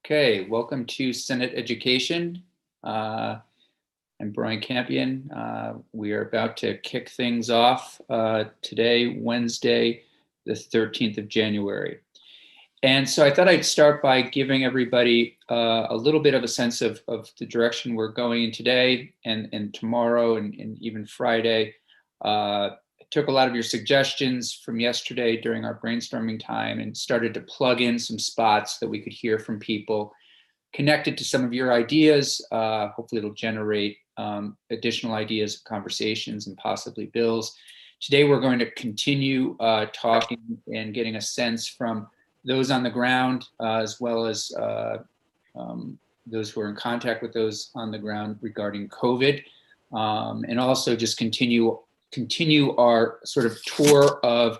Okay, welcome to Senate Education. I'm Brian Campion. We are about to kick things off today, Wednesday, the 13th of January. And so I thought I'd start by giving everybody a little bit of a sense of the direction we're going in today and tomorrow and even Friday. I took a lot of your suggestions from yesterday during our brainstorming time and started to plug in some spots that we could hear from people connected to some of your ideas. Hopefully it'll generate additional ideas, conversations, and possibly bills. Today we're going to continue talking and getting a sense from those on the ground, as well as those who are in contact with those on the ground regarding COVID, and also just continue our sort of tour of,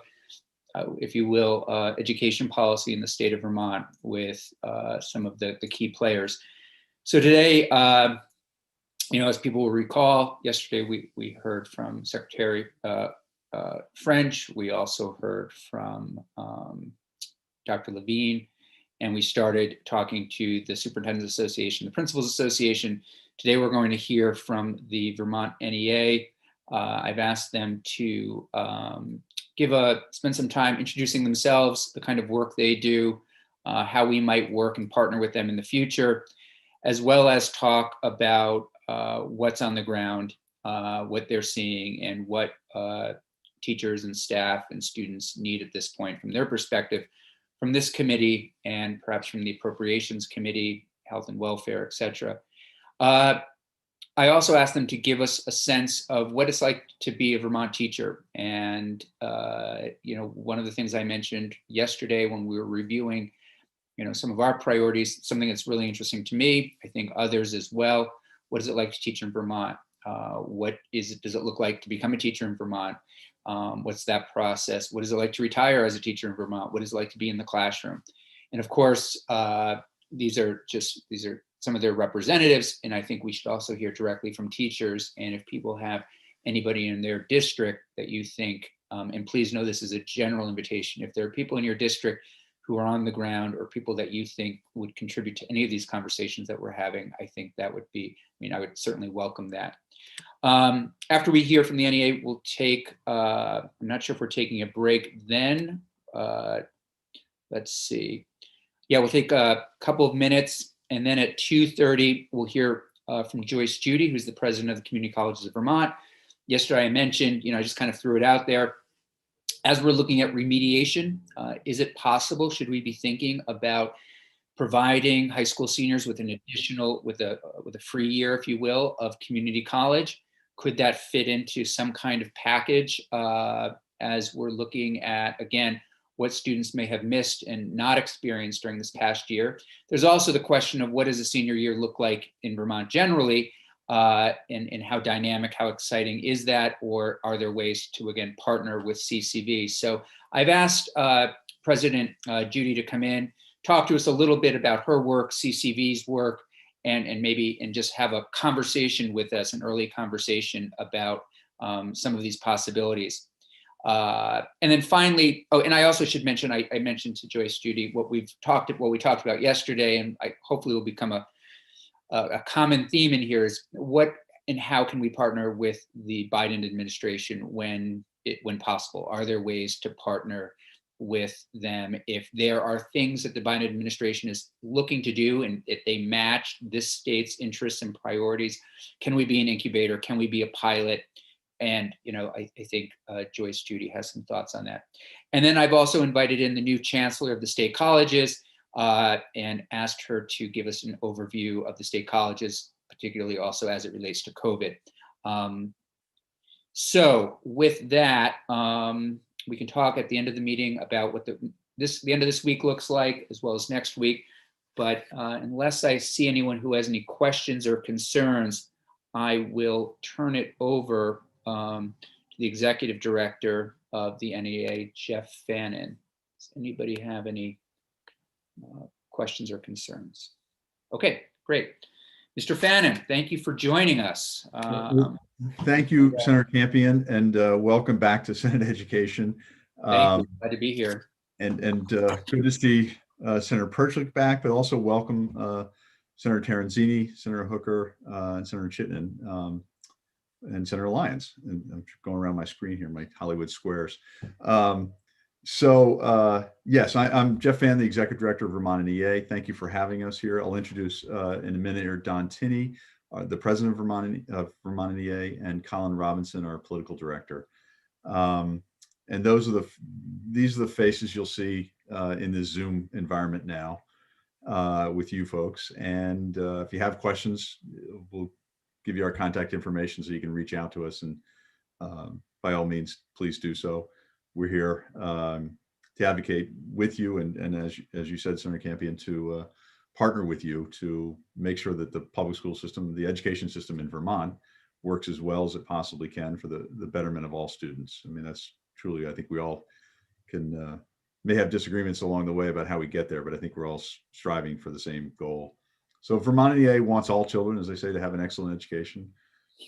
if you will, education policy in the state of Vermont with some of the key players. So today, as people will recall, yesterday we heard from Secretary French. We also heard from Dr. Levine, and we started talking to the Superintendent's Association, the Principals Association. Today we're going to hear from the Vermont NEA. I've asked them to spend some time introducing themselves, the kind of work they do, how we might work and partner with them in the future, as well as talk about what's on the ground, what they're seeing, and what teachers and staff and students need at this point from their perspective, from this committee and perhaps from the Appropriations Committee, Health and Welfare, et cetera. I also asked them to give us a sense of what it's like to be a Vermont teacher. And, one of the things I mentioned yesterday when we were reviewing, some of our priorities, something that's really interesting to me, I think others as well. What is it like to teach in Vermont? Does it look like to become a teacher in Vermont? What's that process? What is it like to retire as a teacher in Vermont? What is it like to be in the classroom? And of course, these are some of their representatives, and I think we should also hear directly from teachers. And if people have anybody in their district that you think, and please know this is a general invitation, if there are people in your district who are on the ground or people that you think would contribute to any of these conversations that we're having, I think that would be, I would certainly welcome that. After we hear from the NEA, we'll take, I'm not sure if we're taking a break then. Let's see. Yeah, we'll take a couple of minutes. And then at 2:30, we'll hear from Joyce Judy, who's the president of the Community Colleges of Vermont. Yesterday I mentioned, I just kind of threw it out there. As we're looking at remediation, is it possible, should we be thinking about providing high school seniors with an additional, with a free year, if you will, of community college? Could that fit into some kind of package as we're looking at, again, what students may have missed and not experienced during this past year? There's also the question of what does a senior year look like in Vermont generally, and how dynamic, how exciting is that, or are there ways to, again, partner with CCV? So I've asked President Judy to come in, talk to us a little bit about her work, CCV's work, and just have a conversation with us, an early conversation about some of these possibilities. And then finally, and I also should mention, I mentioned to Joyce Judy what we talked about yesterday, and hopefully will become a common theme in here is what and how can we partner with the Biden administration when possible? Are there ways to partner with them if there are things that the Biden administration is looking to do and if they match this state's interests and priorities? Can we be an incubator? Can we be a pilot? And, I think Joyce Judy has some thoughts on that. And then I've also invited in the new chancellor of the state colleges and asked her to give us an overview of the state colleges, particularly also as it relates to COVID. So with that, we can talk at the end of the meeting about what the end of this week looks like, as well as next week. But unless I see anyone who has any questions or concerns, I will turn it over to the executive director of the NEA, Jeff Fannin. Does anybody have any questions or concerns? Okay, great. Mr. Fannin, thank you for joining us. Thank you, Senator Campion, and welcome back to Senate Education. Thank you. Glad to be here. And good to see Senator Perchlik back, but also welcome Senator Terenzini, Senator Hooker, and Senator Chittenden, and Senator Lyons. And I'm going around my screen here, my Hollywood squares. Yes, I'm Jeff Fan, the Executive Director of Vermont NEA. Thank you for having us here. I'll introduce in a minute here Don Tinney, the President of Vermont NEA, and Colin Robinson, our Political Director. And these are the faces you'll see in this Zoom environment now with you folks. And if you have questions, we'll give you our contact information so you can reach out to us. And by all means, please do so. We're here to advocate with you, and as you said, Senator Campion, to partner with you to make sure that the public school system, the education system in Vermont, works as well as it possibly can for the betterment of all students. I mean, that's truly, I think we all can may have disagreements along the way about how we get there, but I think we're all striving for the same goal. So Vermont NEA wants all children, as I say, to have an excellent education.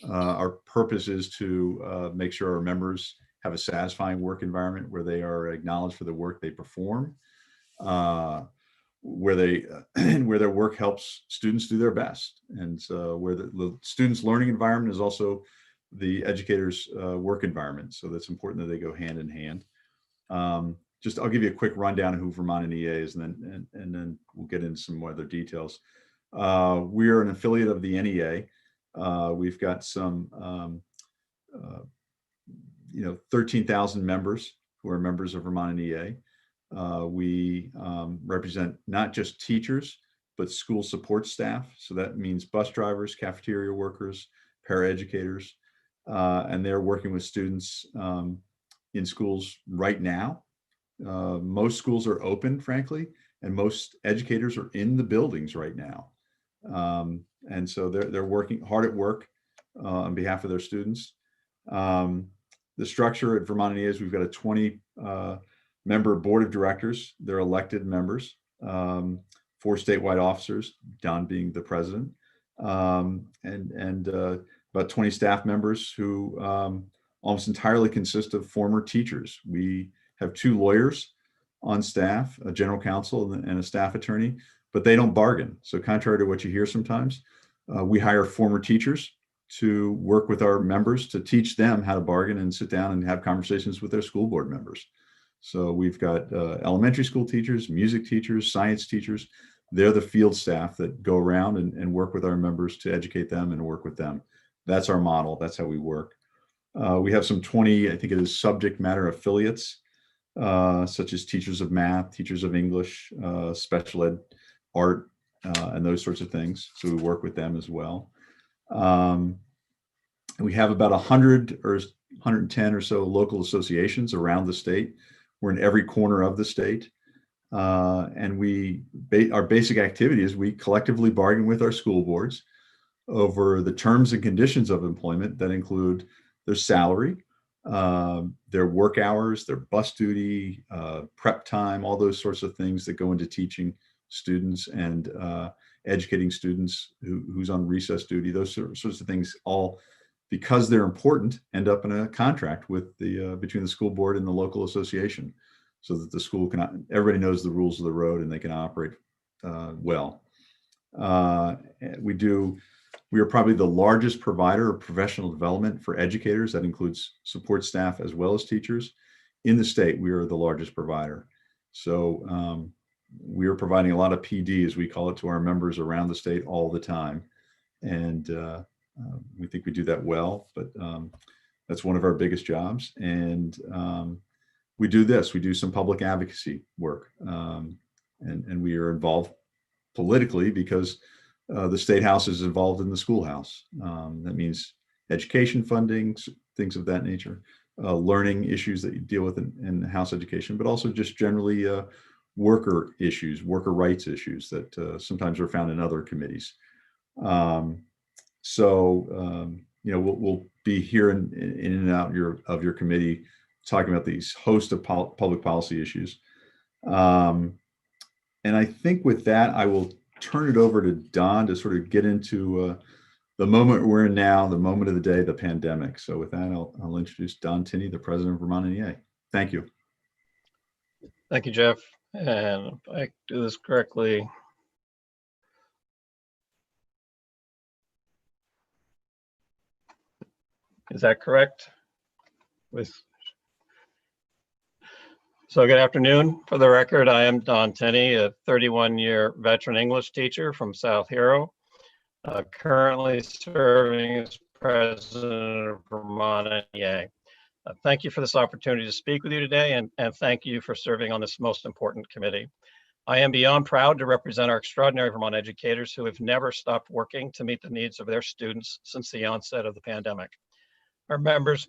Our purpose is to make sure our members have a satisfying work environment where they are acknowledged for the work they perform, where their work helps students do their best, and where the students' learning environment is also the educator's work environment. So that's important that they go hand in hand. I'll give you a quick rundown of who Vermont NEA is, and then we'll get into some more other details. We are an affiliate of the NEA. We've got some 13,000 members who are members of Vermont NEA. We represent not just teachers, but school support staff. So that means bus drivers, cafeteria workers, paraeducators, and they're working with students in schools right now. Most schools are open, frankly, and most educators are in the buildings right now. And so they're working hard at work on behalf of their students. The structure at Vermont NEA is we've got a 20 member board of directors. They're elected members, 4 statewide officers, Don being the president, and about 20 staff members who almost entirely consist of former teachers. We have 2 lawyers on staff, a general counsel and a staff attorney, but they don't bargain. So contrary to what you hear sometimes, we hire former teachers to work with our members to teach them how to bargain and sit down and have conversations with their school board members. So we've got elementary school teachers, music teachers, science teachers. They're the field staff that go around and work with our members to educate them and work with them. That's our model. That's how we work. We have some 20, I think it is subject matter affiliates, such as teachers of math, teachers of English, special ed, art, and those sorts of things. So we work with them as well. We have about 100 or 110 or so local associations around the state. We're in every corner of the state. And our basic activity is we collectively bargain with our school boards over the terms and conditions of employment that include their salary, their work hours, their bus duty, prep time, all those sorts of things that go into teaching students and educating students who's on recess duty. Those sorts of things, all because they're important, end up in a contract with between the school board and the local association, so that the school everybody knows the rules of the road and they can operate well. We are probably the largest provider of professional development for educators. That includes support staff as well as teachers. In the state, we are the largest provider. So we are providing a lot of PD, as we call it, to our members around the state all the time. And we think we do that well, but that's one of our biggest jobs. And we do some public advocacy work. And we are involved politically because the State House is involved in the schoolhouse. That means education funding, things of that nature, learning issues that you deal with in House education, but also just generally worker issues, worker rights issues that sometimes are found in other committees. We'll be here in and out of your committee talking about these host of public policy issues. And I think with that, I will turn it over to Don to sort of get into the moment we're in now, the moment of the day, the pandemic. So with that, I'll introduce Don Tinney, the president of Vermont NEA. Thank you. Thank you, Jeff. And if I do this correctly, is that correct? So good afternoon. For the record, I am Don Tinney, a 31-year veteran English teacher from South Hero, currently serving as president of Vermont NEA. Thank you for this opportunity to speak with you today, and thank you for serving on this most important committee. I am beyond proud to represent our extraordinary Vermont educators who have never stopped working to meet the needs of their students since the onset of the pandemic. Our members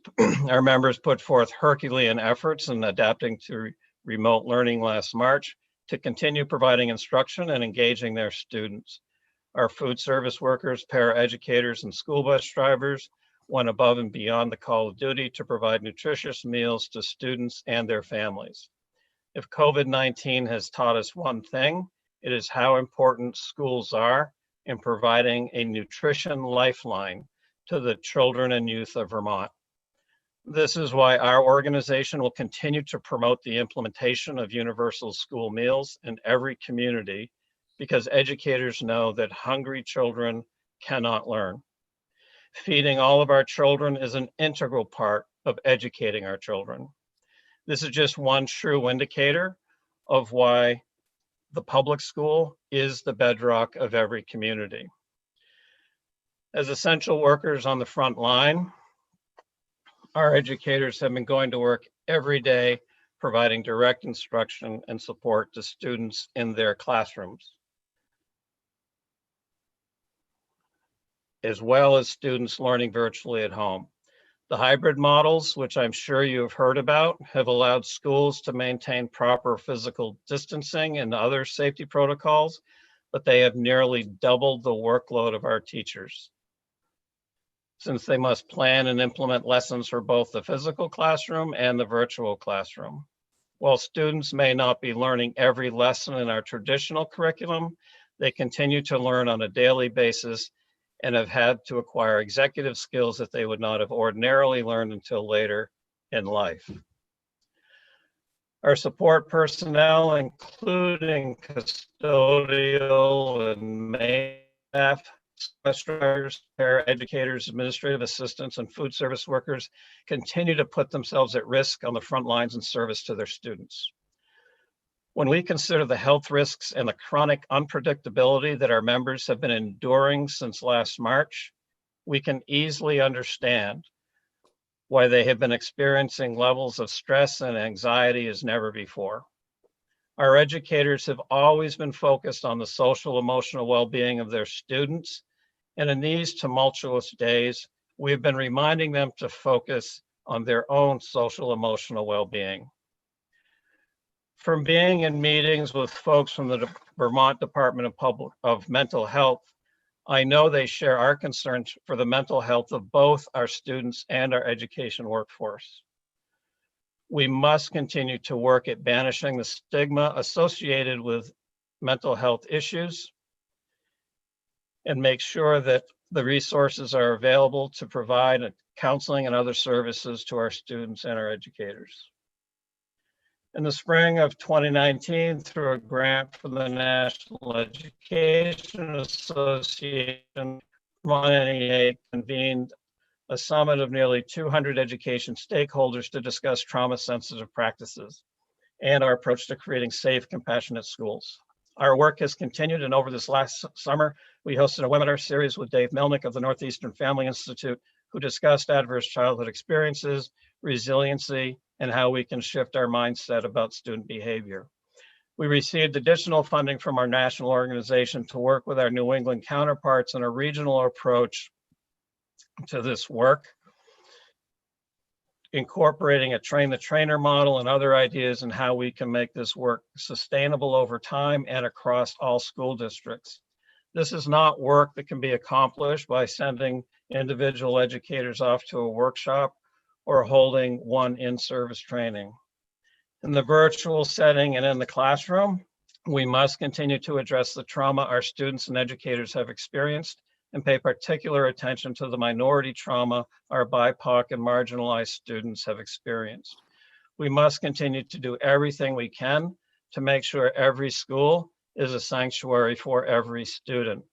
put forth Herculean efforts in adapting to remote learning last March to continue providing instruction and engaging their students. Our food service workers, paraeducators, and school bus drivers went above and beyond the call of duty to provide nutritious meals to students and their families. If COVID-19 has taught us one thing, it is how important schools are in providing a nutrition lifeline to the children and youth of Vermont. This is why our organization will continue to promote the implementation of universal school meals in every community, because educators know that hungry children cannot learn. Feeding all of our children is an integral part of educating our children. This is just one true indicator of why the public school is the bedrock of every community. As essential workers on the front line, our educators have been going to work every day, providing direct instruction and support to students in their classrooms, as well as students learning virtually at home. The hybrid models, which I'm sure you have heard about, have allowed schools to maintain proper physical distancing and other safety protocols, but they have nearly doubled the workload of our teachers, since they must plan and implement lessons for both the physical classroom and the virtual classroom. While students may not be learning every lesson in our traditional curriculum, they continue to learn on a daily basis and have had to acquire executive skills that they would not have ordinarily learned until later in life. Our support personnel, including custodial and main staff, bus drivers, paraeducators, administrative assistants, and food service workers, continue to put themselves at risk on the front lines in service to their students. When we consider the health risks and the chronic unpredictability that our members have been enduring since last March, we can easily understand why they have been experiencing levels of stress and anxiety as never before. Our educators have always been focused on the social emotional well-being of their students, and in these tumultuous days, we have been reminding them to focus on their own social emotional well-being. From being in meetings with folks from the Vermont Department of Mental Health, I know they share our concerns for the mental health of both our students and our education workforce. We must continue to work at banishing the stigma associated with mental health issues and make sure that the resources are available to provide counseling and other services to our students and our educators. In the spring of 2019, through a grant from the National Education Association, Vermont NEA convened a summit of nearly 200 education stakeholders to discuss trauma-sensitive practices and our approach to creating safe, compassionate schools. Our work has continued, and over this last summer, we hosted a webinar series with Dave Melnick of the Northeastern Family Institute, who discussed adverse childhood experiences, resiliency, and how we can shift our mindset about student behavior. We received additional funding from our national organization to work with our New England counterparts in a regional approach to this work, incorporating a train-the-trainer model and other ideas in how we can make this work sustainable over time and across all school districts. This is not work that can be accomplished by sending individual educators off to a workshop or holding one in-service training. In the virtual setting and in the classroom, we must continue to address the trauma our students and educators have experienced and pay particular attention to the minority trauma our BIPOC and marginalized students have experienced. We must continue to do everything we can to make sure every school is a sanctuary for every student.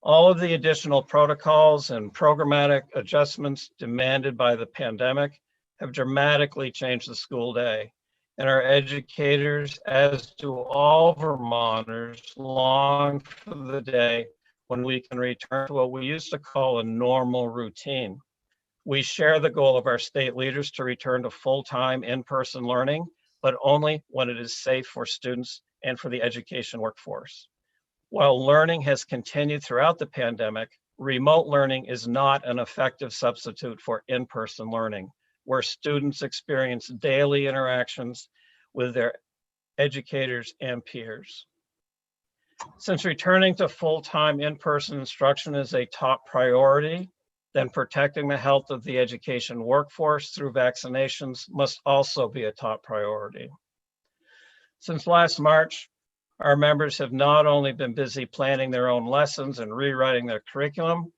All of the additional protocols and programmatic adjustments demanded by the pandemic have dramatically changed the school day, and our educators, as do all Vermonters, long for the day when we can return to what we used to call a normal routine. We share the goal of our state leaders to return to full-time in-person learning, but only when it is safe for students and for the education workforce. While learning has continued throughout the pandemic, remote learning is not an effective substitute for in-person learning, where students experience daily interactions with their educators and peers. Since returning to full-time in-person instruction is a top priority, then protecting the health of the education workforce through vaccinations must also be a top priority. Since last March, our members have not only been busy planning their own lessons and rewriting their curriculum,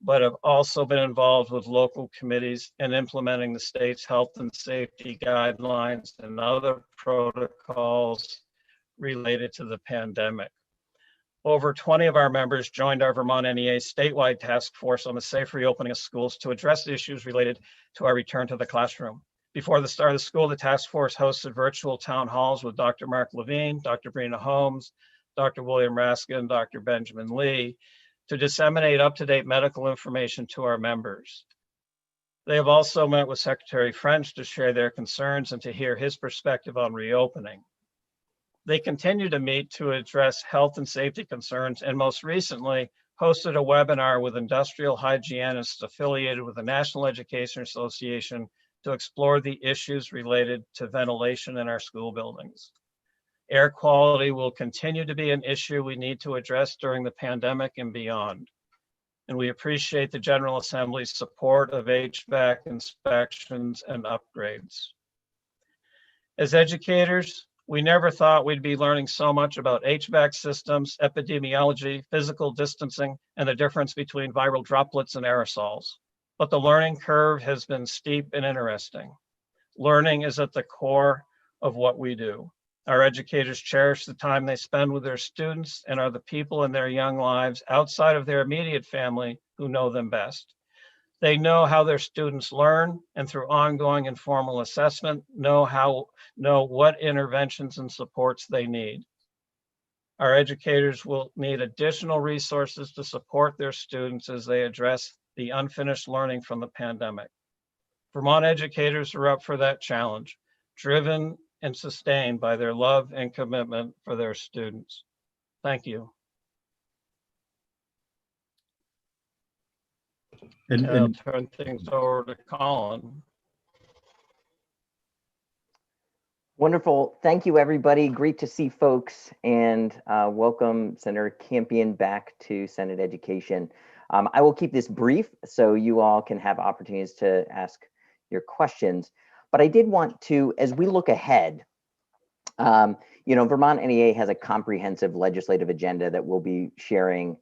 but have also been involved with local committees in implementing the state's health and safety guidelines and other protocols related to the pandemic. Over 20 of our members joined our Vermont NEA statewide task force on the safe reopening of schools to address the issues related to our return to the classroom. Before the start of the school, the task force hosted virtual town halls with Dr. Mark Levine, Dr. Brina Holmes, Dr. William Raskin, Dr. Benjamin Lee, to disseminate up-to-date medical information to our members. They have also met with Secretary French to share their concerns and to hear his perspective on reopening. They continue to meet to address health and safety concerns, and most recently hosted a webinar with industrial hygienists affiliated with the National Education Association to explore the issues related to ventilation in our school buildings. Air quality will continue to be an issue we need to address during the pandemic and beyond. And we appreciate the General Assembly's support of HVAC inspections and upgrades. As educators, we never thought we'd be learning so much about HVAC systems, epidemiology, physical distancing, and the difference between viral droplets and aerosols. But the learning curve has been steep and interesting. Learning is at the core of what we do. Our educators cherish the time they spend with their students and are the people in their young lives outside of their immediate family who know them best. They know how their students learn, and through ongoing informal assessment, know what interventions and supports they need. Our educators will need additional resources to support their students as they address the unfinished learning from the pandemic. Vermont educators are up for that challenge, driven and sustained by their love and commitment for their students. Thank you. I'll turn things over to Colin. Wonderful. Thank you, everybody. Great to see folks, and welcome Senator Campion back to Senate Education. I will keep this brief so you all can have opportunities to ask your questions. But I did want to, as we look ahead, Vermont NEA has a comprehensive legislative agenda that we'll be sharing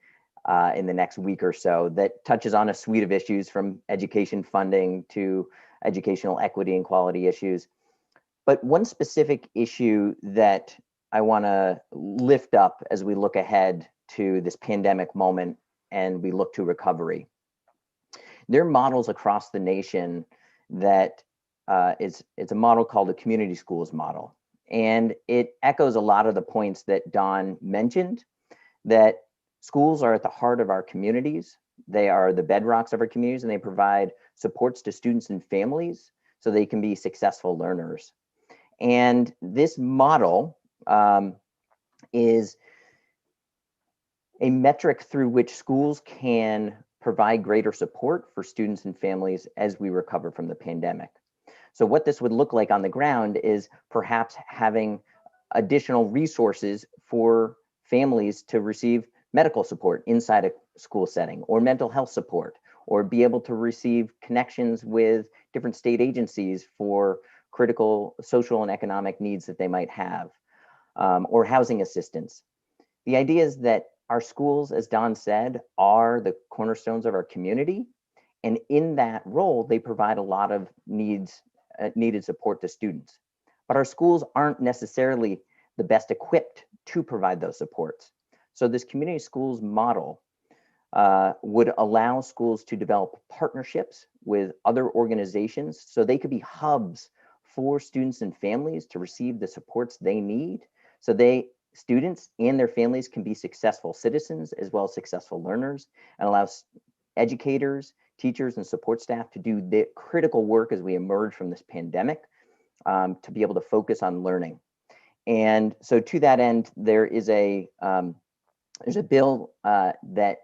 in the next week or so that touches on a suite of issues from education funding to educational equity and quality issues. But one specific issue that I want to lift up as we look ahead to this pandemic moment and we look to recovery. There are models across the nation that it's a model called the community schools model. And it echoes a lot of the points that Don mentioned, that schools are at the heart of our communities. They are the bedrocks of our communities, and they provide supports to students and families so they can be successful learners. And this model is a metric through which schools can provide greater support for students and families as we recover from the pandemic. So what this would look like on the ground is perhaps having additional resources for families to receive medical support inside a school setting, or mental health support, or be able to receive connections with different state agencies for critical social and economic needs that they might have, or housing assistance. The idea is that our schools, as Don said, are the cornerstones of our community. And in that role, they provide a lot of needed support to students. but our schools aren't necessarily the best equipped to provide those supports. So this community schools model would allow schools to develop partnerships with other organizations so they could be hubs for students and families to receive the supports they need, so students and their families can be successful citizens as well as successful learners, and allows educators, teachers, and support staff to do the critical work as we emerge from this pandemic, to be able to focus on learning. And so to that end, there's a bill that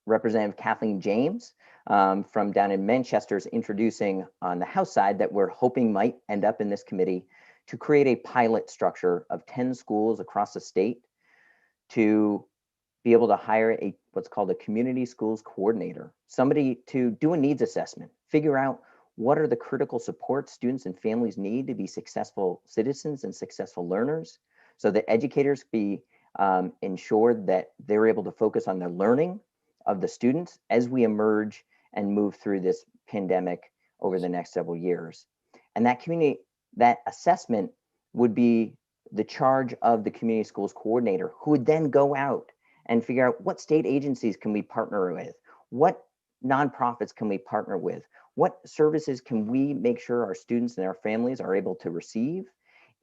Representative Kathleen James from down in Manchester is introducing on the House side that we're hoping might end up in this committee, to create a pilot structure of 10 schools across the state to be able to hire what's called a community schools coordinator, somebody to do a needs assessment, figure out what are the critical supports students and families need to be successful citizens and successful learners, so that educators be ensured that they're able to focus on the learning of the students as we emerge and move through this pandemic over the next several years. And that assessment would be the charge of the community schools coordinator, who would then go out and figure out what state agencies can we partner with, what nonprofits can we partner with, what services can we make sure our students and our families are able to receive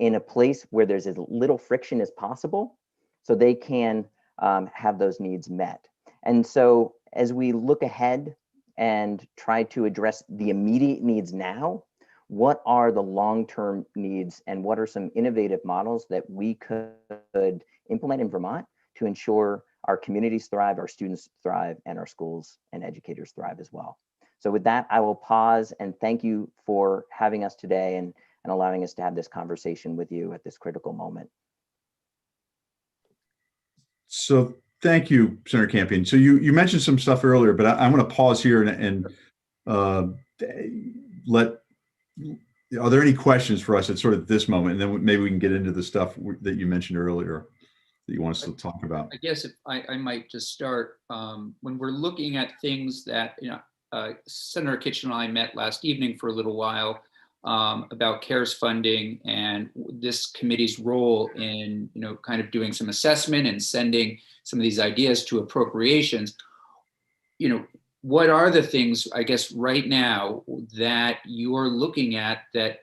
in a place where there's as little friction as possible, so they can have those needs met. And so as we look ahead and try to address the immediate needs now, what are the long-term needs, and what are some innovative models that we could implement in Vermont to ensure our communities thrive, our students thrive, and our schools and educators thrive as well. So with that, I will pause and thank you for having us today and allowing us to have this conversation with you at this critical moment. So thank you, Senator Campion. So you mentioned some stuff earlier, but I'm going to pause here and are there any questions for us at sort of this moment? And then maybe we can get into the stuff that you mentioned earlier that you want us to talk about. I guess if I might just start, when we're looking at things that, Senator Kitchen and I met last evening for a little while about CARES funding and this committee's role in, kind of doing some assessment and sending some of these ideas to appropriations. What are the things, I guess, right now that you're looking at that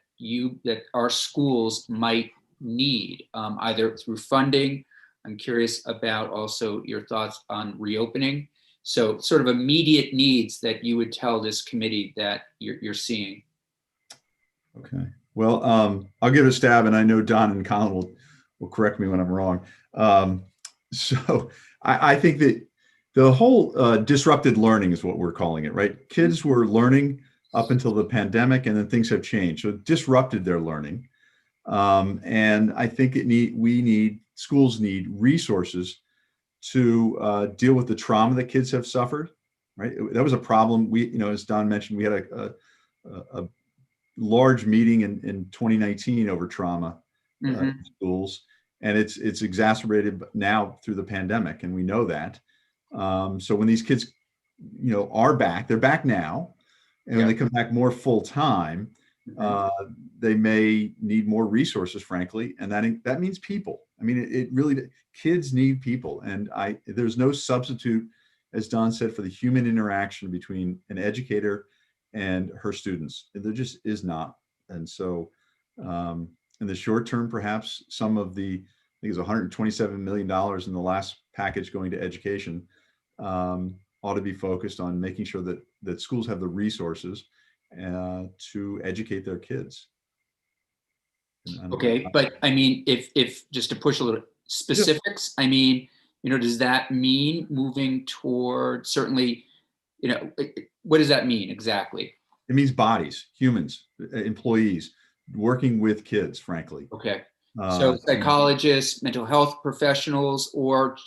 our schools might need, either through funding? I'm curious about also your thoughts on reopening. So sort of immediate needs that you would tell this committee that you're seeing. Okay. Well, I'll give it a stab, and I know Don and Colin will correct me when I'm wrong. So I think that the whole disrupted learning is what we're calling it, right? Kids were learning up until the pandemic, and then things have changed. So it disrupted their learning. And I think schools need resources to deal with the trauma that kids have suffered, right? That was a problem. As Don mentioned, we had a large meeting in 2019 over trauma in schools, and it's exacerbated now through the pandemic, and we know that. So when these kids, are back, they're back now, and when they come back more full time, they may need more resources, frankly, and that means people. I mean, it really, kids need people, and there's no substitute, as Don said, for the human interaction between an educator and her students. There just is not. And so in the short term, perhaps some of I think it's $127 million in the last package going to education, ought to be focused on making sure that schools have the resources to educate their kids. Okay, but I mean, if just to push a little specifics, I mean, does that mean moving toward certainly, what does that mean exactly? It means bodies, humans, employees working with kids, frankly. Okay. So psychologists, mental health professionals, or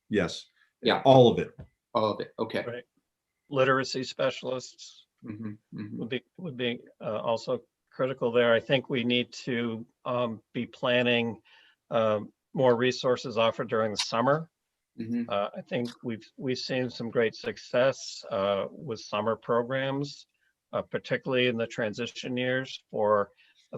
yes. Yeah. All of it. All of it. Okay. Right. Literacy specialists would be also critical there. I think we need to be planning more resources offered during the summer. I think we've seen some great success with summer programs, particularly in the transition years for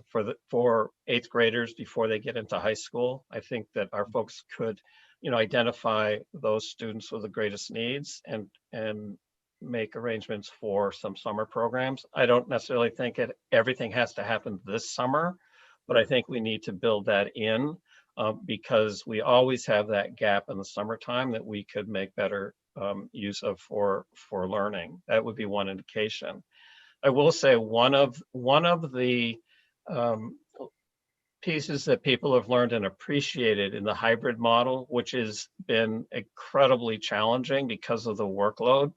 for eighth graders before they get into high school. I think that our folks could, identify those students with the greatest needs and make arrangements for some summer programs. I don't necessarily think everything has to happen this summer, but I think we need to build that in because we always have that gap in the summertime that we could make better use of for learning. That would be one indication. I will say one of the pieces that people have learned and appreciated in the hybrid model, which has been incredibly challenging because of the workload.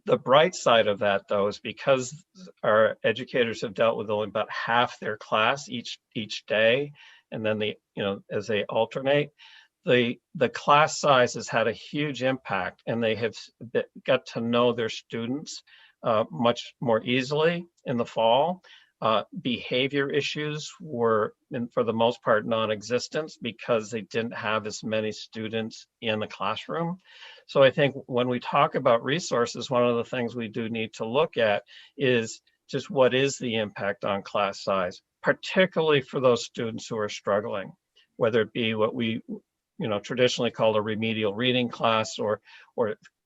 The bright side of that, though, is because our educators have dealt with only about half their class each day, and then as they alternate, the class size has had a huge impact, and they have got to know their students much more easily in the fall. Behavior issues were, for the most part, non-existent because they didn't have as many students in the classroom. So I think when we talk about resources, one of the things we do need to look at is just what is the impact on class size, particularly for those students who are struggling, whether it be what we traditionally called a remedial reading class or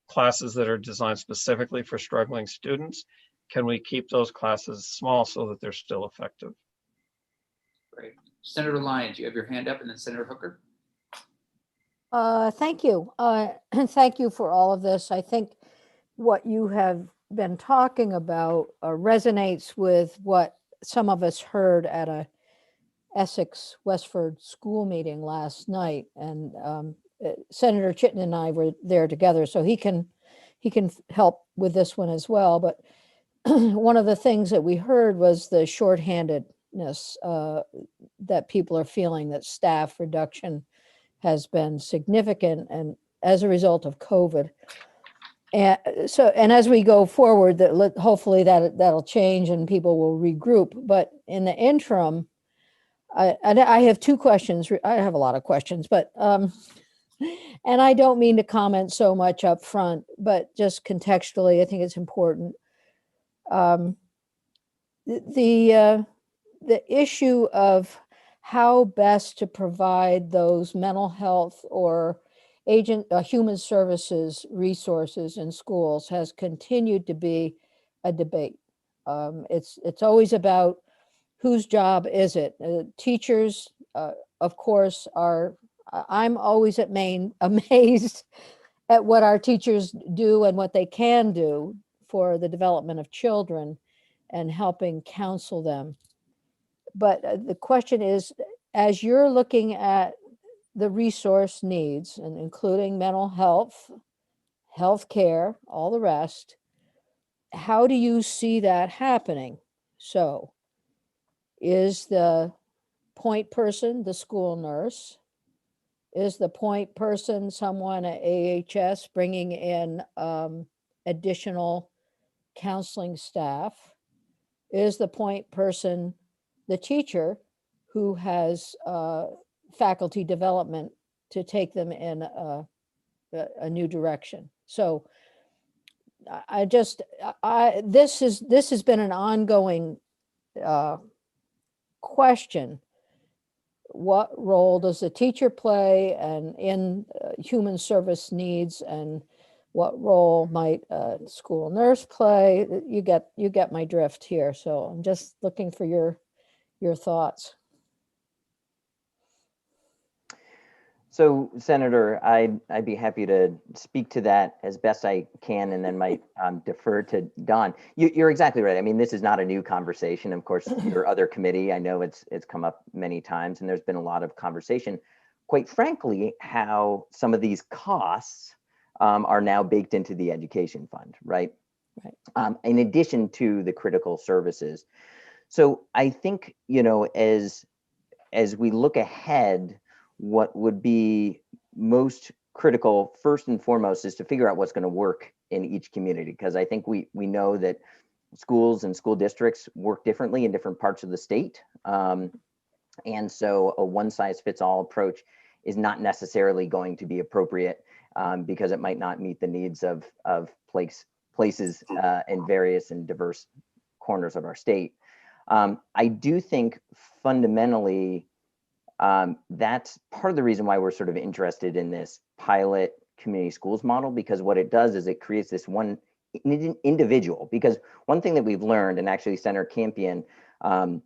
classes that are designed specifically for struggling students. Can we keep those classes small so that they're still effective? Great. Senator Lyons, you have your hand up, and then Senator Hooker. Thank you. And thank you for all of this. I think what you have been talking about resonates with what some of us heard at a Essex Westford school meeting last night. And Senator Chittenden and I were there together, so he can help with this one as well. But one of the things that we heard was the shorthandedness that people are feeling, that staff reduction has been significant, and as a result of COVID. And as we go forward, that hopefully that'll change and people will regroup. But in the interim, I have two questions. I have a lot of questions, but and I don't mean to comment so much up front, but just contextually, I think it's important. The issue of how best to provide those mental health or human services resources in schools has continued to be a debate. It's always about whose job is it. Teachers, of course, are. I'm always amazed at what our teachers do and what they can do for the development of children and helping counsel them. But the question is, as you're looking at the resource needs, and including mental health, healthcare, all the rest, how do you see that happening? So is the point person the school nurse? Is the point person someone at AHS bringing in additional counseling staff? Is the point person the teacher who has faculty development to take them in a new direction? So this has been an ongoing question. What role does the teacher play and in human service needs, and what role might a school nurse play? You get my drift here. So I'm just looking for your thoughts. So, Senator, I'd be happy to speak to that as best I can, and then might defer to Don. You're exactly right. I mean, this is not a new conversation. Of course, your other committee, I know it's come up many times, and there's been a lot of conversation. Quite frankly, how some of these costs are now baked into the education fund, right? Right. In addition to the critical services. So I think, as we look ahead, what would be most critical, first and foremost, is to figure out what's going to work in each community, because I think we know that schools and school districts work differently in different parts of the state. And so a one-size-fits-all approach is not necessarily going to be appropriate because it might not meet the needs of places in various and diverse corners of our state. I do think fundamentally that's part of the reason why we're sort of interested in this pilot community schools model, because what it does is it creates this one individual. Because one thing that we've learned, and actually Senator Campion, one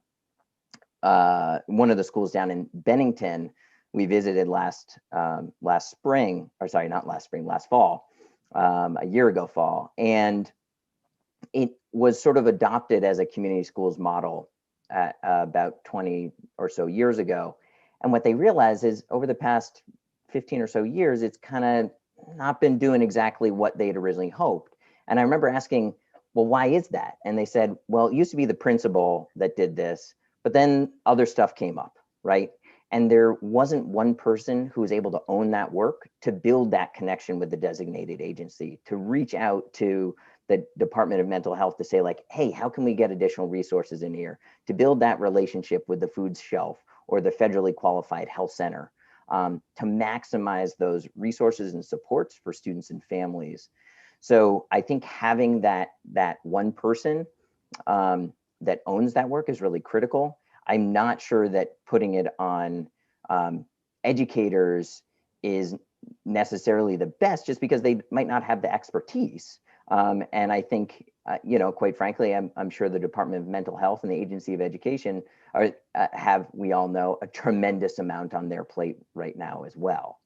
of the schools down in Bennington, we visited last spring, or sorry, not last spring, last fall, a year ago fall, and it was sort of adopted as a community schools model about 20 or so years ago. And what they realized is over the past 15 or so years, it's kind of not been doing exactly what they'd originally hoped. And I remember asking, well, why is that? And they said, well, it used to be the principal that did this, but then other stuff came up, right? And there wasn't one person who was able to own that work, to build that connection with the designated agency, to reach out to the Department of Mental Health to say like, hey, how can we get additional resources in here? To build that relationship with the food shelf or the federally qualified health center, to maximize those resources and supports for students and families. So I think having that one person that owns that work is really critical. I'm not sure that putting it on educators is necessarily the best, just because they might not have the expertise. And I think, quite frankly, I'm sure the Department of Mental Health and the Agency of Education have, we all know, a tremendous amount on their plate right now as well.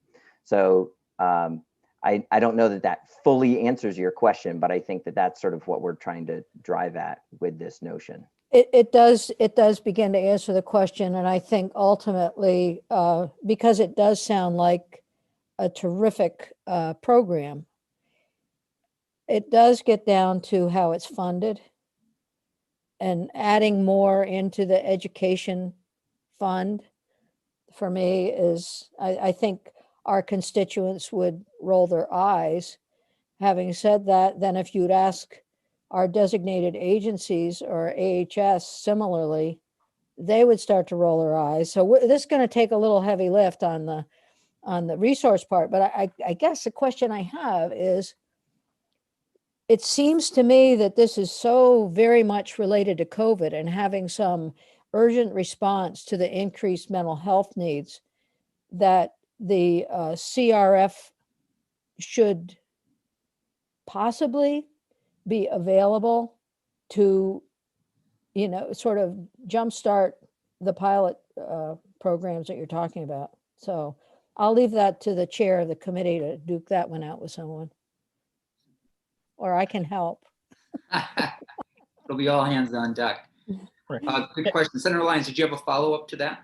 So I don't know that fully answers your question, but I think that that's sort of what we're trying to drive at with this notion. It does begin to answer the question. And I think ultimately, because it does sound like a terrific program, it does get down to how it's funded, and adding more into the education fund for me is, I think our constituents would roll their eyes. Having said that, then if you'd ask our designated agencies or AHS similarly, they would start to roll their eyes. So this is going to take a little heavy lift on the resource part. But I guess the question I have is, it seems to me that this is so very much related to COVID and having some urgent response to the increased mental health needs, that the CRF should possibly be available to, sort of jumpstart the pilot programs that you're talking about. So I'll leave that to the chair of the committee to duke that one out with someone. Or I can help. It'll be all hands on deck. Good question. Senator Lyons, did you have a follow-up to that?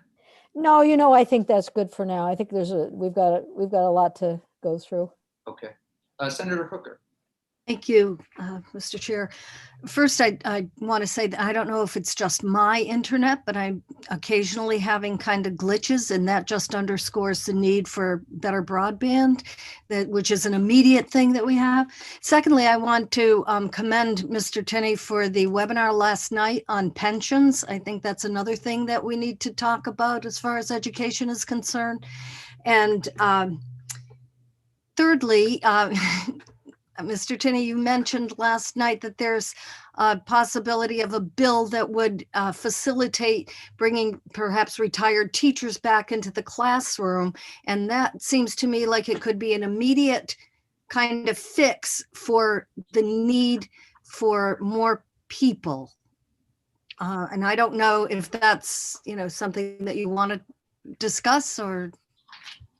No, I think that's good for now. I think we've got a lot to go through. Okay. Senator Hooker. Thank you, Mr. Chair. First, I want to say that I don't know if it's just my internet, but I'm occasionally having kind of glitches, and that just underscores the need for better broadband, which is an immediate thing that we have. Secondly, I want to commend Mr. Tinney for the webinar last night on pensions. I think that's another thing that we need to talk about as far as education is concerned. And thirdly, Mr. Tinney, you mentioned last night that there's a possibility of a bill that would facilitate bringing perhaps retired teachers back into the classroom. And that seems to me like it could be an immediate kind of fix for the need for more people. And I don't know if that's, something that you want to discuss or.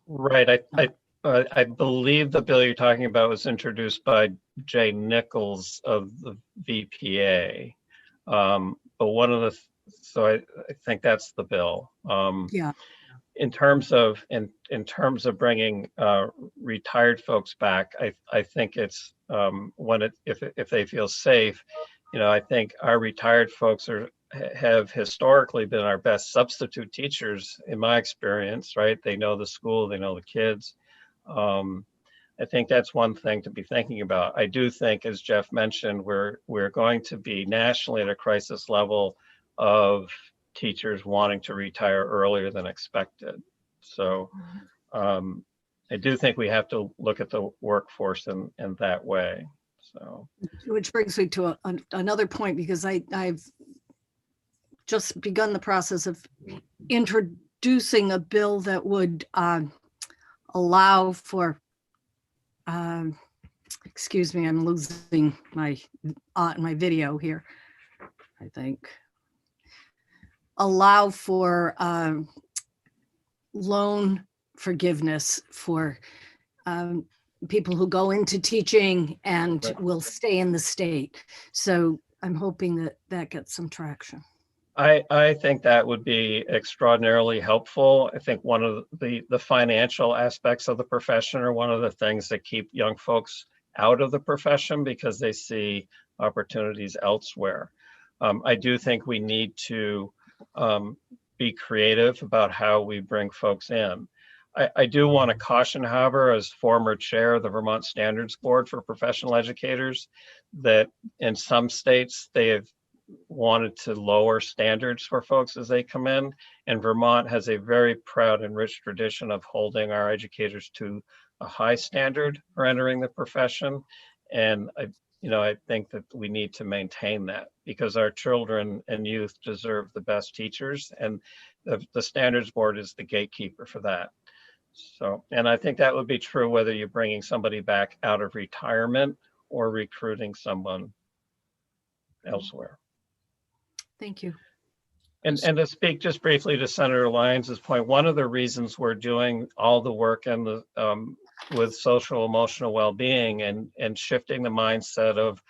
Right. I believe the bill you're talking about was introduced by Jay Nichols of the VPA. But so I think that's the bill. Yeah. In terms of bringing retired folks back, I think it's if they feel safe, I think our retired folks have historically been our best substitute teachers in my experience, right? They know the school, they know the kids. I think that's one thing to be thinking about. I do think, as Jeff mentioned, we're going to be nationally at a crisis level of teachers wanting to retire earlier than expected. So I do think we have to look at the workforce in that way. So, which brings me to another point, because I've just begun the process of introducing a bill that would allow for, excuse me, I'm losing my video here, I think. Allow for loan forgiveness for people who go into teaching and Right. will stay in the state. So I'm hoping that that gets some traction. I think that would be extraordinarily helpful. I think one of the financial aspects of the profession are one of the things that keep young folks out of the profession because they see opportunities elsewhere. I do think we need to be creative about how we bring folks in. I do want to caution, however, as former chair of the Vermont Standards Board for Professional Educators, that in some states they have wanted to lower standards for folks as they come in. And Vermont has a very proud and rich tradition of holding our educators to a high standard for entering the profession. And I think that we need to maintain that because our children and youth deserve the best teachers, and the Standards Board is the gatekeeper for that. So, and I think that would be true whether you're bringing somebody back out of retirement or recruiting someone elsewhere. Thank you. And to speak just briefly to Senator Lyons' point, one of the reasons we're doing all the work in the with social emotional well-being and shifting the mindset of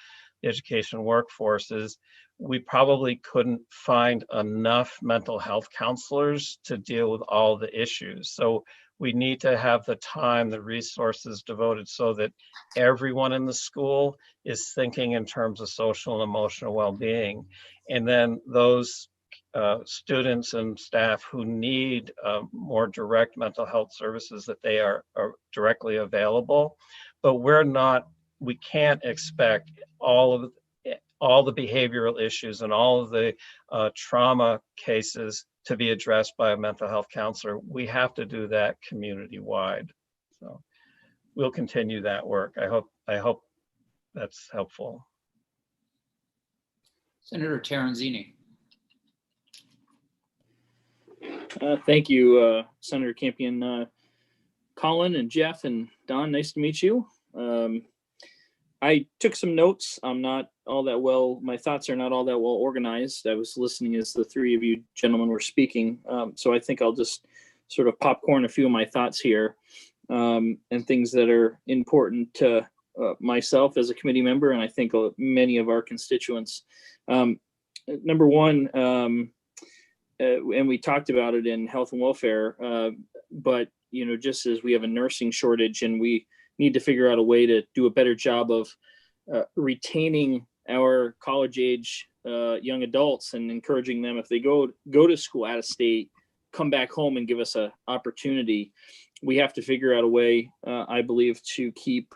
the education workforce is we probably couldn't find enough mental health counselors to deal with all the issues. So we need to have the time, the resources devoted so that everyone in the school is thinking in terms of social and emotional well-being. And then those students and staff who need more direct mental health services, that they are directly available. But we can't expect all the behavioral issues and all of the trauma cases to be addressed by a mental health counselor. We have to do that community-wide. So we'll continue that work. I hope that's helpful. Senator Terenzini. Thank you, Senator Campion. Colin and Jeff and Don, nice to meet you. I took some notes. I'm not all that well, my thoughts are not all that well organized. I was listening as the three of you gentlemen were speaking. So I think I'll just sort of popcorn a few of my thoughts here and things that are important to myself as a committee member, and I think many of our constituents. Number one, and we talked about it in health and welfare, but just as we have a nursing shortage and we need to figure out a way to do a better job of retaining our college age young adults and encouraging them, if they go to school out of state, come back home and give us an opportunity. We have to figure out a way, I believe, to keep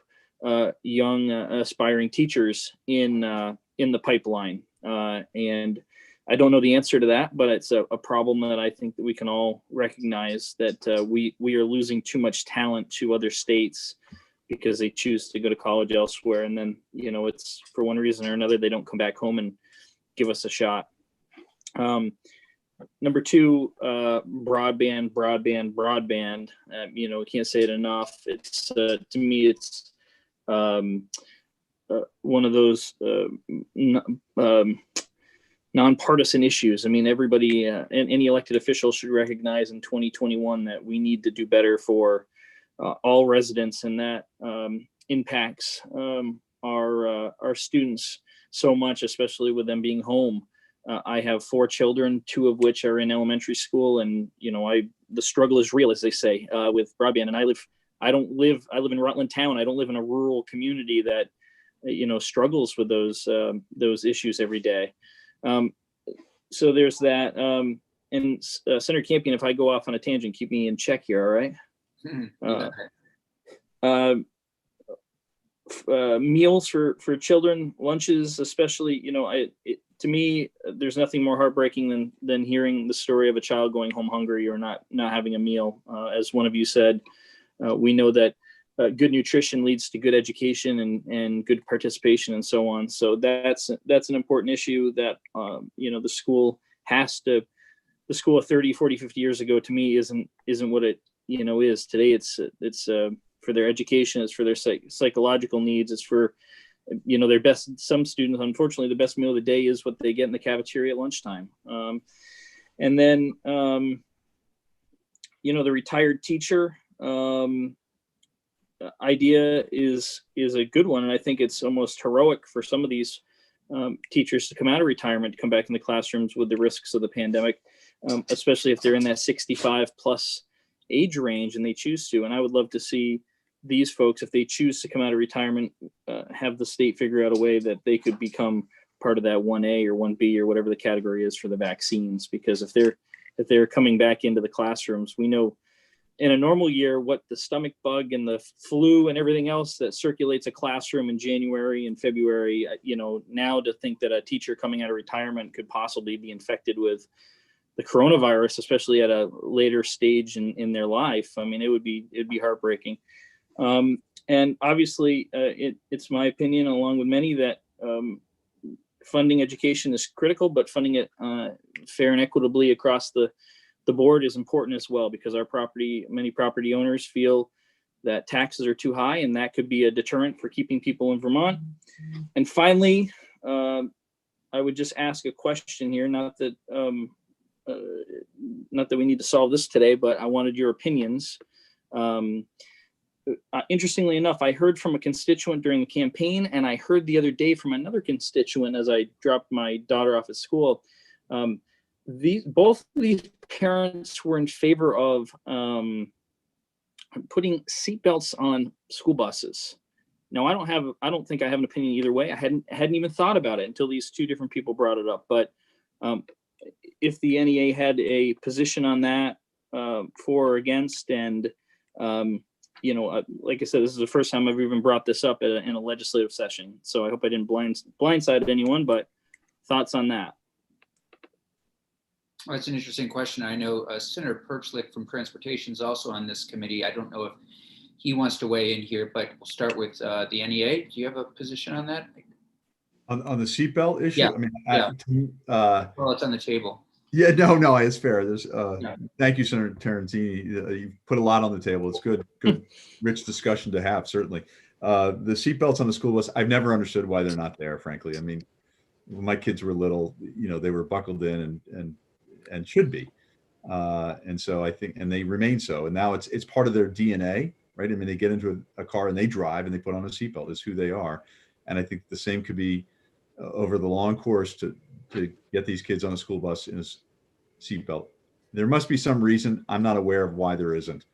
young aspiring teachers in the pipeline. And I don't know the answer to that, but it's a problem that I think that we can all recognize, that we are losing too much talent to other states because they choose to go to college elsewhere. And then, it's for one reason or another, they don't come back home and give us a shot. Number two, broadband. We can't say it enough. It's to me, it's one of those nonpartisan issues. I mean, everybody and any elected official should recognize in 2021 that we need to do better for all residents, and that impacts our students so much, especially with them being home. I have 4 children, 2 of which are in elementary school, and the struggle is real, as they say, with broadband. And I live in Rutland Town. I don't live in a rural community that struggles with those issues every day. So there's that. And Senator Campion, if I go off on a tangent, keep me in check here, all right? Meals for children, lunches, especially, to me, there's nothing more heartbreaking than hearing the story of a child going home hungry or not having a meal. As one of you said, we know that good nutrition leads to good education and good participation and so on. So that's an important issue that, the school the school of 30, 40, 50 years ago to me isn't what it, is today. It's for their education, it's for their psychological needs, it's for, their best. Some students, unfortunately, the best meal of the day is what they get in the cafeteria at lunchtime. And then, the retired teacher idea is a good one. And I think it's almost heroic for some of these teachers to come out of retirement, to come back in the classrooms with the risks of the pandemic, especially if they're in that 65 plus age range and they choose to. And I would love to see these folks, if they choose to come out of retirement, have the state figure out a way that they could become part of that 1A or 1B or whatever the category is for the vaccines. Because if they're coming back into the classrooms, we know in a normal year what the stomach bug and the flu and everything else that circulates a classroom in January and February, now to think that a teacher coming out of retirement could possibly be infected with the coronavirus, especially at a later stage in their life. I mean, it'd be heartbreaking. And obviously, it's my opinion, along with many, that funding education is critical, but funding it fair and equitably across the board is important as well, because many property owners feel that taxes are too high, and that could be a deterrent for keeping people in Vermont. And finally, I would just ask a question here, not that we need to solve this today, but I wanted your opinions. Interestingly enough, I heard from a constituent during the campaign, and I heard the other day from another constituent as I dropped my daughter off at school. Both of these parents were in favor of putting seatbelts on school buses. Now, I don't think I have an opinion either way. I hadn't even thought about it until these two different people brought it up. But if the NEA had a position on that, for or against, and like I said, this is the first time I've even brought this up in a legislative session. So I hope I didn't blindside anyone, but thoughts on that? Well, that's an interesting question. I know Senator Perchlik from Transportation is also on this committee. I don't know if he wants to weigh in here, but we'll start with the NEA. Do you have a position on that? On the seatbelt issue? Yeah. I mean, Yeah. Well, it's on the table. Yeah, no, it's fair. There's Thank you, Senator Terenzini. You've put a lot on the table. It's good, rich discussion to have, certainly. The seatbelts on the school bus, I've never understood why they're not there, frankly. I mean, when my kids were little, they were buckled in and should be. And so I think, and they remain so. And now it's part of their DNA, right? I mean, they get into a car and they drive and they put on a seatbelt. It's who they are. And I think the same could be over the long course to get these kids on a school bus in a seatbelt. There must be some reason. I'm not aware of why there isn't.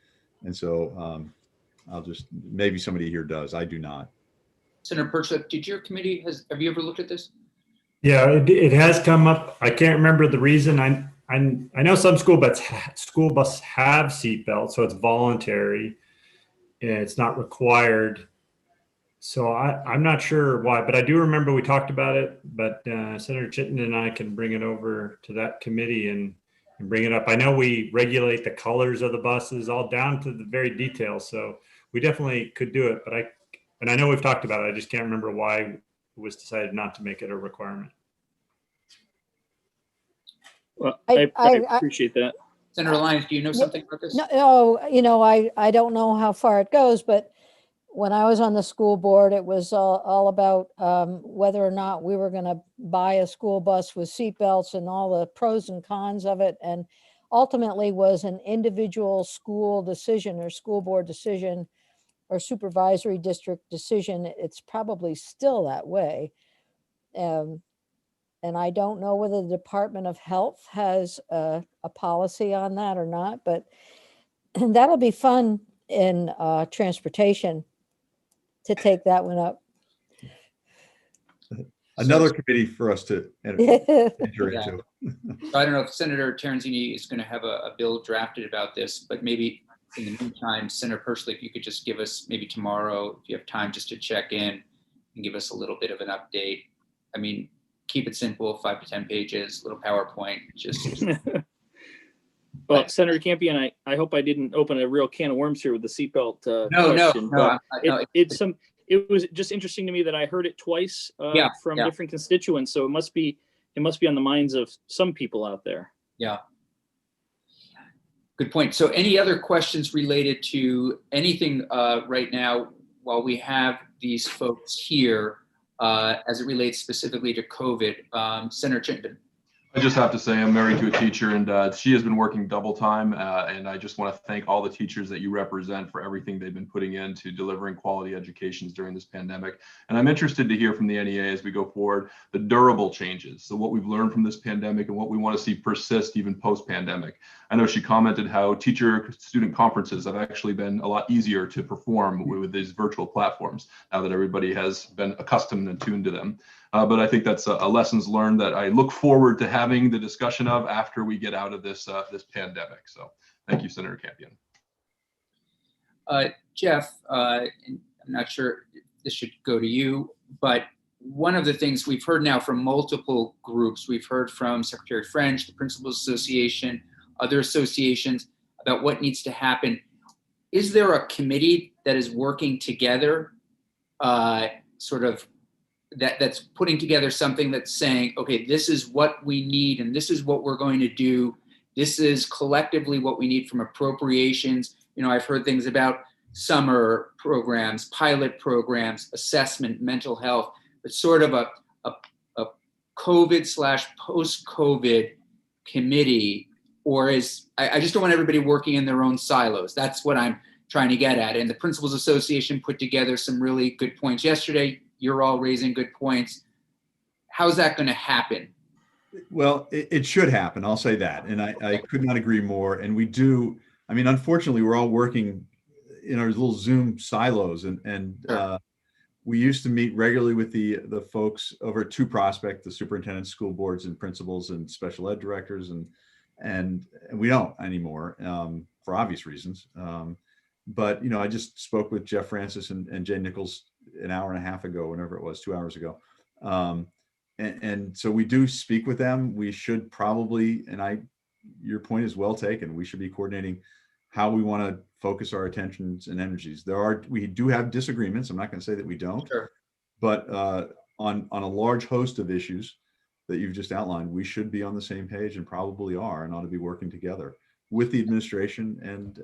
And so maybe somebody here does. I do not. Senator Perchlik, did your committee, have you ever looked at this? Yeah, it has come up. I can't remember the reason. I know some school bus have seatbelts, so it's voluntary. It's not required. So I'm not sure why, but I do remember we talked about it. But Senator Chittenden and I can bring it over to that committee and bring it up. I know we regulate the colors of the buses all down to the very details, so we definitely could do it. But I know we've talked about it. I just can't remember why it was decided not to make it a requirement. Well, I appreciate that. Senator Lyons, do you know something about this? No, I don't know how far it goes, but when I was on the school board, it was all about whether or not we were going to buy a school bus with seatbelts and all the pros and cons of it. And ultimately was an individual school decision or school board decision or supervisory district decision. It's probably still that way. And I don't know whether the Department of Health has a policy on that or not, but that'll be fun in transportation to take that one up. Another committee for us to enter into. So I don't know if Senator Terenzini is going to have a bill drafted about this, but maybe in the meantime, Senator Perchlik, you could just give us maybe tomorrow, if you have time, just to check in and give us a little bit of an update. I mean, keep it simple, 5 to 10 pages, little PowerPoint, just. Well, Senator Campion, I hope I didn't open a real can of worms here with the seatbelt question. No. It was just interesting to me that I heard it twice from different constituents. So it must be it must be on the minds of some people out there. Yeah. Good point. So any other questions related to anything right now while we have these folks here as it relates specifically to COVID? Senator Chittenden. I just have to say I'm married to a teacher, and she has been working double time. And I just want to thank all the teachers that you represent for everything they've been putting into delivering quality educations during this pandemic. And I'm interested to hear from the NEA as we go forward, the durable changes. So what we've learned from this pandemic and what we want to see persist even post-pandemic. I know she commented how teacher-student conferences have actually been a lot easier to perform with these virtual platforms now that everybody has been accustomed and tuned to them. But I think that's a lessons learned that I look forward to having the discussion of after we get out of this this pandemic. So thank you, Senator Campion. Jeff, I'm not sure if this should go to you, but one of the things we've heard now from multiple groups, we've heard from Secretary French, the Principals Association, other associations about what needs to happen. Is there a committee that is working together, that's putting together something that's saying, okay, this is what we need and this is what we're going to do. This is collectively what we need from appropriations. You know, I've heard things about summer programs, pilot programs, assessment, mental health, but sort of a COVID / post-COVID committee, or I just don't want everybody working in their own silos. That's what I'm trying to get at. And the Principals Association put together some really good points yesterday. You're all raising good points. How's that going to happen? Well, it should happen. I'll say that. And I could not agree more. And we do. I mean, unfortunately, we're all working in our little Zoom silos. And Sure. We used to meet regularly with the folks over at 2 Prospect, the superintendents, school boards, and principals, and special ed directors. And we don't anymore for obvious reasons. But, you know, I just spoke with Jeff Francis and Jay Nichols an hour and a half ago, whenever it was, 2 hours ago. And so we do speak with them. We should probably, your point is well taken. We should be coordinating how we want to focus our attentions and energies. We do have disagreements. I'm not going to say that we don't, Sure. but on a large host of issues that you've just outlined, we should be on the same page and probably are, and ought to be working together with the administration and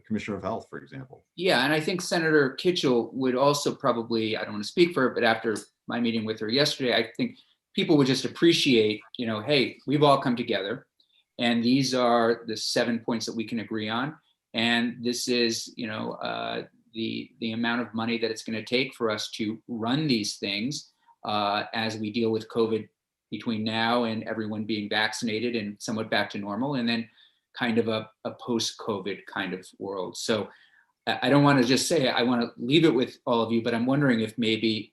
Commissioner of Health, for example. Yeah, and I think Senator Kitchell would also probably, I don't want to speak for her, but after my meeting with her yesterday, I think people would just appreciate, you know, hey, we've all come together and these are the 7 points that we can agree on. And this is, you know, the amount of money that it's going to take for us to run these things as we deal with COVID between now and everyone being vaccinated and somewhat back to normal. And then kind of a post-COVID kind of world. So I don't want to just say, I want to leave it with all of you, but I'm wondering if maybe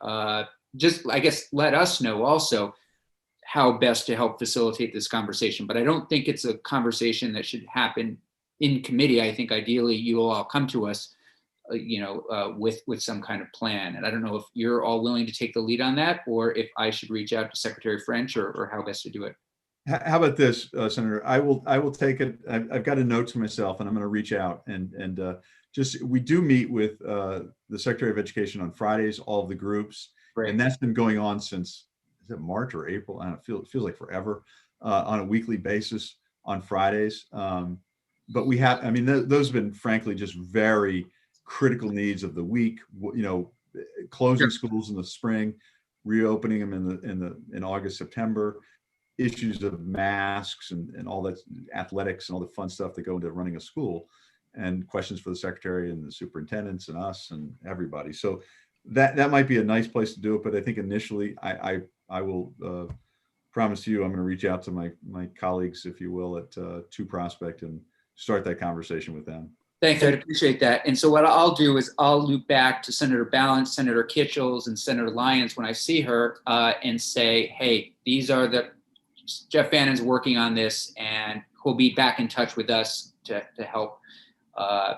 just, I guess, let us know also how best to help facilitate this conversation. But I don't think it's a conversation that should happen in committee. I think ideally you will all come to us, with some kind of plan. And I don't know if you're all willing to take the lead on that, or if I should reach out to Secretary French or how best to do it. How about this, Senator? I will take it. I've got a note to myself, and I'm going to reach out and we do meet with the Secretary of Education on Fridays, all of the groups, Right. And that's been going on since, is it March or April? I don't it feels like forever, on a weekly basis on Fridays. But we have, I mean, those have been frankly just very critical needs of the week. You know, closing schools in the spring, reopening them in August, September. Issues of masks and all that, athletics and all the fun stuff that go into running a school, and questions for the secretary and the superintendents and us and everybody. So that might be a nice place to do it. But I think initially I will promise you I'm going to reach out to my colleagues, if you will, at 2 Prospect and start that conversation with them. Thanks, I'd appreciate that. And so what I'll do is I'll loop back to Senator Balance, Senator Kitchels, and Senator Lyons when I see her and say, hey, these are Jeff Fannon's working on this, and he'll be back in touch with us to help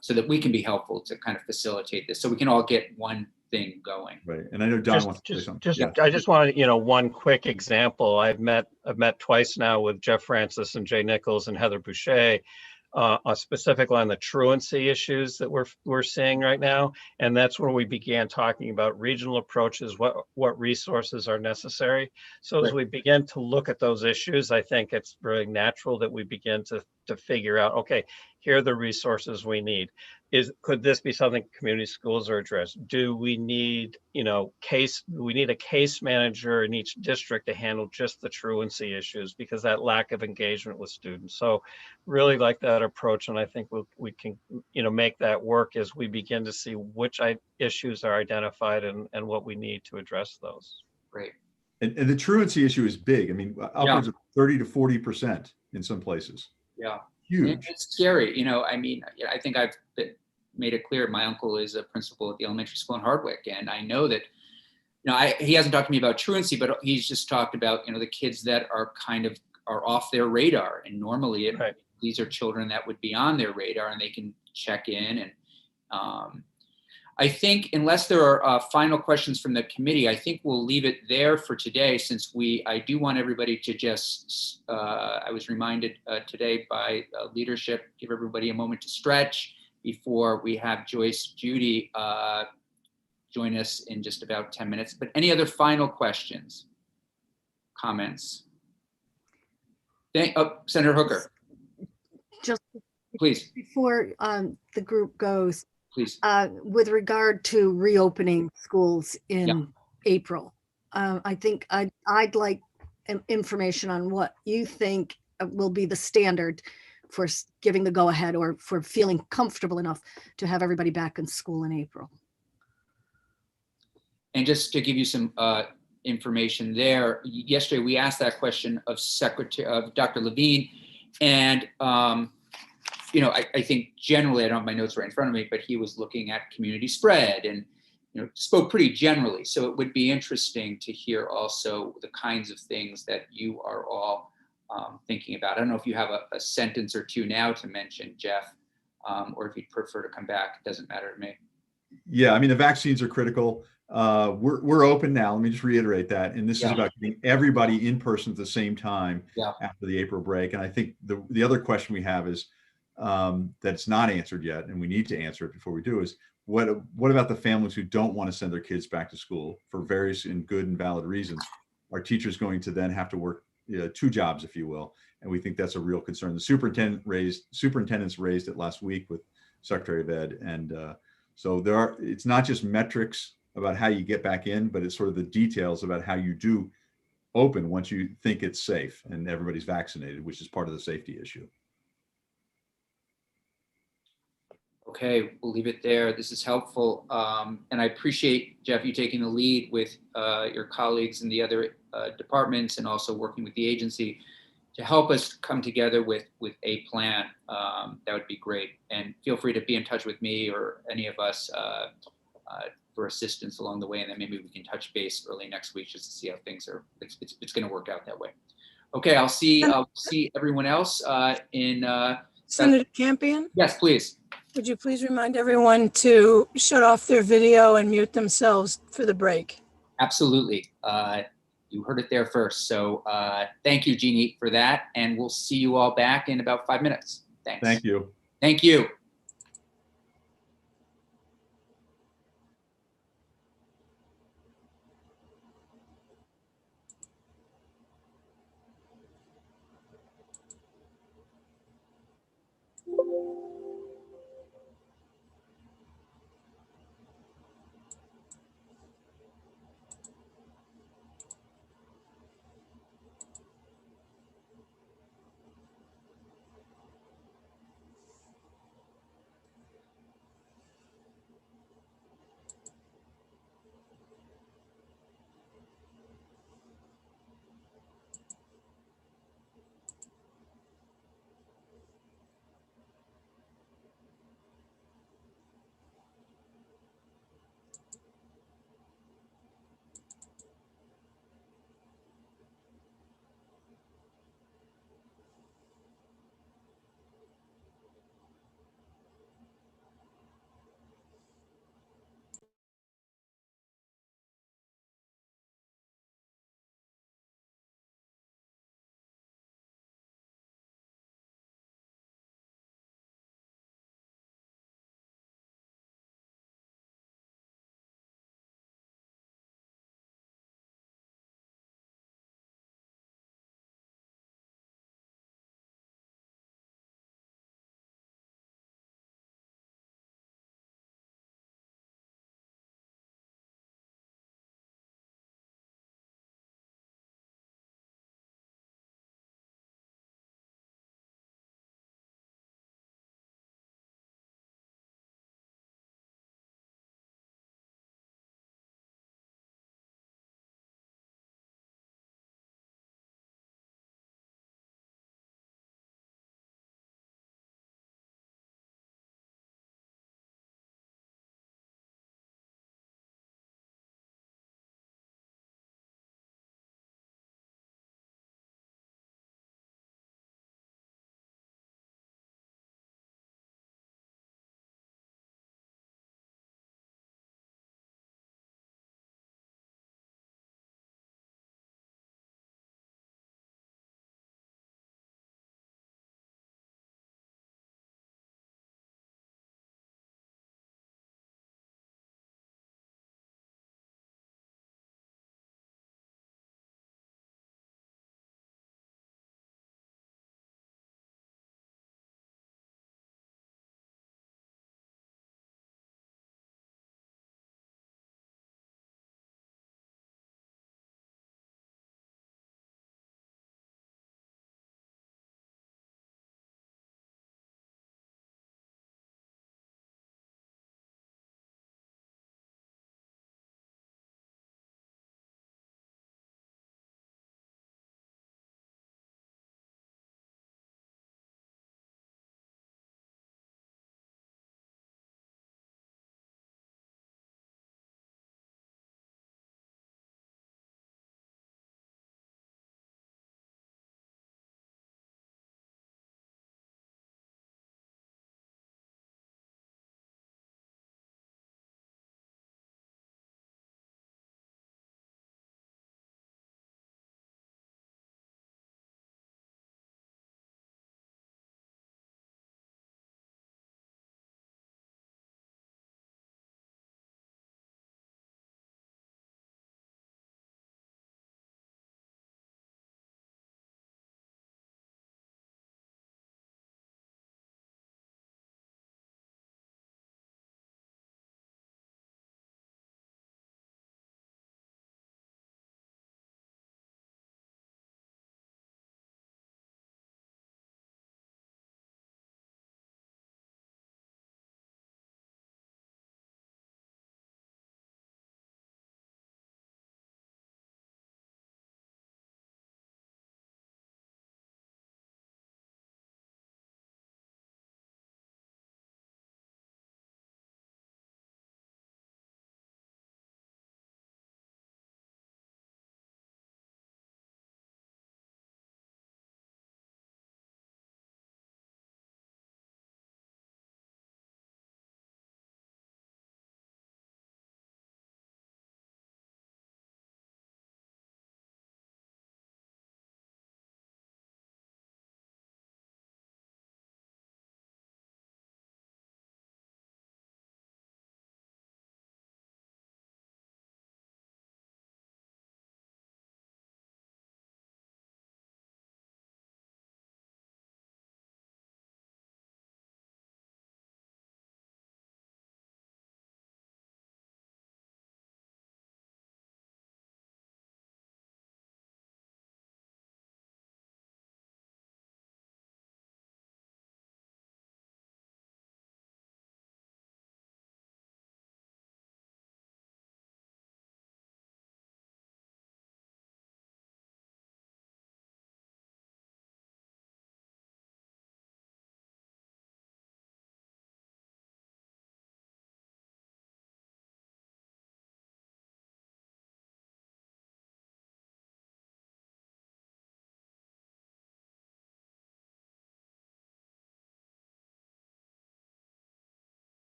so that we can be helpful to kind of facilitate this, so we can all get one thing going. Right. And I know Don wants to say something. I just wanted, one quick example. I've met twice now with Jeff Francis and Jay Nichols and Heather Boucher. specifically on the truancy issues that we're seeing right now. And that's where we began talking about regional approaches, what resources are necessary. So as we begin to look at those issues, I think it's very natural that we begin to figure out, okay, here are the resources we need. Could this be something community schools are addressed? Do we need, we need a case manager in each district to handle just the truancy issues, because that lack of engagement with students. So really like that approach. And I think we can, make that work as we begin to see which issues are identified and what we need to address those. Great. And the truancy issue is big. I mean, upwards of 30 to 40% in some places. Yeah. Huge. It's scary. I think I've made it clear. My uncle is a principal at the elementary school in Hardwick. And I know that, he hasn't talked to me about truancy, but he's just talked about, the kids that are are off their radar. And normally these are children that would be on their radar and they can check in. And I think unless there are final questions from the committee, I think we'll leave it there for today, since I do want everybody to just, I was reminded today by leadership, give everybody a moment to stretch before we have Joyce Judy join us in just about 10 minutes. But any other final questions, comments? Senator Hooker. Just please. Before the group goes, please. With regard to reopening schools in April, I think I'd like information on what you think will be the standard for giving the go-ahead or for feeling comfortable enough to have everybody back in school in April. And just to give you some information there, yesterday we asked that question of Dr. Levine, and I think generally, I don't have my notes right in front of me, but he was looking at community spread and spoke pretty generally. So it would be interesting to hear also the kinds of things that you are all thinking about. I don't know if you have a sentence or two now to mention, Jeff, or if you'd prefer to come back. It doesn't matter to me. Yeah, I mean, the vaccines are critical. We're open now. Let me just reiterate that. And this is about getting everybody in person at the same time after the April break. And I think the other question we have is that's not answered yet, and we need to answer it before we do, is what about the families who don't want to send their kids back to school for various and good and valid reasons? Are teachers going to then have to work two jobs, if you will? And we think that's a real concern. The superintendents raised it last week with Secretary of Ed. And so it's not just metrics about how you get back in, but it's sort of the details about how you do open once you think it's safe and everybody's vaccinated, which is part of the safety issue. Okay, we'll leave it there. This is helpful. And I appreciate, Jeff, you taking the lead with your colleagues in the other departments and also working with the agency to help us come together with a plan. That would be great. And feel free to be in touch with me or any of us for assistance along the way. And then maybe we can touch base early next week just to see how things are. It's going to work out that way. Okay, I'll see everyone else in. Senator Campion? Yes, please. Would you please remind everyone to shut off their video and mute themselves for the break? Absolutely. You heard it there first. So thank you, Jeannie, for that. And we'll see you all back in about 5 minutes. Thanks. Thank you. Thank you.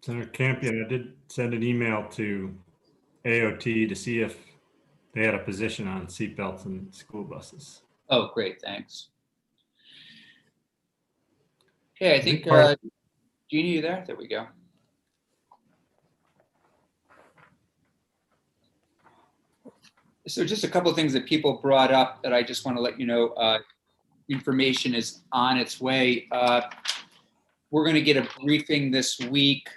Senator Campion, I did send an email to AOT to see if they had a position on seatbelts in school buses. Oh, great, thanks. Okay, I think, part- Jeannie, you there? There we go. So just a couple of things that people brought up that I just want to let you know, information is on its way. We're going to get a briefing this week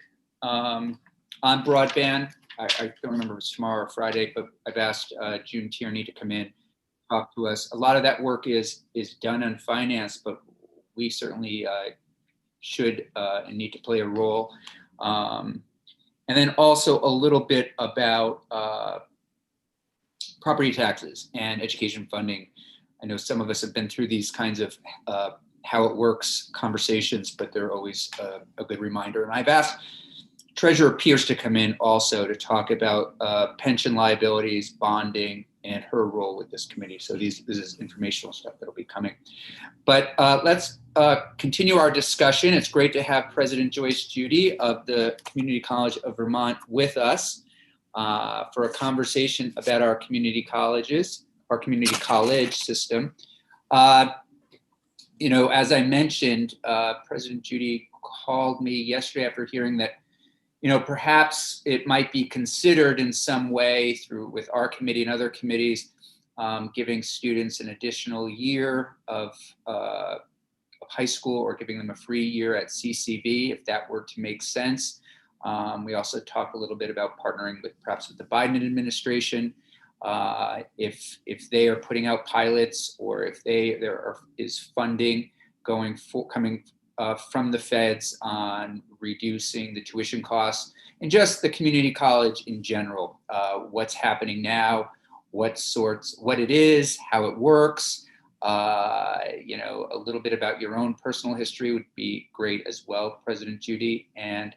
on broadband. I don't remember if it's tomorrow or Friday, but I've asked June Tierney to come in, talk to us. A lot of that work is done on finance, but we certainly should and need to play a role. And then also a little bit about property taxes and education funding. I know some of us have been through these kinds of how it works conversations, but they're always a good reminder. And I've asked Treasurer Pierce to come in also to talk about pension liabilities, bonding, and her role with this committee. So this is informational stuff that'll be coming. But let's continue our discussion. It's great to have President Joyce Judy of the Community College of Vermont with us for a conversation about our community colleges, our community college system. You know, as I mentioned, President Judy called me yesterday after hearing that, you know, perhaps it might be considered in some way through with our committee and other committees, giving students an additional year of high school or giving them a free year at CCV, if that were to make sense. We also talked a little bit about partnering with perhaps with the Biden administration, if they are putting out pilots or if there is funding coming from the feds on reducing the tuition costs and just the community college in general. What's happening now, what it is, how it works. You know, a little bit about your own personal history would be great as well, President Judy, and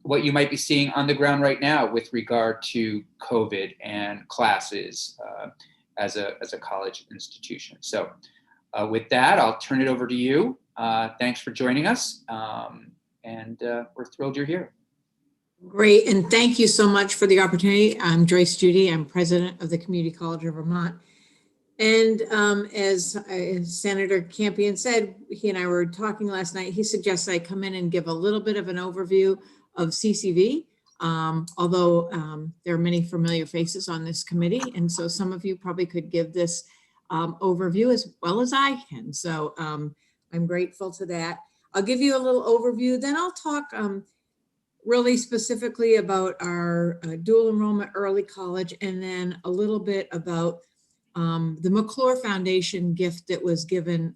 what you might be seeing on the ground right now with regard to COVID and classes as a college institution. So with that, I'll turn it over to you. Thanks for joining us, and we're thrilled you're here. Great, and thank you so much for the opportunity. I'm Joyce Judy. I'm president of the Community College of Vermont. And as Senator Campion said, he and I were talking last night, he suggests I come in and give a little bit of an overview of CCV, although there are many familiar faces on this committee. And so some of you probably could give this overview as well as I can. So I'm grateful to that. I'll give you a little overview, then I'll talk really specifically about our dual enrollment early college, and then a little bit about the McClure Foundation gift that was given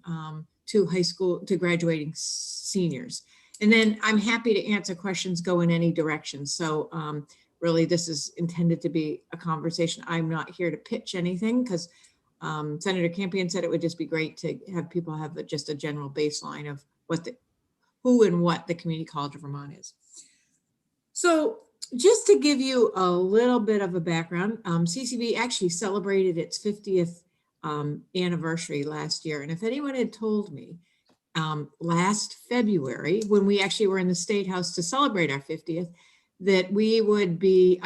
to graduating seniors. And then I'm happy to answer questions, go in any direction. So really this is intended to be a conversation. I'm not here to pitch anything because Senator Campion said it would just be great to have people have just a general baseline of who and what the Community College of Vermont is. So just to give you a little bit of a background, CCV actually celebrated its 50th anniversary last year. And if anyone had told me last February, when we actually were in the State House to celebrate our 50th, that we would be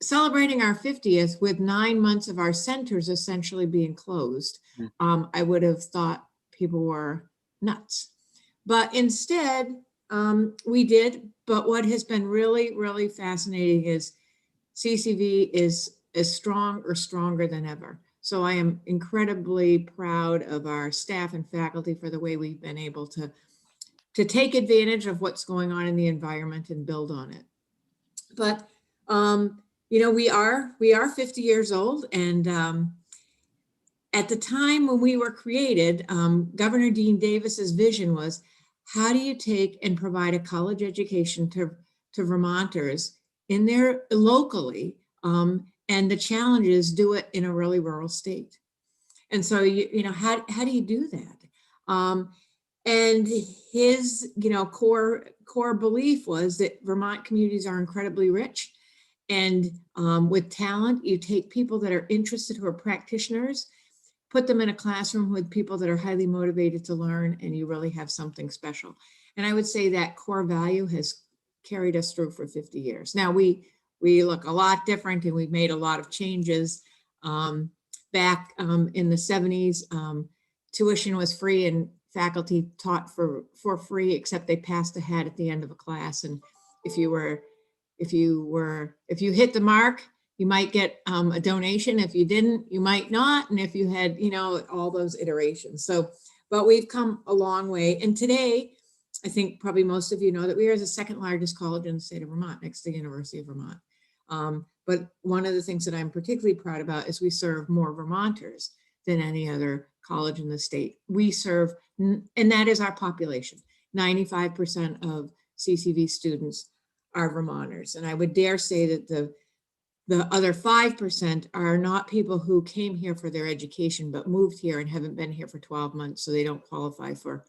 celebrating our 50th with 9 months of our centers essentially being closed, I would have thought people were nuts. But instead, we did. But what has been really, really fascinating is CCV is as strong or stronger than ever. So I am incredibly proud of our staff and faculty for the way we've been able to take advantage of what's going on in the environment and build on it. But you know, we are 50 years old, and at the time when we were created, Governor Dean Davis's vision was, how do you take and provide a college education to Vermonters in there locally, and the challenge is do it in a really rural state. And so, you know, how do you do that? And his, you know, core belief was that Vermont communities are incredibly rich. And with talent, you take people that are interested, who are practitioners, put them in a classroom with people that are highly motivated to learn, and you really have something special. And I would say that core value has carried us through for 50 years. Now we look a lot different and we've made a lot of changes. Back in the 70s, tuition was free and faculty taught for free, except they passed ahead at the end of a class. And if you hit the mark, you might get a donation. If you didn't, you might not. And if you had, all those iterations. So, but we've come a long way. And today, I think probably most of you know that we are the second largest college in the state of Vermont, next to the University of Vermont. But one of the things that I'm particularly proud about is we serve more Vermonters than any other college in the state. We serve, and that is our population. 95% of CCV students are Vermonters. And I would dare say that the other 5% are not people who came here for their education, but moved here and haven't been here for 12 months, so they don't qualify for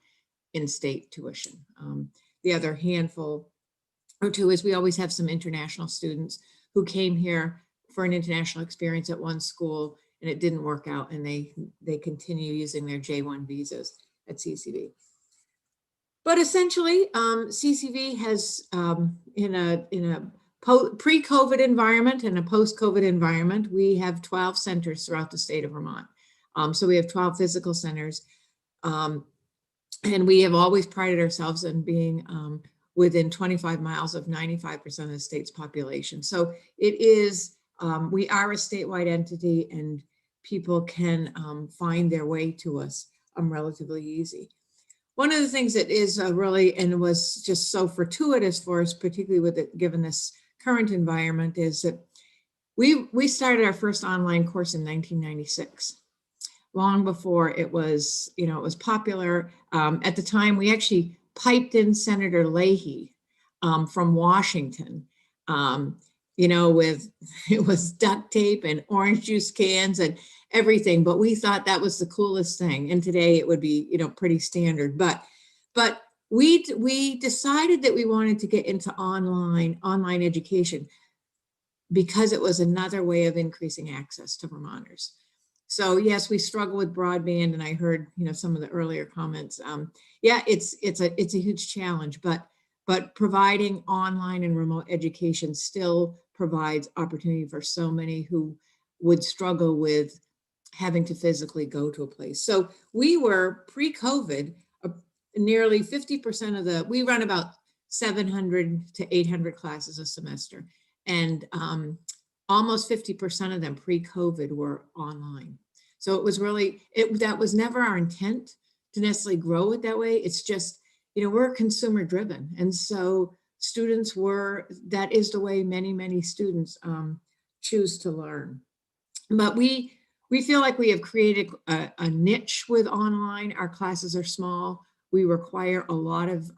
in-state tuition. The other handful or two is we always have some international students who came here for an international experience at one school and it didn't work out, and they continue using their J1 visas at CCV. But essentially, CCV has in a pre-COVID environment and a post-COVID environment, we have 12 centers throughout the state of Vermont. So we have 12 physical centers, and we have always prided ourselves in being within 25 miles of 95% of the state's population. So it is, we are a statewide entity, and people can find their way to us relatively easy. One of the things that is really, and was just so fortuitous for us, particularly with it, given this current environment, is that we started our first online course in 1996, long before it was, it was popular. At the time, we actually piped in Senator Leahy from Washington, with, it was duct tape and orange juice cans and everything, but we thought that was the coolest thing. And today it would be, pretty standard, but we decided that we wanted to get into online education because it was another way of increasing access to Vermonters. So yes, we struggle with broadband, and I heard, some of the earlier comments. Yeah, it's a huge challenge, but providing online and remote education still provides opportunity for so many who would struggle with having to physically go to a place. So we were pre-COVID, nearly 50% we run about 700 to 800 classes a semester. And almost 50% of them pre-COVID were online. So it was really, that was never our intent to necessarily grow it that way. It's just, we're consumer driven. And so students that is the way many students choose to learn. But we feel like we have created a niche with online. Our classes are small. We require a lot of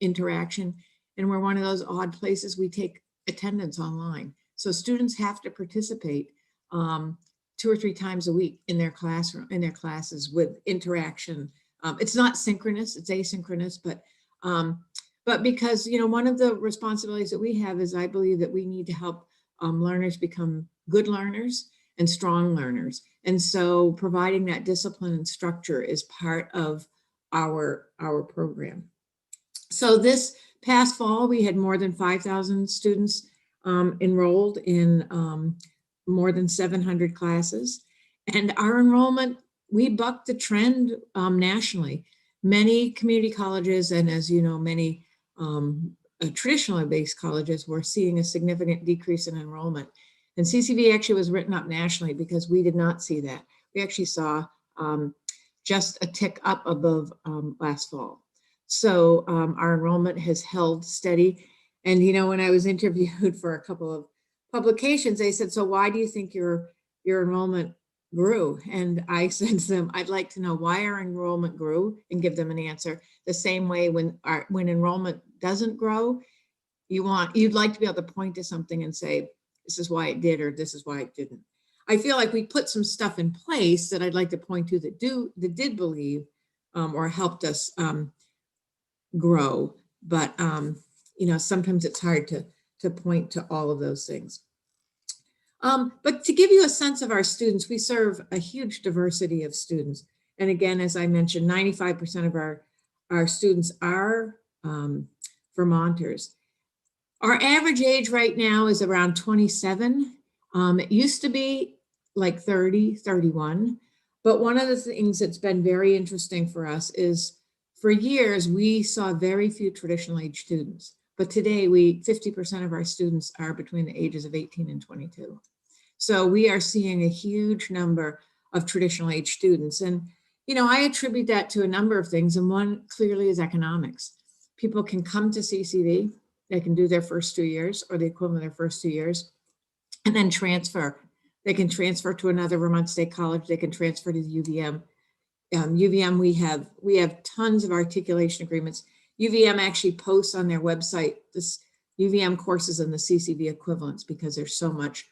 interaction, and we're one of those odd places we take attendance online. So students have to participate 2 or 3 times a week in their classes with interaction. It's not synchronous, it's asynchronous, but because, one of the responsibilities that we have is I believe that we need to help learners become good learners and strong learners. And so providing that discipline and structure is part of our program. So this past fall, we had more than 5,000 students enrolled in more than 700 classes. And our enrollment, we bucked the trend nationally. Many community colleges, and as you know, many traditionally based colleges were seeing a significant decrease in enrollment. And CCV actually was written up nationally because we did not see that. We actually saw just a tick up above last fall. So our enrollment has held steady. And, when I was interviewed for a couple of publications, they said, so why do you think your enrollment grew? And I said to them, I'd like to know why our enrollment grew and give them an answer. The same way when enrollment doesn't grow, you'd like to be able to point to something and say, this is why it did, or this is why it didn't. I feel like we put some stuff in place that I'd like to point to that did believe or helped us grow. But, sometimes it's hard to point to all of those things. But to give you a sense of our students, we serve a huge diversity of students. And again, as I mentioned, 95% of our students are Vermonters. Our average age right now is around 27. It used to be like 30, 31. But one of the things that's been very interesting for us is for years, we saw very few traditional age students. But today, 50% of our students are between the ages of 18 and 22. So we are seeing a huge number of traditional age students. And, I attribute that to a number of things. And one clearly is economics. People can come to CCV, they can do their first 2 years or the equivalent of their first 2 years, and then transfer. They can transfer to another Vermont State College. They can transfer to the UVM. UVM, we have tons of articulation agreements. UVM actually posts on their website this UVM courses and the CCV equivalents because there's so much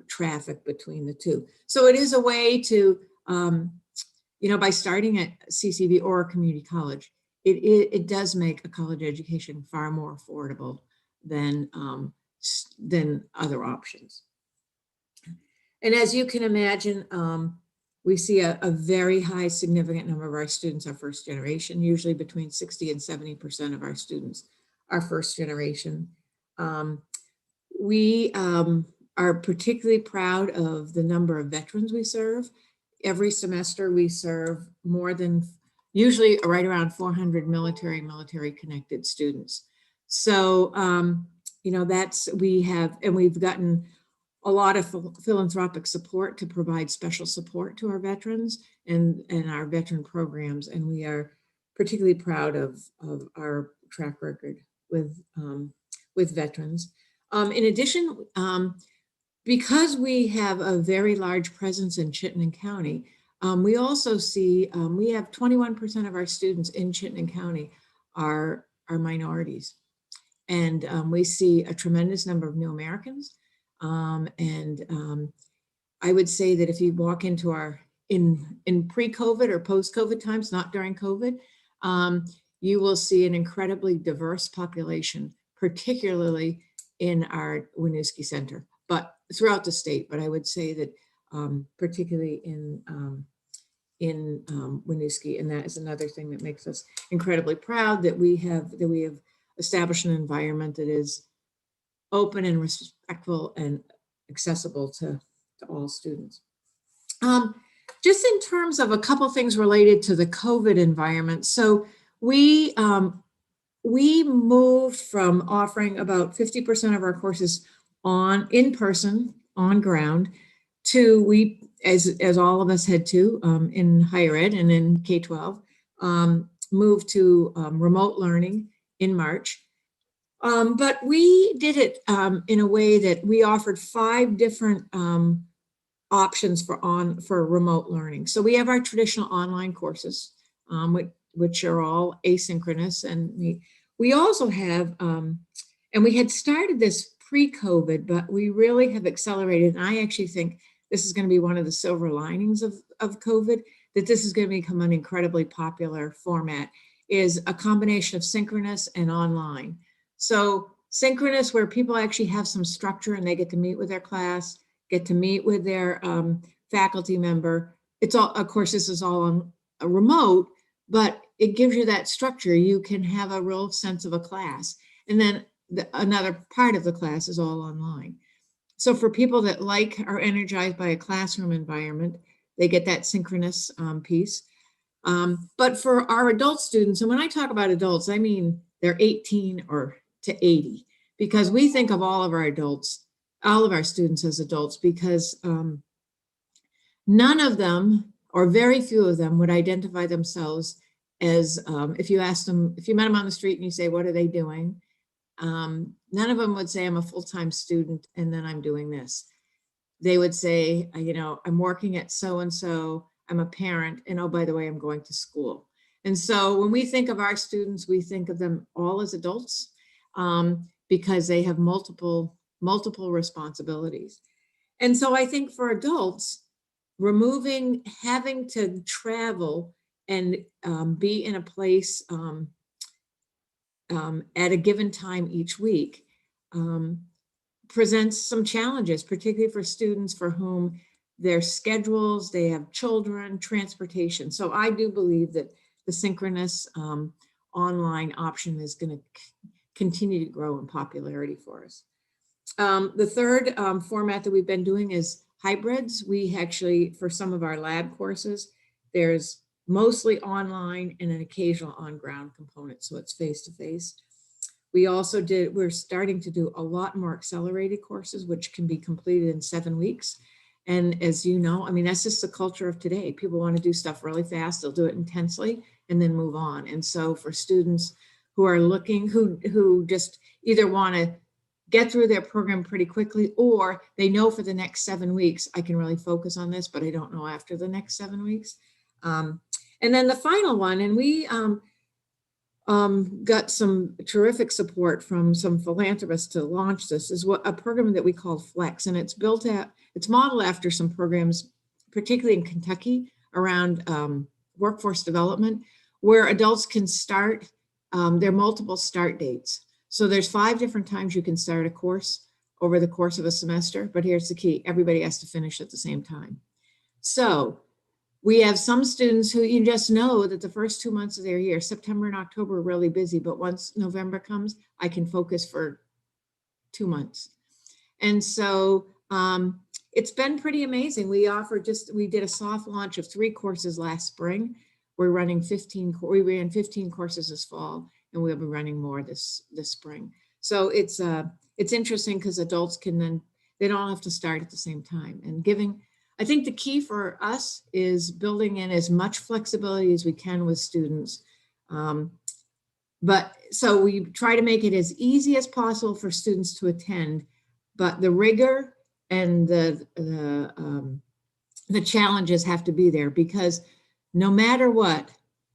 traffic between the two. So it is a way to, by starting at CCV or a community college, it does make a college education far more affordable than other options. And as you can imagine, we see a very high significant number of our students are first generation, usually between 60 and 70% of our students are first generation. We are particularly proud of the number of veterans we serve. Every semester we serve usually right around 400 military connected students. So, we've gotten a lot of philanthropic support to provide special support to our veterans and our veteran programs. And we are particularly proud of our track record with veterans. In addition, because we have a very large presence in Chittenden County, we also see, we have 21% of our students in Chittenden County are minorities. And we see a tremendous number of new Americans. I would say that if you walk into in pre-COVID or post-COVID times, not during COVID, you will see an incredibly diverse population, particularly in our Winooski Center, but throughout the state. But I would say that particularly in Winooski, and that is another thing that makes us incredibly proud that we have established an environment that is open and respectful and accessible to all students. Just in terms of a couple things related to the COVID environment. So we moved from offering about 50% of our courses in person, on ground, to as all of us had to in higher ed and in K-12, moved to remote learning in March. But we did it in a way that we offered 5 different options for remote learning. So we have our traditional online courses, which are all asynchronous, and we also have, and we had started this pre-COVID, but we really have accelerated. And I actually think this is going to be one of the silver linings of COVID, that this is going to become an incredibly popular format, is a combination of synchronous and online. So synchronous, where people actually have some structure and they get to meet with their class, get to meet with their faculty member. It's all, of course, this is all on a remote, but it gives you that structure. You can have a real sense of a class. And then another part of the class is all online. So for people that are energized by a classroom environment, they get that synchronous piece. But for our adult students, and when I talk about adults, I mean they're 18 or to 80, because we think of all of our students as adults, because none of them, or very few of them, would identify themselves as, if you met them on the street and you say, what are they doing? None of them would say, I'm a full-time student and then I'm doing this. They would say, I'm working at so-and-so, I'm a parent, and oh, by the way, I'm going to school. And so when we think of our students, we think of them all as adults, because they have multiple responsibilities. And so I think for adults, removing having to travel and be in a place at a given time each week presents some challenges, particularly for students for whom their schedules, they have children, transportation. So I do believe that the synchronous online option is going to continue to grow in popularity for us. The third format that we've been doing is hybrids. We actually, for some of our lab courses, there's mostly online and an occasional on-ground component, so it's face-to-face. We're starting to do a lot more accelerated courses, which can be completed in 7 weeks. And as you know, I mean, that's just the culture of today. People want to do stuff really fast. They'll do it intensely and then move on. And so for students who are looking, who just either want to get through their program pretty quickly, or they know for the next 7 weeks, I can really focus on this, but I don't know after the next 7 weeks. And then the final one, and we got some terrific support from some philanthropists to launch this, is a program that we call Flex, and it's modeled after some programs, particularly in Kentucky, around workforce development, where adults can start. There are multiple start dates. So there's 5 different times you can start a course over the course of a semester, but here's the key: everybody has to finish at the same time. So we have some students who you just know that the first 2 months of their year, September and October, are really busy, but once November comes, I can focus for 2 months. And so it's been pretty amazing. We did a soft launch of 3 courses last spring. We ran 15 courses this fall, and we'll be running more this spring. So it's interesting because adults they don't have to start at the same time, and I think the key for us is building in as much flexibility as we can with students. But so we try to make it as easy as possible for students to attend, but the rigor and the challenges have to be there, because no matter what,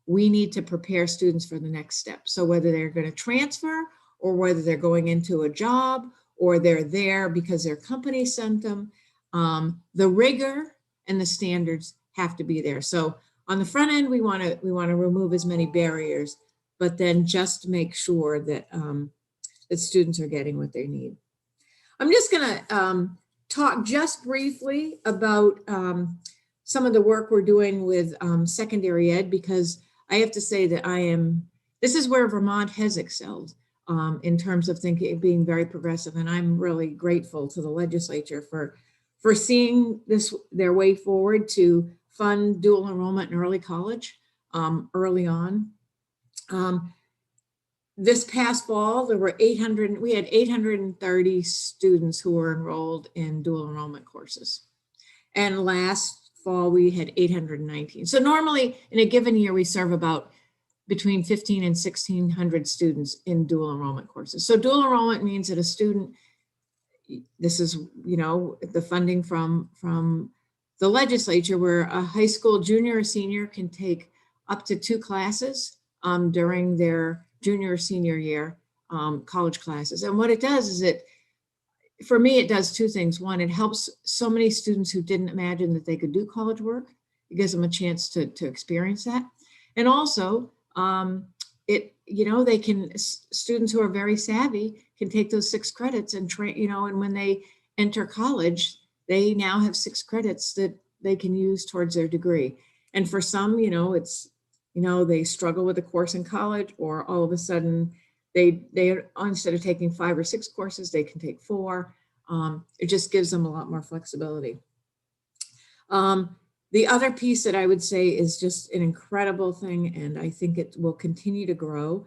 we need to prepare students for the next step. So whether they're going to transfer, or whether they're going into a job, or they're there because their company sent them, the rigor and the standards have to be there. So on the front end, we want to remove as many barriers, but then just make sure that that students are getting what they need. I'm just going to talk just briefly about some of the work we're doing with secondary ed, because I have to say that this is where Vermont has excelled in terms of being very progressive. And I'm really grateful to the legislature for seeing their way forward to fund dual enrollment in early college early on. This past fall, we had 830 students who were enrolled in dual enrollment courses. And last fall, we had 819. So normally in a given year, we serve about between 15 and 1,600 students in dual enrollment courses. So dual enrollment means that a student, this is, the funding from the legislature, where a high school junior or senior can take up to 2 classes during their junior or senior year college classes. And what it does is for me, it does 2 things. One, it helps so many students who didn't imagine that they could do college work. It gives them a chance to experience that. And also, students who are very savvy can take those 6 credits and train, and when they enter college, they now have 6 credits that they can use towards their degree. And for some, they struggle with a course in college, or all of a sudden they instead of taking 5 or 6 courses, they can take 4. It just gives them a lot more flexibility. The other piece that I would say is just an incredible thing, and I think it will continue to grow.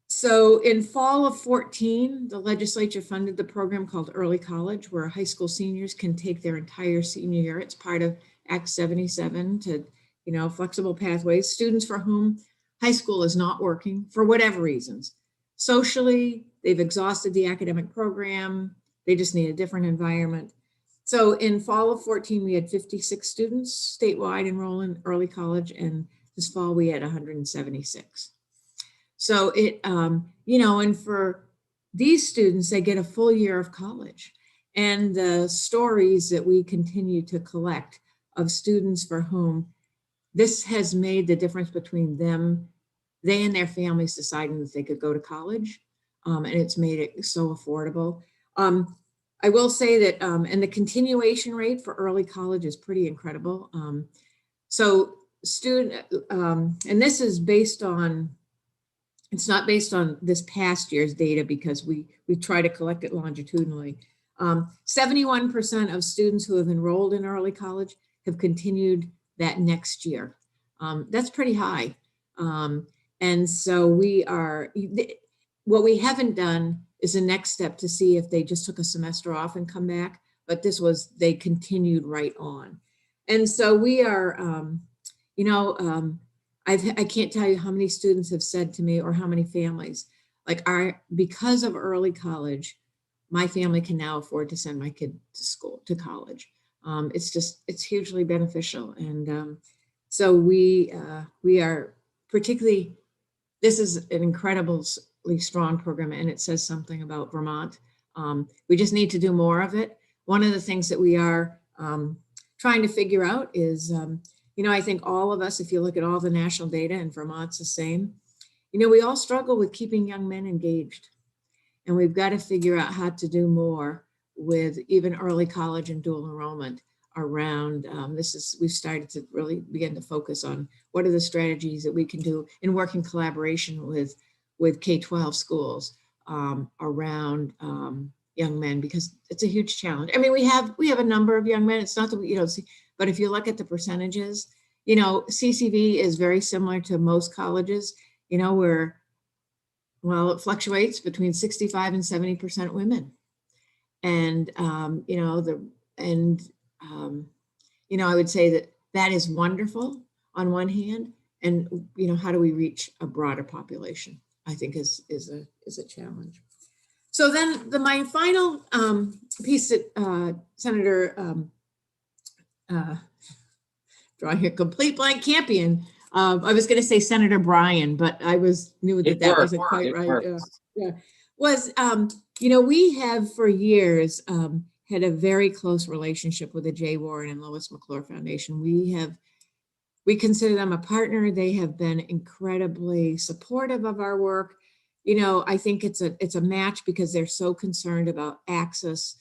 So in fall of 14, the legislature funded the program called Early College, where high school seniors can take their entire senior year. It's part of Act 77 to, flexible pathways. Students for whom high school is not working for whatever reasons. Socially, they've exhausted the academic program. They just need a different environment. So in fall of 14, we had 56 students statewide enroll in early college, and this fall we had 176. So and for these students, they get a full year of college. And the stories that we continue to collect of students for whom this has made the difference between they and their families deciding that they could go to college, and it's made it so affordable. I will say that, and the continuation rate for early college is pretty incredible. And this is based on It's not based on this past year's data because we try to collect it longitudinally. 71% of students who have enrolled in early college have continued that next year. That's pretty high. And so what we haven't done is the next step to see if they just took a semester off and come back, but they continued right on. And so we are, I can't tell you how many students have said to me, or how many families, like, because of early college, my family can now afford to send my kid to college. It's hugely beneficial. And so we are particularly, this is an incredibly strong program, and it says something about Vermont. We just need to do more of it. One of the things that we are trying to figure out is, I think all of us, if you look at all the national data, and Vermont's the same, we all struggle with keeping young men engaged. And we've got to figure out how to do more with even early college and dual enrollment around we've started to really begin to focus on what are the strategies that we can do and work in collaboration with K-12 schools around young men, because it's a huge challenge. I mean, we have a number of young men. It's not that we don't see, but if you look at the percentages, CCV is very similar to most colleges, where, well, it fluctuates between 65 and 70% women. And, I would say that is wonderful on one hand. And, how do we reach a broader population, I think is a challenge. So then my final piece that Senator, drawing a complete blank, Campion. I was going to say Senator Bryan, but I knew that wasn't quite right. Was, we have for years had a very close relationship with the J. Warren and Lois McClure Foundation. We consider them a partner. They have been incredibly supportive of our work. I think it's a match because they're so concerned about access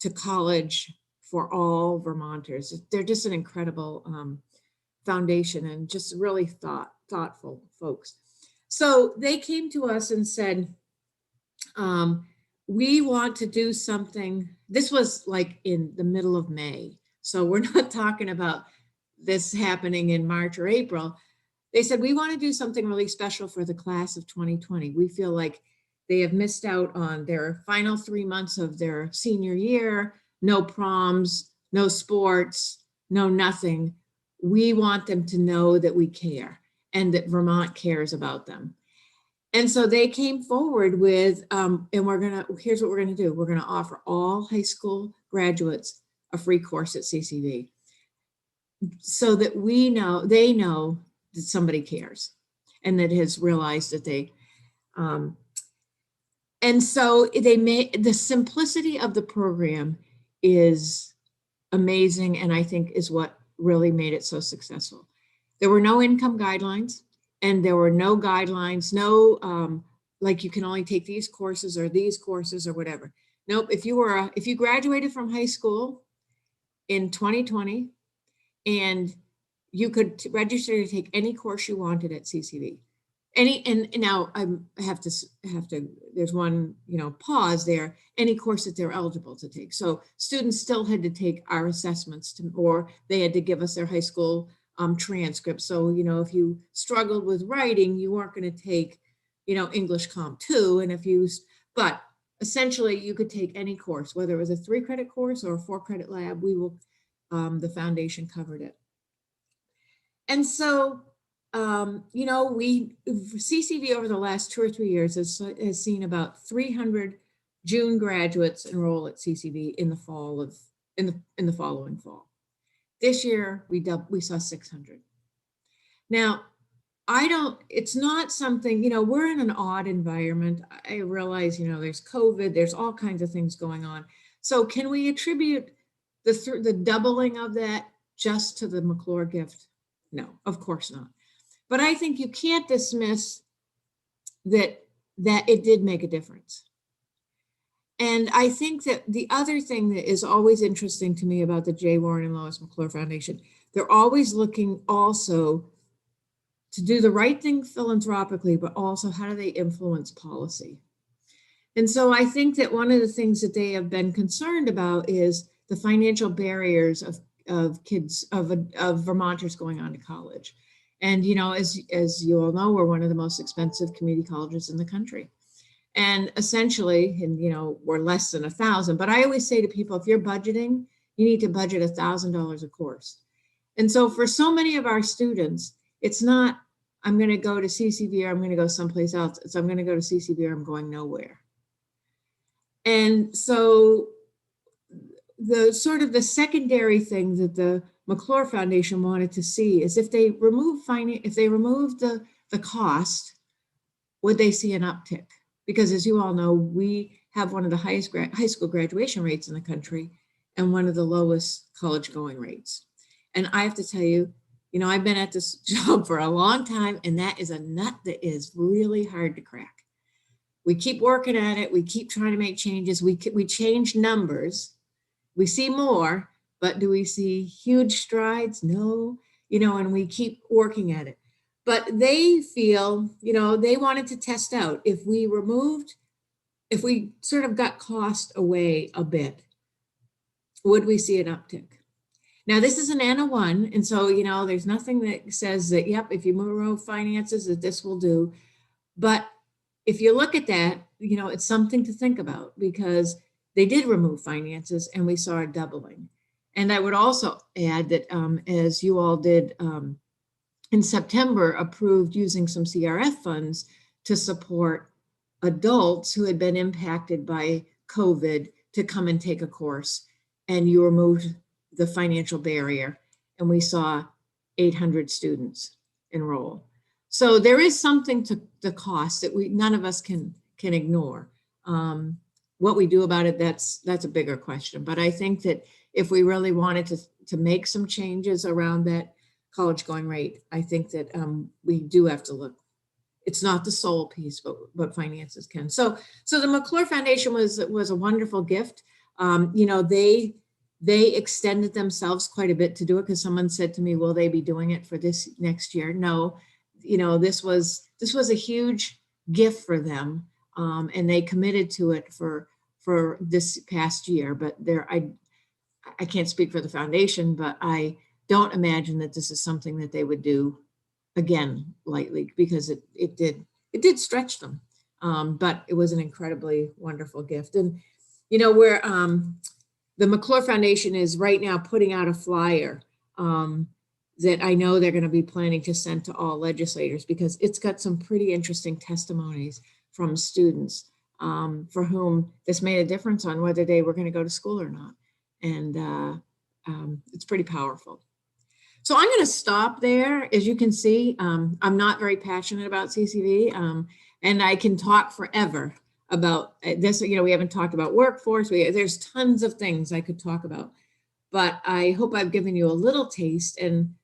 to college for all Vermonters. They're just an incredible foundation and just really thoughtful folks. So they came to us and said, we want to do something. This was like in the middle of May. So we're not talking about this happening in March or April. They said, we want to do something really special for the class of 2020. We feel like they have missed out on their final 3 months of their senior year, no proms, no sports, no nothing. We want them to know that we care and that Vermont cares about them. And so they came forward with, and here's what we're gonna do. We're gonna offer all high school graduates a free course at CCV so that they know that somebody cares and that has realized that they, and so the simplicity of the program is amazing, and I think is what really made it so successful. There were no income guidelines, and there were no guidelines, like you can only take these courses or whatever. Nope, if you graduated from high school in 2020 and you could register to take any course you wanted at CCV. And now I have to, there's one, pause there, any course that they're eligible to take. So students still had to take our assessments or they had to give us their high school transcript. So, if you struggled with writing, you weren't going to take, English Comp 2. And but essentially you could take any course, whether it was a 3-credit course or a 4-credit lab, the foundation covered it. And so, CCV over the last 2 or 3 years has seen about 300 June graduates enroll at CCV in the following fall. This year we saw 600. Now, it's not something, we're in an odd environment. I realize, there's COVID, there's all kinds of things going on. So can we attribute the doubling of that just to the McClure gift? No, of course not. But I think you can't dismiss that it did make a difference. And I think that the other thing that is always interesting to me about the J. Warren and Lois McClure Foundation, they're always looking also to do the right thing philanthropically, but also how do they influence policy? And so I think that one of the things that they have been concerned about is the financial barriers of kids, of Vermonters going on to college. And, you know, as you all know, we're one of the most expensive community colleges in the country. And essentially, and, you know, we're less than 1,000, but I always say to people, if you're budgeting, you need to budget $1,000 a course. And so for so many of our students, it's not, I'm going to go to CCV or I'm going to go someplace else. It's I'm going to go to CCV or I'm going nowhere. And so the sort of the secondary thing that the McClure Foundation wanted to see is if they remove the cost, would they see an uptick? Because as you all know, we have one of the highest high school graduation rates in the country and one of the lowest college going rates. And I have to tell you, you know, I've been at this job for a long time, and that is a nut that is really hard to crack. We keep working at it. We keep trying to make changes. We change numbers. We see more, but do we see huge strides? No, you know, and we keep working at it. But they feel, you know, they wanted to test out if we sort of got cost away a bit, would we see an uptick? Now, this is an N of 1. And so, you know, there's nothing that says that, yep, if you remove finances, that this will do. But if you look at that, you know, it's something to think about because they did remove finances and we saw a doubling. And I would also add that as you all did in September, approved using some CRF funds to support adults who had been impacted by COVID to come and take a course, and you removed the financial barrier, and we saw 800 students enroll. So there is something to the cost that none of us can ignore. What we do about it, that's a bigger question. But I think that if we really wanted to make some changes around that college going rate, I think that we do have to look. It's not the sole piece, but finances can. So the McClure Foundation was a wonderful gift. You know, they extended themselves quite a bit to do it because someone said to me, will they be doing it for this next year? No, you know, this was a huge gift for them. And they committed to it for this past year, but I can't speak for the foundation, but I don't imagine that this is something that they would do again lightly because it did stretch them. But it was an incredibly wonderful gift. And, you know, where the McClure Foundation is right now putting out a flyer that I know they're going to be planning to send to all legislators because it's got some pretty interesting testimonies from students for whom this made a difference on whether they were going to go to school or not. And it's pretty powerful. So I'm going to stop there. As you can see, I'm not very passionate about CCV, and I can talk forever about this. You know, we haven't talked about workforce. There's tons of things I could talk about, but I hope I've given you a little taste. And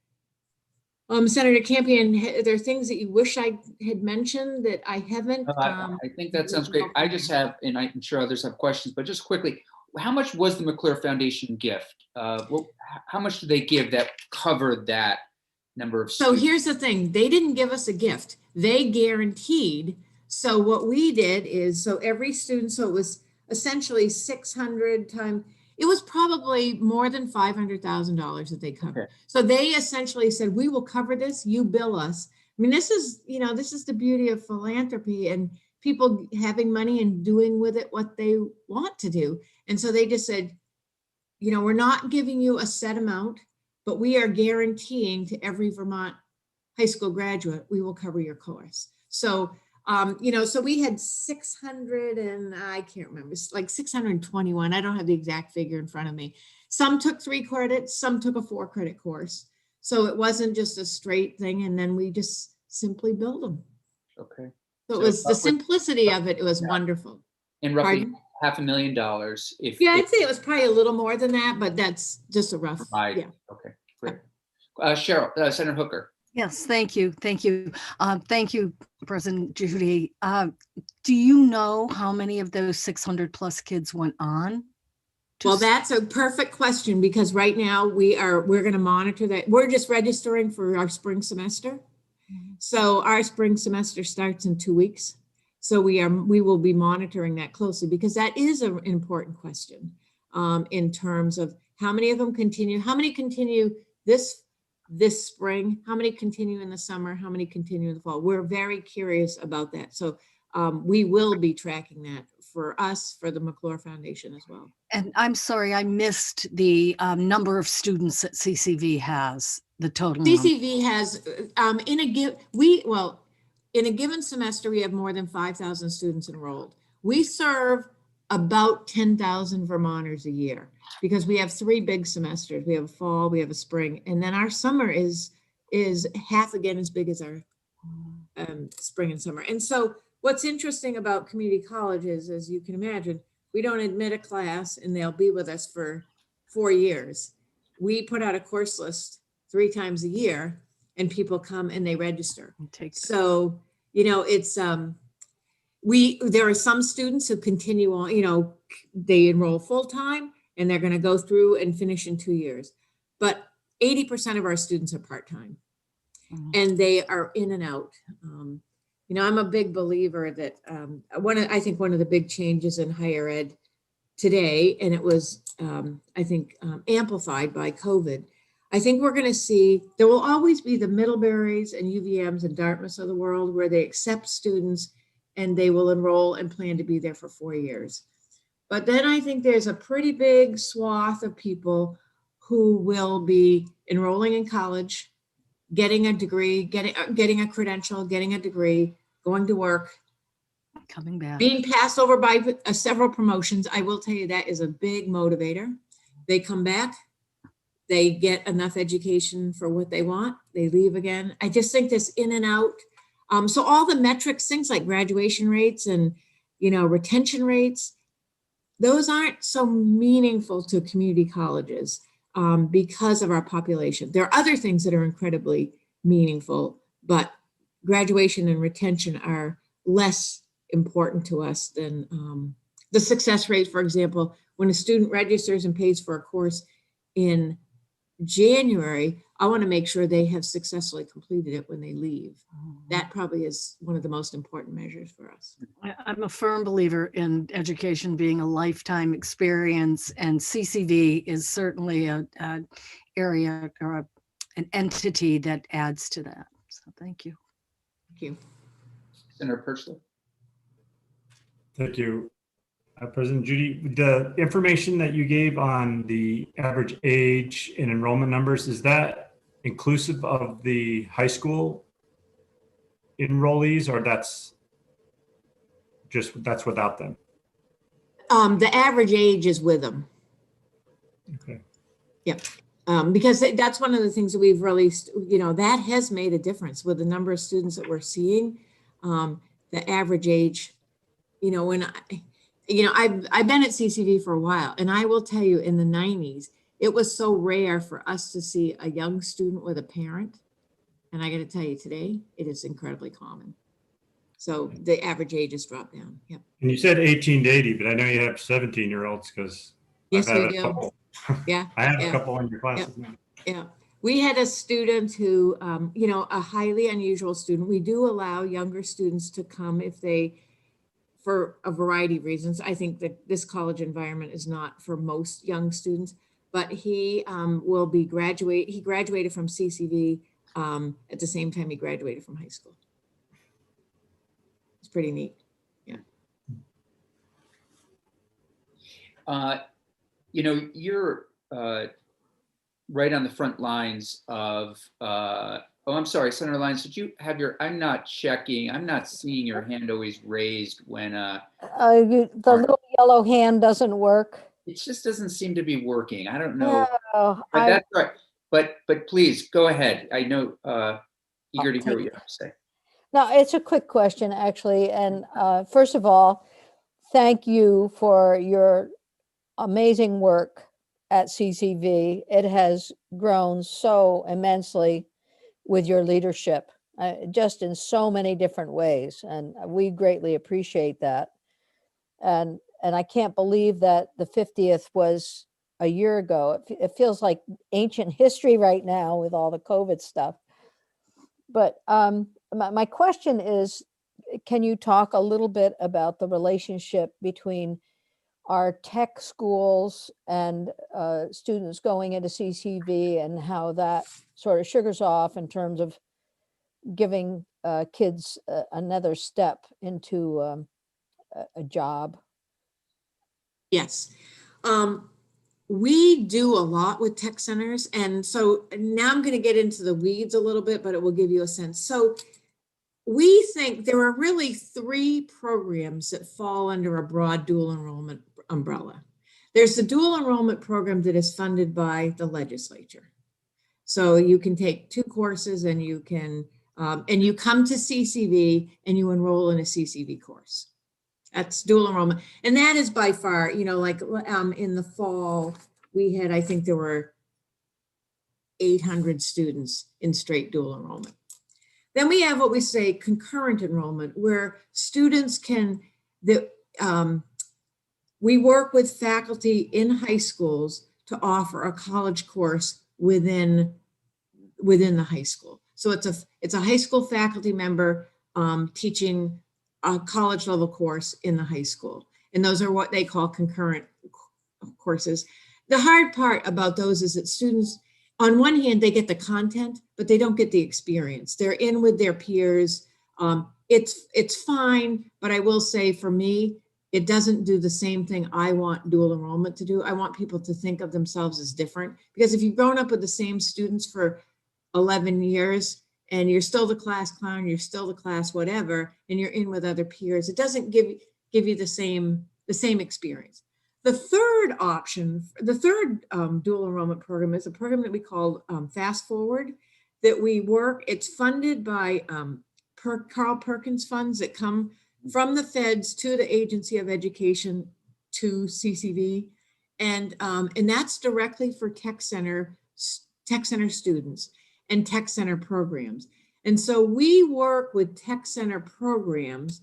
Senator Campion, are there things that you wish I had mentioned that I haven't? I think that sounds great. I just have, and I'm sure others have questions, but just quickly, how much was the McClure Foundation gift? How much did they give that covered that number of students? So here's the thing. They didn't give us a gift. They guaranteed. So what we did is, so every student, so it was essentially 600 times, it was probably more than $500,000 that they covered. Okay. So they essentially said, we will cover this, you bill us. I mean, this is, you know, this is the beauty of philanthropy and people having money and doing with it what they want to do. And so they just said, you know, we're not giving you a set amount, but we are guaranteeing to every Vermont high school graduate, we will cover your course. So, you know, so we had 600 and I can't remember, like 621. I don't have the exact figure in front of me. Some took 3 credits, some took a 4-credit course. So it wasn't just a straight thing. And then we just simply billed them. Okay. So it was the simplicity of it. It was wonderful. And roughly $500,000. I'd say it was probably a little more than that, but that's just a rough. Yeah. Okay, great. Cheryl, Senator Hooker. Yes, thank you. Thank you. Thank you, President Judy. Do you know how many of those 600 plus kids went on? Well, that's a perfect question because right now we're going to monitor that. We're just registering for our spring semester. So our spring semester starts in 2 weeks. So we will be monitoring that closely because that is an important question in terms of how many of them continue, how many continue this spring, how many continue in the summer, how many continue in the fall. We're very curious about that. So we will be tracking that for us, for the McClure Foundation as well. And I'm sorry, I missed the number of students that CCV has, the total number. CCV has in a given semester, we have more than 5,000 students enrolled. We serve about 10,000 Vermonters a year because we have 3 big semesters. We have a fall, we have a spring, and then our summer is half again as big as our spring and summer. And so what's interesting about community colleges, as you can imagine, we don't admit a class and they'll be with us for 4 years. We put out a course list 3 times a year and people come and they register. So, it's, there are some students who continue on, they enroll full-time and they're going to go through and finish in 2 years. But 80% of our students are part-time and they are in and out. I'm a big believer that I think one of the big changes in higher ed today, and it was, amplified by COVID, I think we're going to see, there will always be the Middleburys and UVMs and Dartmouths of the world where they accept students and they will enroll and plan to be there for 4 years. But then I think there's a pretty big swath of people who will be enrolling in college, getting a degree, getting a credential, getting a degree, going to work, coming back, being passed over by several promotions. I will tell you that is a big motivator. They come back, they get enough education for what they want, they leave again. I just think this in and out. So all the metrics, things like graduation rates and retention rates, those aren't so meaningful to community colleges because of our population. There are other things that are incredibly meaningful, but graduation and retention are less important to us than the success rate. For example, when a student registers and pays for a course in January, I want to make sure they have successfully completed it when they leave. That probably is one of the most important measures for us. I'm a firm believer in education being a lifetime experience, and CCV is certainly an area or an entity that adds to that. So thank you. Thank you. Senator Persley. Thank you. President Judy, the information that you gave on the average age and enrollment numbers, is that inclusive of the high school enrollees, or that's without them? The average age is with them. Okay. Yep. Because that's one of the things that we've released, that has made a difference with the number of students that we're seeing. The average age, I've been at CCV for a while, and I will tell you, in the 90s, it was so rare for us to see a young student with a parent. And I got to tell you, today, it is incredibly common. So the average age has dropped down. Yep. And you said 18 to 80, but I know you have 17-year-olds because yes, we do. Yeah. I have a couple in your classes now. Yeah. We had a student who, a highly unusual student. We do allow younger students to come if they, for a variety of reasons. I think that this college environment is not for most young students, but he will be he graduated from CCV at the same time he graduated from high school. It's pretty neat. Yeah. You're right on the front lines of, I'm sorry, Senator Lyons, did you have I'm not seeing your hand always raised when. The little yellow hand doesn't work. It just doesn't seem to be working. I don't know. No, But that's right. But please go ahead. I know, eager to hear what you have to say. No, it's a quick question, actually. And first of all, thank you for your amazing work at CCV. It has grown so immensely with your leadership, just in so many different ways. And we greatly appreciate that. And I can't believe that the 50th was a year ago. It feels like ancient history right now with all the COVID stuff. But my question is, can you talk a little bit about the relationship between our tech schools and students going into CCV, and how that sort of sugars off in terms of giving kids another step into a job? Yes. We do a lot with tech centers. And so now I'm going to get into the weeds a little bit, but it will give you a sense. So we think there are really 3 programs that fall under a broad dual enrollment umbrella. There's the dual enrollment program that is funded by the legislature. So you can take 2 courses and you can, and you come to CCV and you enroll in a CCV course. That's dual enrollment. And that is by far, you know, like in the fall, we had, I think there were 800 students in straight dual enrollment. Then we have what we say concurrent enrollment, where students can, we work with faculty in high schools to offer a college course within the high school. So it's a high school faculty member teaching a college level course in the high school. And those are what they call concurrent courses. The hard part about those is that students, on one hand, they get the content, but they don't get the experience. They're in with their peers. It's fine, but I will say for me, it doesn't do the same thing I want dual enrollment to do. I want people to think of themselves as different, because if you've grown up with the same students for 11 years and you're still the class clown, you're still the class whatever, and you're in with other peers, it doesn't give you the same experience. The third option, the third dual enrollment program is a program that we call Fast Forward, that we work, it's funded by Carl Perkins funds that come from the feds to the Agency of Education to CCV. And that's directly for tech center students and tech center programs. And so we work with tech center programs.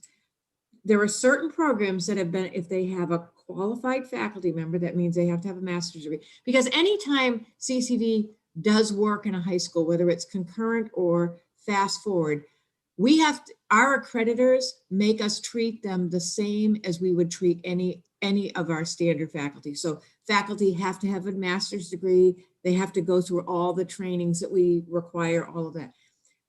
There are certain programs that have been, if they have a qualified faculty member, that means they have to have a master's degree. Because anytime CCV does work in a high school, whether it's concurrent or fast forward, we have to, our accreditors make us treat them the same as we would treat any of our standard faculty. So faculty have to have a master's degree. They have to go through all the trainings that we require, all of that.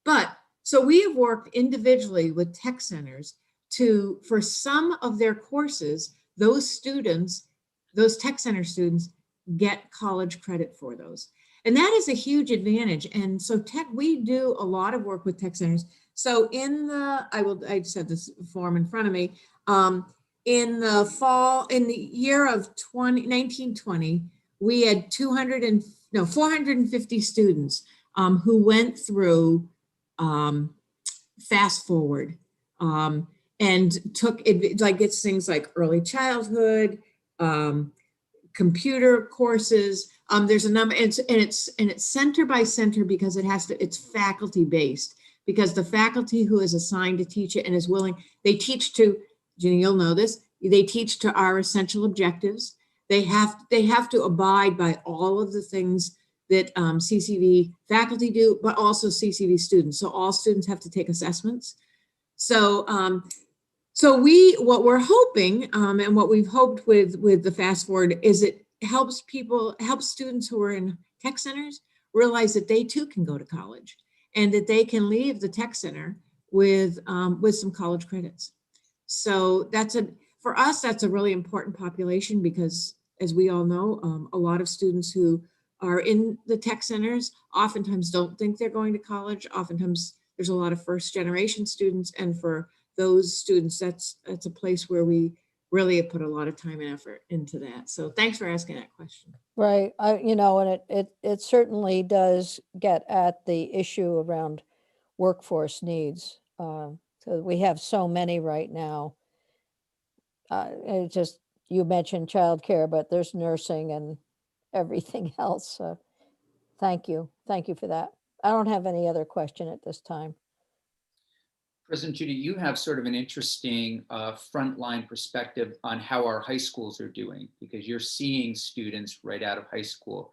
But so we have worked individually with tech centers to, for some of their courses, those students, those tech center students get college credit for those. And that is a huge advantage. And so we do a lot of work with tech centers. So in the, I just have this form in front of me. In the fall, in the year of 1920, we had 450 students who went through Fast Forward and took it, like it's things like early childhood, computer courses. There's a number, and it's center by center because it's faculty based, because the faculty who is assigned to teach it and is willing, they teach to, Ginny, you'll know this, they teach to our essential objectives. They have to abide by all of the things that CCV faculty do, but also CCV students. So all students have to take assessments. So what we're hoping, and what we've hoped with the Fast Forward, is it helps students who are in tech centers realize that they too can go to college, and that they can leave the tech center with some college credits. So for us, that's a really important population, because as we all know, a lot of students who are in the tech centers oftentimes don't think they're going to college. Oftentimes there's a lot of first generation students, and for those students, that's a place where we really have put a lot of time and effort into that. So thanks for asking that question. Right. And it certainly does get at the issue around workforce needs. So we have so many right now. You mentioned childcare, but there's nursing and everything else. So thank you. Thank you for that. I don't have any other question at this time. President Judy, you have sort of an interesting frontline perspective on how our high schools are doing, because you're seeing students right out of high school.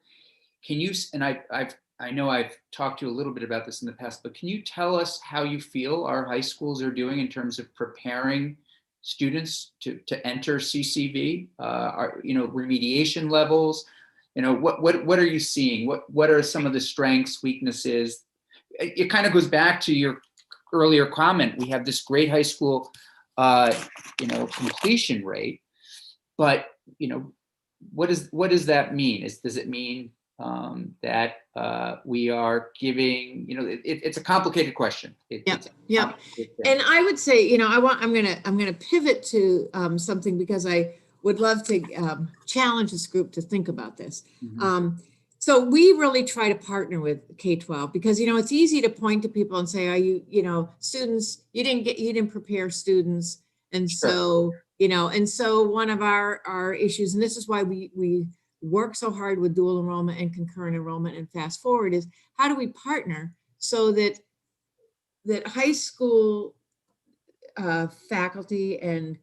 Can you, and I've I know I've talked to you a little bit about this in the past, but can you tell us how you feel our high schools are doing in terms of preparing students to enter CCV? Are, you know, remediation levels? You know, what are you seeing? What are some of the strengths, weaknesses? It kind of goes back to your earlier comment. We have this great high school, you know, completion rate, but you know, what does that mean? Does it mean that we are giving, you know, it's a complicated question. Yeah. And I would say, you know, I'm gonna pivot to something, because I would love to challenge this group to think about this. So we really try to partner with K-12, because, you know, it's easy to point to people and say, are you know, students, you didn't prepare students. And so, you know, and so one of our issues, and this is why we work so hard with dual enrollment and concurrent enrollment and fast forward, is how do we partner so that high school faculty and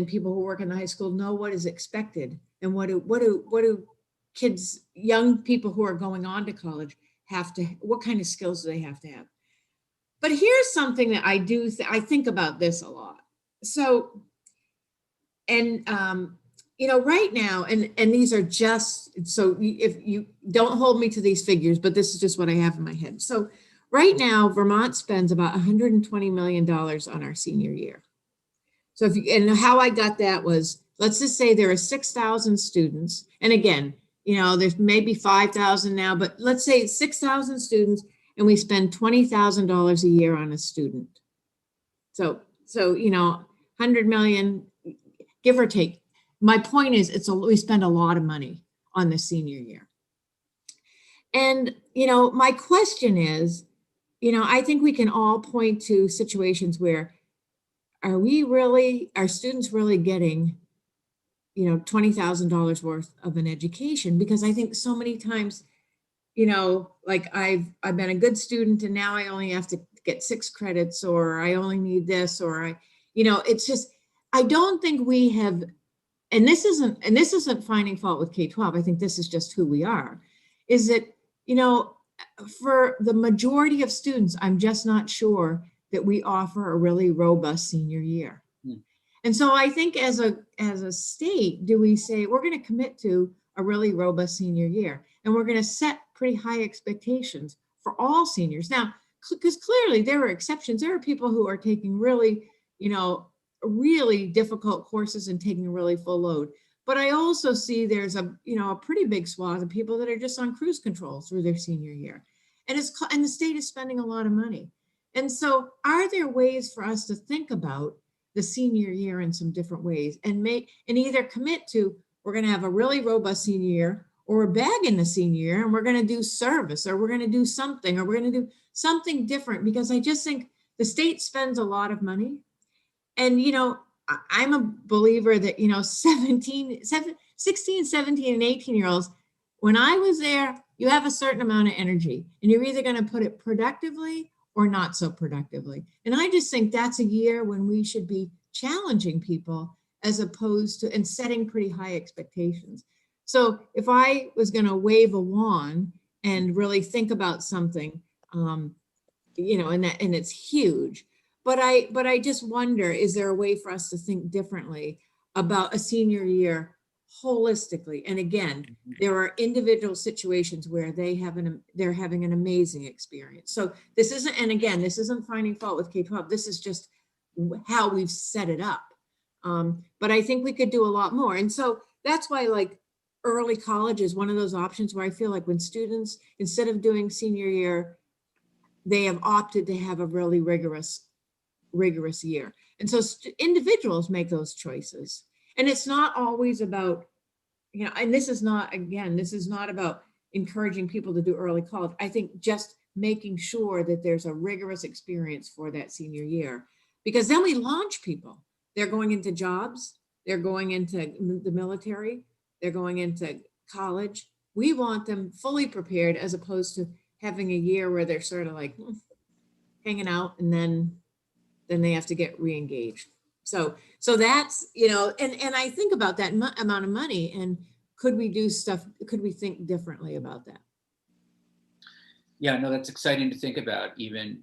people who work in the high school know what is expected, and what do kids, young people who are going on to college what kind of skills do they have to have? But here's something that I do, I think about this a lot. So, and you know, right now, and these are just, so if you don't hold me to these figures, but this is just what I have in my head. So right now, Vermont spends about $120 million on our senior year. So and how I got that was, let's just say there are 6,000 students. And again, you know, there's maybe 5,000 now, but let's say 6,000 students, and we spend $20,000 a year on a student. So, you know, 100 million, give or take. My point is, we spend a lot of money on the senior year. And, you know, my question is, you know, I think we can all point to situations where are students really getting, you know, $20,000 worth of an education? Because I think so many times, you know, like I've been a good student and now I only have to get 6 credits, or I only need this, or you know, it's just, I don't think we have, and this isn't finding fault with K-12. I think this is just who we are, is that, you know, for the majority of students, I'm just not sure that we offer a really robust senior year. And so I think as a state, do we say we're going to commit to a really robust senior year, and we're going to set pretty high expectations for all seniors? Now, because clearly there are exceptions. There are people who are taking really, you know, really difficult courses and taking a really full load. But I also see there's a pretty big swath of people that are just on cruise control through their senior year. And the state is spending a lot of money. And so are there ways for us to think about the senior year in some different ways, and either commit to, we're going to have a really robust senior year, or we're bagging the senior year and we're going to do service, or we're going to do something, or we're going to do something different? Because I just think the state spends a lot of money. And, you know, I'm a believer that, you know, 16, 17, and 18-year-olds, when I was there, you have a certain amount of energy, and you're either going to put it productively or not so productively. And I just think that's a year when we should be challenging people, as opposed to, and setting pretty high expectations. So if I was going to wave a wand and really think about something, you know, and it's huge, but I just wonder, is there a way for us to think differently about a senior year holistically? And again, there are individual situations where they're having an amazing experience. So this isn't finding fault with K-12. This is just how we've set it up. But I think we could do a lot more. And so that's why, like, early college is one of those options where I feel like when students, instead of doing senior year, they have opted to have a really rigorous year. And so individuals make those choices. And it's not always about, you know, and this is not about encouraging people to do early college. I think just making sure that there's a rigorous experience for that senior year, because then we launch people. They're going into jobs, they're going into the military, they're going into college. We want them fully prepared, as opposed to having a year where they're sort of like hanging out, and then they have to get re-engaged. So that's, you know, and I think about that amount of money, and could we do stuff, could we think differently about that? Yeah, no, that's exciting to think about. Even,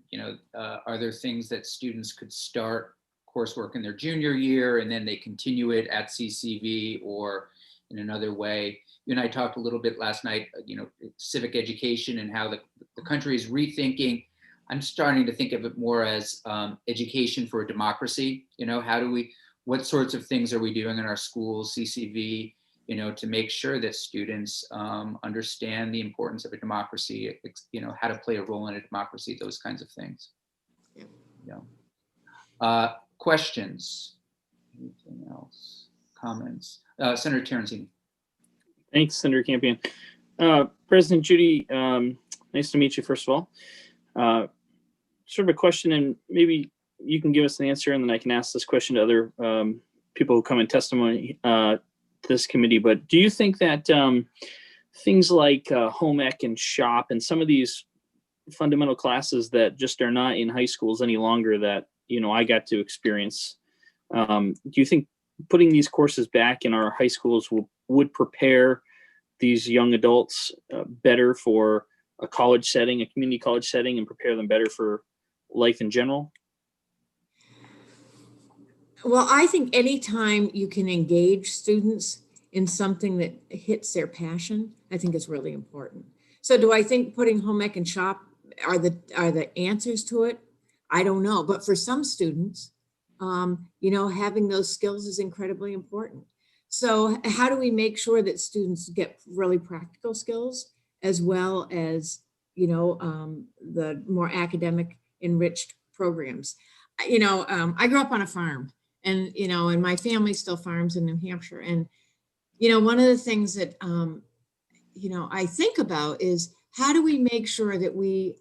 are there things that students could start coursework in their junior year and then they continue it at CCV or in another way? You and I talked a little bit last night, civic education and how the country is rethinking. I'm starting to think of it more as education for a democracy. What sorts of things are we doing in our schools, CCV, to make sure that students understand the importance of a democracy, how to play a role in a democracy, those kinds of things. Yeah. Questions? Anything else? Comments? Senator Terenzini. Thanks, Senator Campion. President Judy, nice to meet you, first of all. Sort of a question, and maybe you can give us an answer, and then I can ask this question to other people who come in testimony to this committee. But do you think that things like home ec and shop and some of these fundamental classes that just are not in high schools any longer that, I got to experience, do you think putting these courses back in our high schools would prepare these young adults better for a college setting, a community college setting, and prepare them better for life in general? Well, I think anytime you can engage students in something that hits their passion, I think is really important. So do I think putting home ec and shop are the answers to it? I don't know. But for some students, having those skills is incredibly important. So how do we make sure that students get really practical skills as well as, the more academic enriched programs? I grew up on a farm, and, and my family still farms in New Hampshire. And, one of the things that, I think about is how do we make sure that we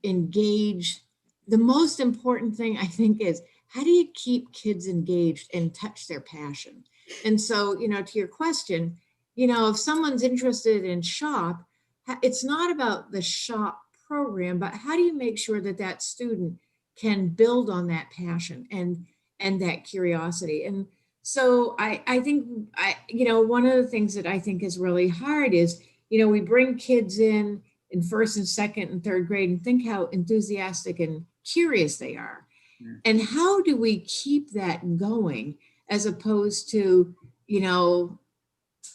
engage? The most important thing I think is how do you keep kids engaged and touch their passion? And so, to your question, if someone's interested in shop, it's not about the shop program, but how do you make sure that that student can build on that passion and that curiosity? And so I think, one of the things that I think is really hard is, we bring kids in first and second and third grade and think how enthusiastic and curious they are. Yeah. And how do we keep that going as opposed to,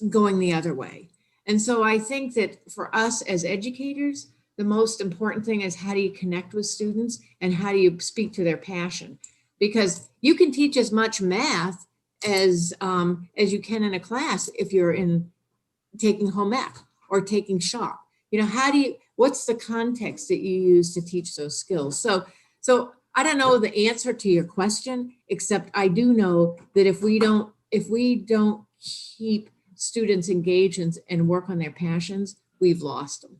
going the other way? And so I think that for us as educators, the most important thing is how do you connect with students and how do you speak to their passion? Because you can teach as much math as you can in a class if you're taking home ec or taking shop. What's the context that you use to teach those skills? So I don't know the answer to your question, except I do know that if we don't keep students engaged and work on their passions, we've lost them.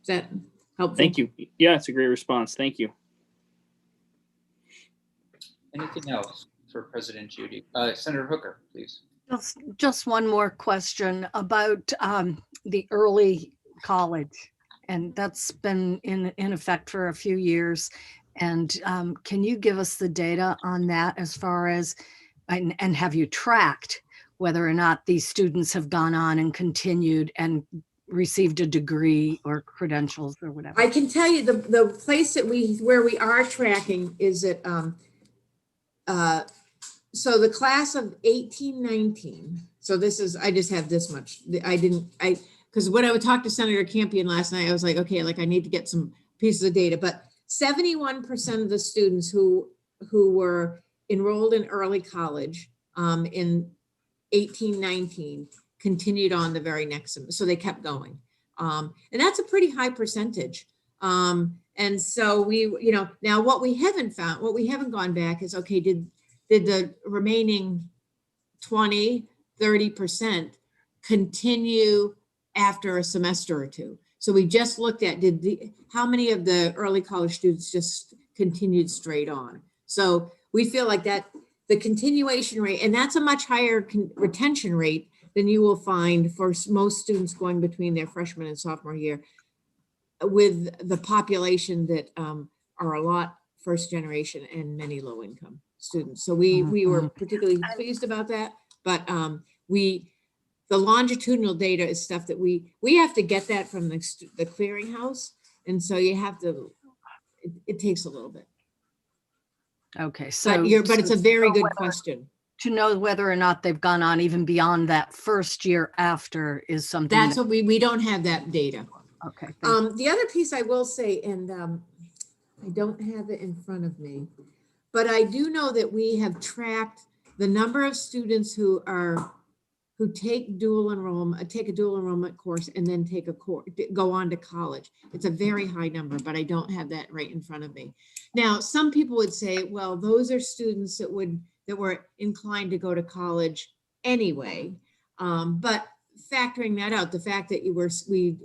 Is that helpful? Thank you. Yeah, it's a great response. Thank you. Anything else for President Judy? Senator Hooker, please. Just one more question about the early college, and that's been in effect for a few years. And can you give us the data on that as far as, and have you tracked whether or not these students have gone on and continued and received a degree or credentials or whatever? I can tell you the place where we are tracking is at so the class of 1819. So this is, I just have this much. Because when I would talk to Senator Campion last night, I was like, okay, I need to get some pieces of data. But 71% of the students who were enrolled in early college in 1819 continued on the very next semester. So they kept going. And that's a pretty high percentage. And so now what we haven't gone back is, okay, did the remaining 20-30% continue after a semester or two? So we just looked at how many of the early college students just continued straight on. So we feel like that the continuation rate, and that's a much higher retention rate than you will find for most students going between their freshman and sophomore year, with the population that are a lot first generation and many low income students. So we were particularly pleased about that, but the longitudinal data is stuff that we have to get that from the clearinghouse. And so you have to, it takes a little bit. Okay, so. But it's a very good question. To know whether or not they've gone on even beyond that first year after is something. That's what we don't have that data. Okay. The other piece I will say, and I don't have it in front of me, but I do know that we have tracked the number of students who take a dual enrollment course and then go on to college. It's a very high number, but I don't have that right in front of me. Now, some people would say, well, those are students that were inclined to go to college anyway. But factoring that out, the fact that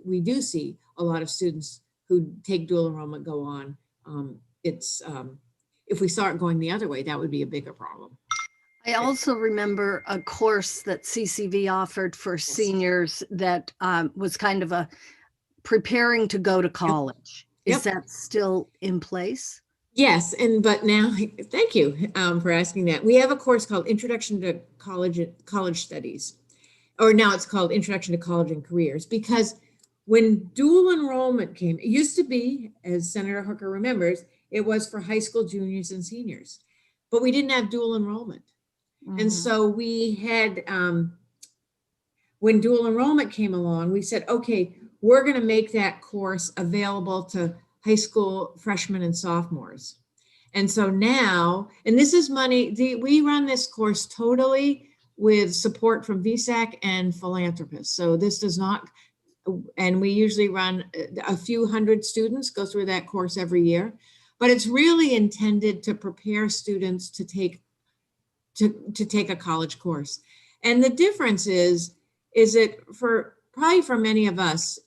we do see a lot of students who take dual enrollment go on, if we saw it going the other way, that would be a bigger problem. I also remember a course that CCV offered for seniors that was kind of a preparing to go to college. Yep. Is that still in place? Yes, but now, thank you for asking that. We have a course called Introduction to College Studies, or now it's called Introduction to College and Careers, because when dual enrollment came, it used to be, as Senator Hooker remembers, it was for high school juniors and seniors, but we didn't have dual enrollment. And so we had, when dual enrollment came along, we said, okay, we're going to make that course available to high school freshmen and sophomores. And so now, and this is money, we run this course totally with support from VSAC and philanthropists. So this does not, and we usually run a few hundred students go through that course every year, but it's really intended to prepare students to take a college course. And the difference is it probably for many of us,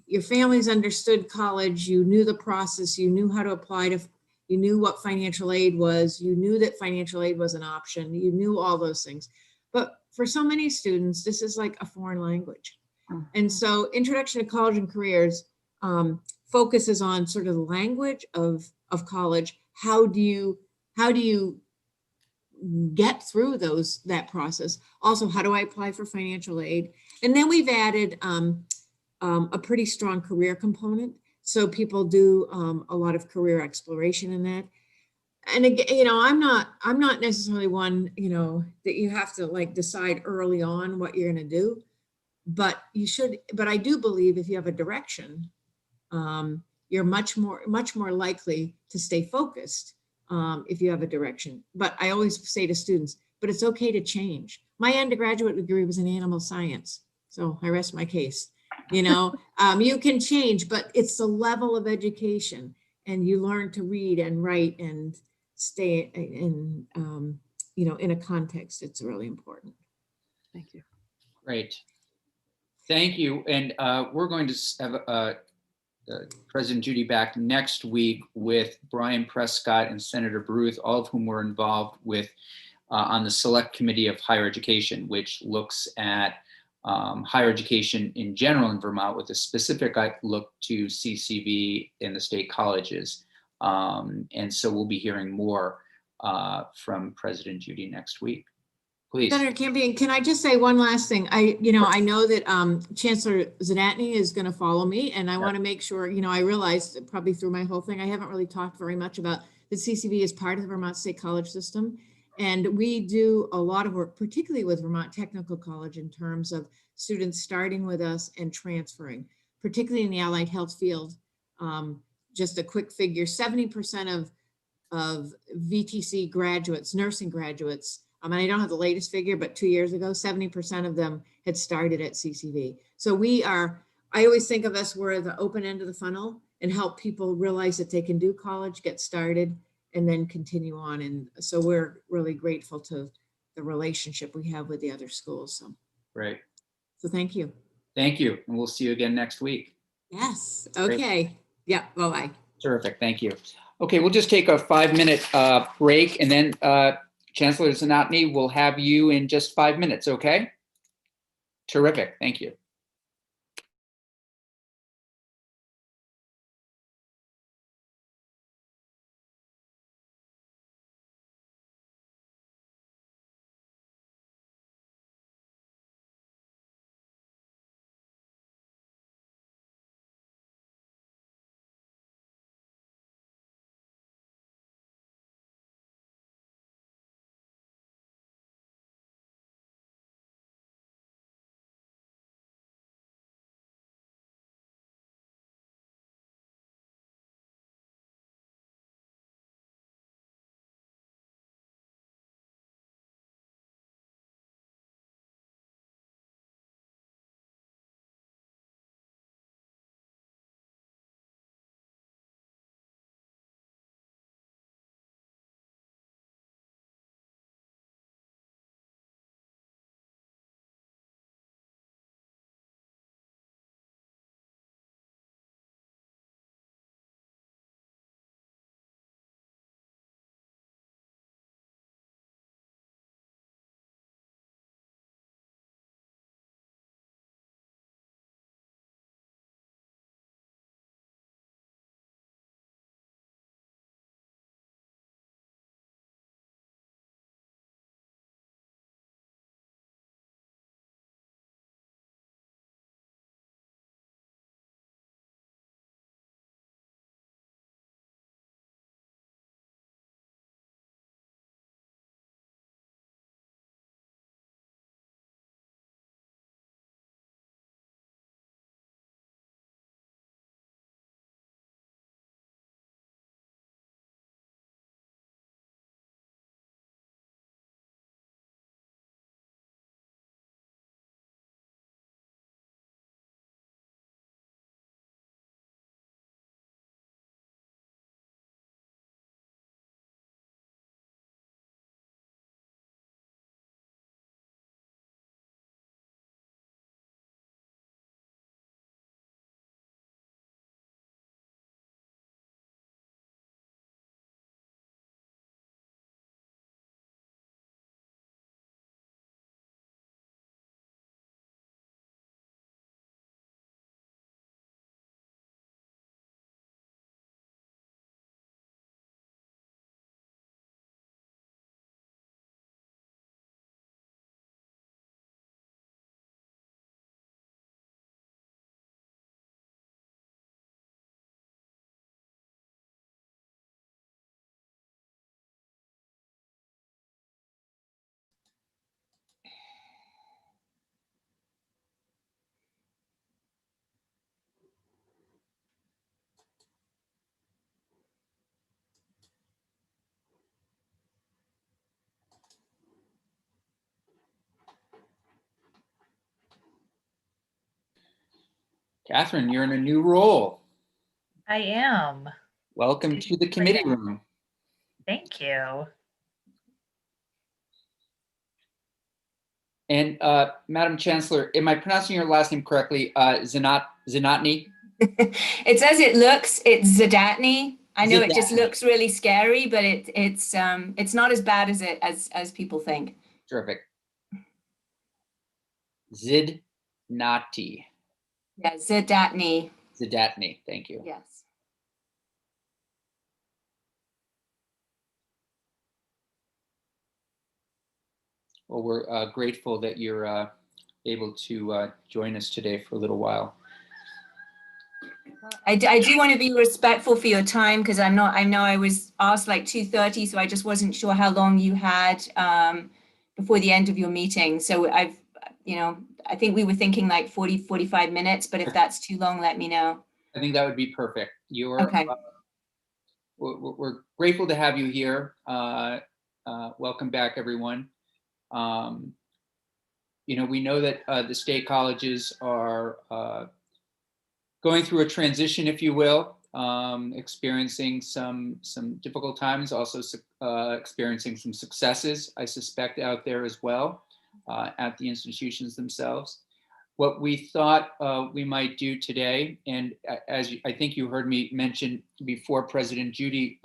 your families understood college, you knew the process, you knew how to apply to, you knew what financial aid was, you knew that financial aid was an option, you knew all those things. But for so many students, this is like a foreign language. And so Introduction to College and Careers focuses on sort of the language of college. How do you get through that process? Also, how do I apply for financial aid? And then we've added a pretty strong career component. So people do a lot of career exploration in that. And again, I'm not necessarily one, that you have to like decide early on what you're going to do, but you should. But I do believe if you have a direction, you're much more likely to stay focused if you have a direction. But I always say to students, but it's okay to change. My undergraduate degree was in animal science, so I rest my case. You can change, but it's the level of education, and you learn to read and write and stay in, in a context. It's really important. Thank you. Great. Thank you. And we're going to have President Judy back next week with Brian Prescott and Senator Baruth, all of whom were involved with on the Select Committee of Higher Education, which looks at higher education in general in Vermont with a specific look to CCV in the state colleges. And so we'll be hearing more from President Judy next week. Please. Senator Campion, can I just say one last thing? I know that Chancellor Zadatny is going to follow me, and I want to make sure, I realized probably through my whole thing, I haven't really talked very much about that CCV is part of the Vermont State College system. And we do a lot of work, particularly with Vermont Technical College, in terms of students starting with us and transferring, particularly in the allied health field. Just a quick figure, 70% of VTC graduates, nursing graduates, and I don't have the latest figure, but 2 years ago, 70% of them had started at CCV. So I always think of us, we're the open end of the funnel and help people realize that they can do college, get started, and then continue on. And so we're really grateful to the relationship we have with the other schools. So Great. So thank you. Thank you. And we'll see you again next week. Yes. Okay. Great. Yeah. Bye-bye. Terrific. Thank you. Okay. We'll just take a 5-minute break, and then Chancellor Zadatny will have you in just 5 minutes. Okay. Terrific. Thank you. Catherine, you're in a new role. I am. Welcome to the committee room. Thank you. And Madam Chancellor, am I pronouncing your last name correctly? Zanotny? It's as it looks. It's Zadatny. I know it just Zadatny. looks really scary, but it's not as bad as people think. Terrific. Zidnati. Yeah, Zadatny. Zadatny, thank you. Yes. Well, we're grateful that you're able to join us today for a little while. I do want to be respectful for your time because I know I was asked like 2:30, so I just wasn't sure how long you had before the end of your meeting. So I think we were thinking like 45 minutes, but if that's too long, let me know. I think that would be perfect. Okay. We're grateful to have you here. Welcome back, everyone. We know that the state colleges are going through a transition, if you will, experiencing some difficult times, also experiencing some successes, I suspect, out there as well at the institutions themselves. What we thought we might do today, and as I think you heard me mention before President Judy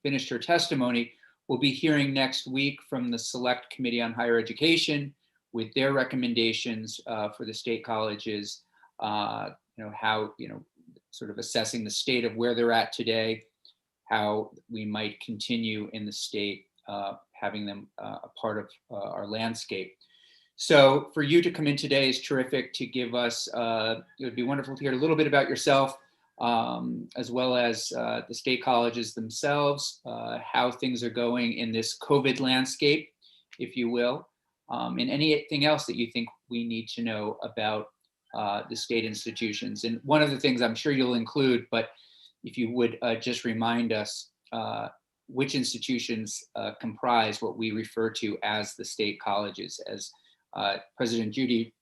finished her testimony, we'll be hearing next week from the Select Committee on Higher Education with their recommendations for the state colleges, how, sort of assessing the state of where they're at today, how we might continue in the state, having them a part of our landscape. So for you to come in today is terrific to give us, it would be wonderful to hear a little bit about yourself, as well as the state colleges themselves, how things are going in this COVID landscape, if you will, and anything else that you think we need to know about the state institutions. And one of the things I'm sure you'll include, but if you would just remind us which institutions comprise what we refer to as the state colleges. As President Judy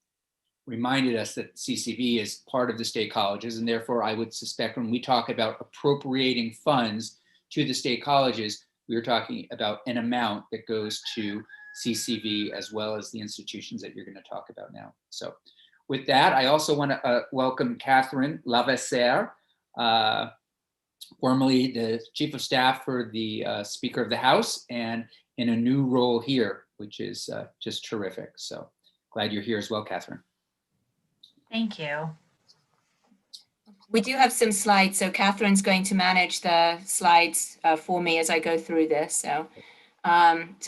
reminded us that CCV is part of the state colleges, and therefore I would suspect when we talk about appropriating funds to the state colleges, we are talking about an amount that goes to CCV as well as the institutions that you're going to talk about now. So with that, I also want to welcome Catherine Lavesser, formerly the Chief of Staff for the Speaker of the House, and in a new role here, which is just terrific. So glad you're here as well, Catherine. Thank you. We do have some slides, so Catherine's going to manage the slides for me as I go through this. So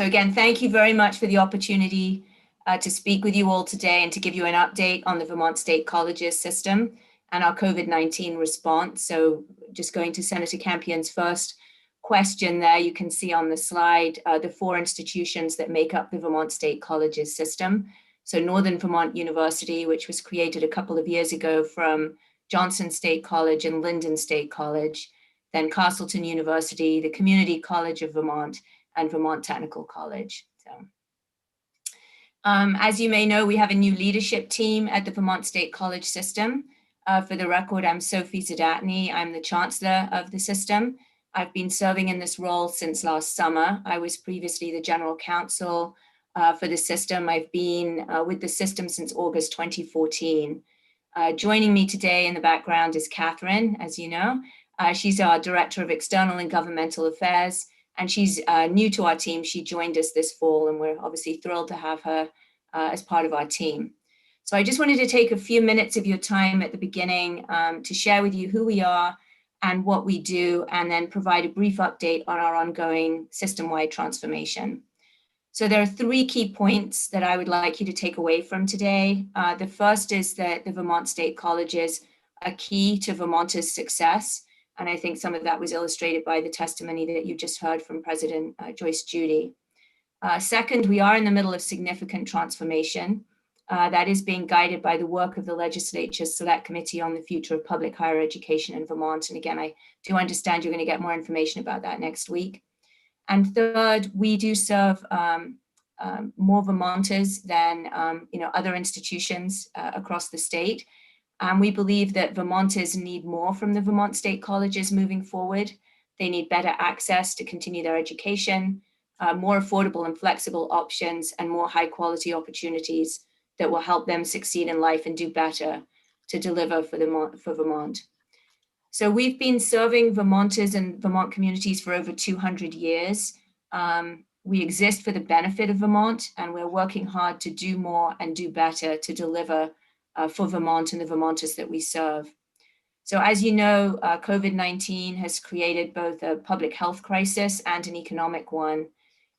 again, thank you very much for the opportunity to speak with you all today and to give you an update on the Vermont State Colleges system and our COVID-19 response. So just going to Senator Campion's first question there, you can see on the slide the 4 institutions that make up the Vermont State Colleges system. So Northern Vermont University, which was created a couple of years ago from Johnson State College and Linden State College, then Castleton University, the Community College of Vermont, and Vermont Technical College. So, as you may know, we have a new leadership team at the Vermont State College system. For the record, I'm Sophie Zadatny. I'm the Chancellor of the system. I've been serving in this role since last summer. I was previously the General Counsel for the system. I've been with the system since August 2014. Joining me today in the background is Catherine, as you know. She's our Director of External and Governmental Affairs, and she's new to our team. She joined us this fall, and we're obviously thrilled to have her as part of our team. So I just wanted to take a few minutes of your time at the beginning to share with you who we are and what we do, and then provide a brief update on our ongoing system-wide transformation. So there are 3 key points that I would like you to take away from today. The first is that the Vermont State Colleges are key to Vermonters' success. And I think some of that was illustrated by the testimony that you just heard from President Joyce Judy. Second, we are in the middle of significant transformation that is being guided by the work of the Legislature's Select Committee on the Future of Public Higher Education in Vermont. And again, I do understand you're going to get more information about that next week. And third, we do serve more Vermonters than other institutions across the state. And we believe that Vermonters need more from the Vermont State Colleges moving forward. They need better access to continue their education, more affordable and flexible options, and more high quality opportunities that will help them succeed in life and do better to deliver for Vermont. So we've been serving Vermonters and Vermont communities for over 200 years. We exist for the benefit of Vermont, and we're working hard to do more and do better to deliver for Vermont and the Vermonters that we serve. So as you know, COVID-19 has created both a public health crisis and an economic one,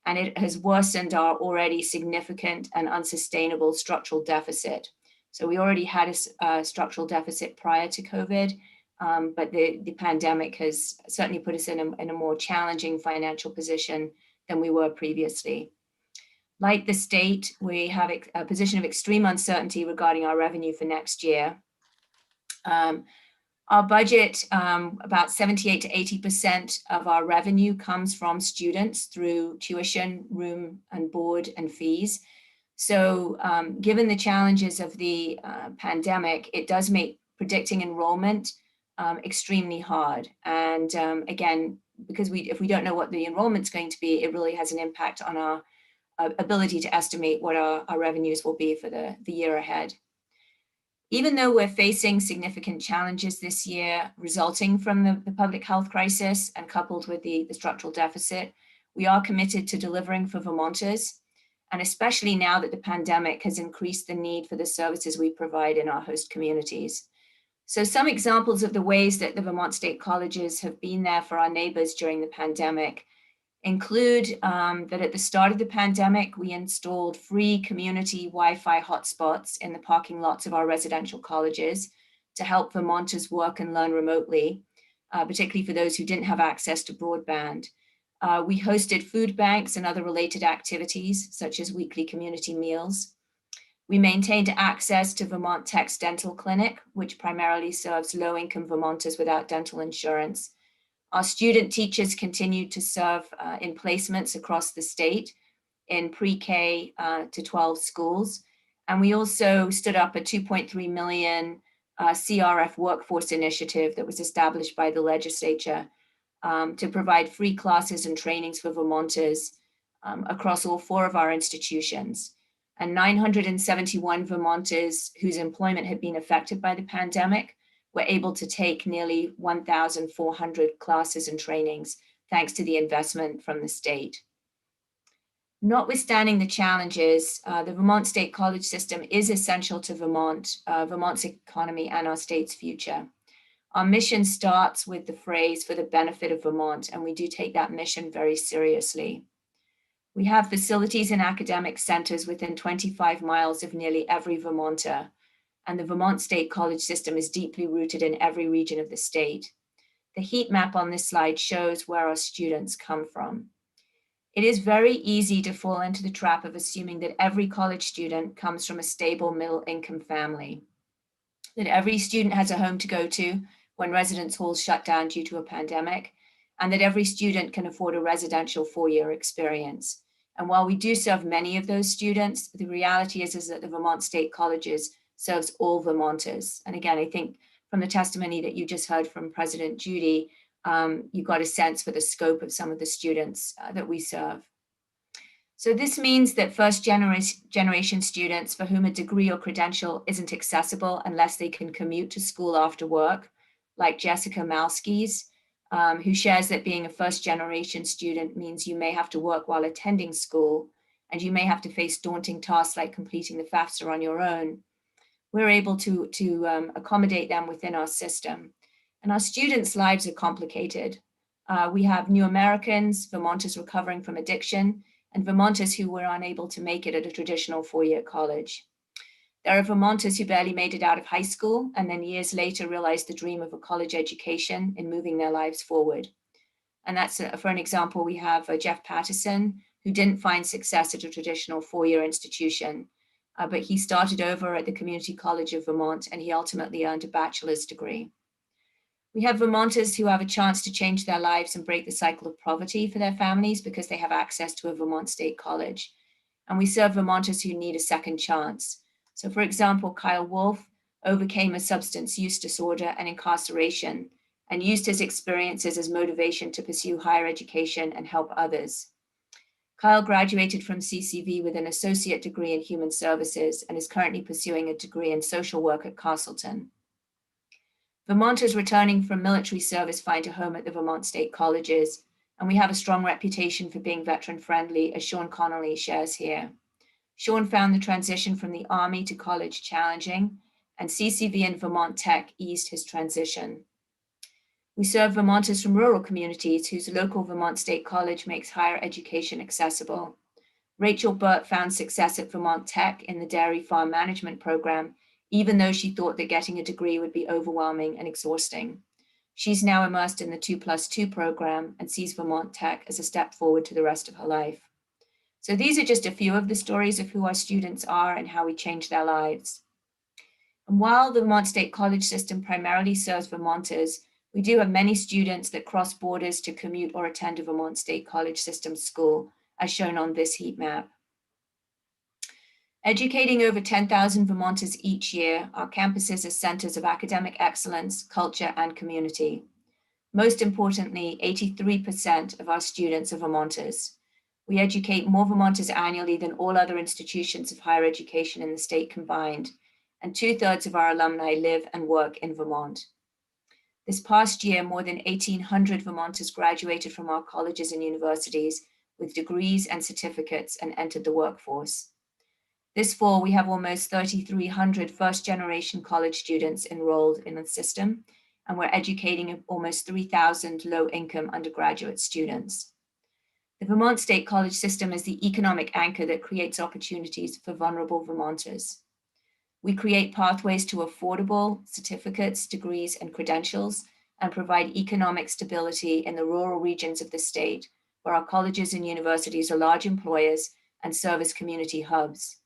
and it has worsened our already significant and unsustainable structural deficit. So we already had a structural deficit prior to COVID, but the pandemic has certainly put us in a more challenging financial position than we were previously. Like the state, we have a position of extreme uncertainty regarding our revenue for next year. Our budget, about 78 to 80% of our revenue comes from students through tuition, room and board and fees. So given the challenges of the pandemic, it does make predicting enrollment extremely hard. And again, because if we don't know what the enrollment's going to be, it really has an impact on our ability to estimate what our revenues will be for the year ahead. Even though we're facing significant challenges this year resulting from the public health crisis and coupled with the structural deficit, we are committed to delivering for Vermonters, and especially now that the pandemic has increased the need for the services we provide in our host communities. So some examples of the ways that the Vermont State Colleges have been there for our neighbors during the pandemic include that at the start of the pandemic, we installed free community Wi-Fi hotspots in the parking lots of our residential colleges to help Vermonters work and learn remotely, particularly for those who didn't have access to broadband. We hosted food banks and other related activities, such as weekly community meals. We maintained access to Vermont Tech's dental clinic, which primarily serves low-income Vermonters without dental insurance. Our student teachers continued to serve in placements across the state in pre-K to 12 schools. And we also stood up a $2.3 million CRF workforce initiative that was established by the legislature to provide free classes and trainings for Vermonters across all 4 of our institutions. And 971 Vermonters whose employment had been affected by the pandemic were able to take nearly 1,400 classes and trainings, thanks to the investment from the state. Notwithstanding the challenges, the Vermont State College system is essential to Vermont, Vermont's economy and our state's future. Our mission starts with the phrase "for the benefit of Vermont," and we do take that mission very seriously. We have facilities and academic centers within 25 miles of nearly every Vermonter, and the Vermont State College system is deeply rooted in every region of the state. The heat map on this slide shows where our students come from. It is very easy to fall into the trap of assuming that every college student comes from a stable middle-income family, that every student has a home to go to when residence halls shut down due to a pandemic, and that every student can afford a residential 4-year experience. And while we do serve many of those students, the reality is that the Vermont State Colleges serves all Vermonters. And again, I think from the testimony that you just heard from President Judy, you got a sense for the scope of some of the students that we serve. So this means that first generation students for whom a degree or credential isn't accessible unless they can commute to school after work, like Jessica Malskis, who shares that being a first generation student means you may have to work while attending school, and you may have to face daunting tasks like completing the FAFSA on your own. We're able to accommodate them within our system. And our students' lives are complicated. We have new Americans, Vermonters recovering from addiction, and Vermonters who were unable to make it at a traditional 4-year college. There are Vermonters who barely made it out of high school and then years later realized the dream of a college education in moving their lives forward. And that's, for an example, we have Jeff Patterson, who didn't find success at a traditional 4-year institution, but he started over at the Community College of Vermont, and he ultimately earned a bachelor's degree. We have Vermonters who have a chance to change their lives and break the cycle of poverty for their families because they have access to a Vermont State College. And we serve Vermonters who need a second chance. So for example, Kyle Wolf overcame a substance use disorder and incarceration, and used his experiences as motivation to pursue higher education and help others. Kyle graduated from CCV with an associate degree in human services and is currently pursuing a degree in social work at Castleton. Vermonters returning from military service find a home at the Vermont State Colleges, and we have a strong reputation for being veteran friendly, as Sean Connolly shares here. Sean found the transition from the Army to college challenging, and CCV and Vermont Tech eased his transition. We serve Vermonters from rural communities whose local Vermont State College makes higher education accessible. Rachel Burt found success at Vermont Tech in the dairy farm management program, even though she thought that getting a degree would be overwhelming and exhausting. She's now immersed in the 2+2 program and sees Vermont Tech as a step forward to the rest of her life. So these are just a few of the stories of who our students are and how we change their lives. And while the Vermont State College system primarily serves Vermonters, we do have many students that cross borders to commute or attend a Vermont State College system school, as shown on this heat map. Educating over 10,000 Vermonters each year, our campuses are centers of academic excellence, culture, and community. Most importantly, 83% of our students are Vermonters. We educate more Vermonters annually than all other institutions of higher education in the state combined, and 2/3 of our alumni live and work in Vermont. This past year, more than 1,800 Vermonters graduated from our colleges and universities with degrees and certificates and entered the workforce. This fall, we have almost 3,300 first-generation college students enrolled in the system, and we're educating almost 3,000 low-income undergraduate students. The Vermont State College system is the economic anchor that creates opportunities for vulnerable Vermonters. We create pathways to affordable certificates, degrees, and credentials, and provide economic stability in the rural regions of the state, where our colleges and universities are large employers and serve as community hubs.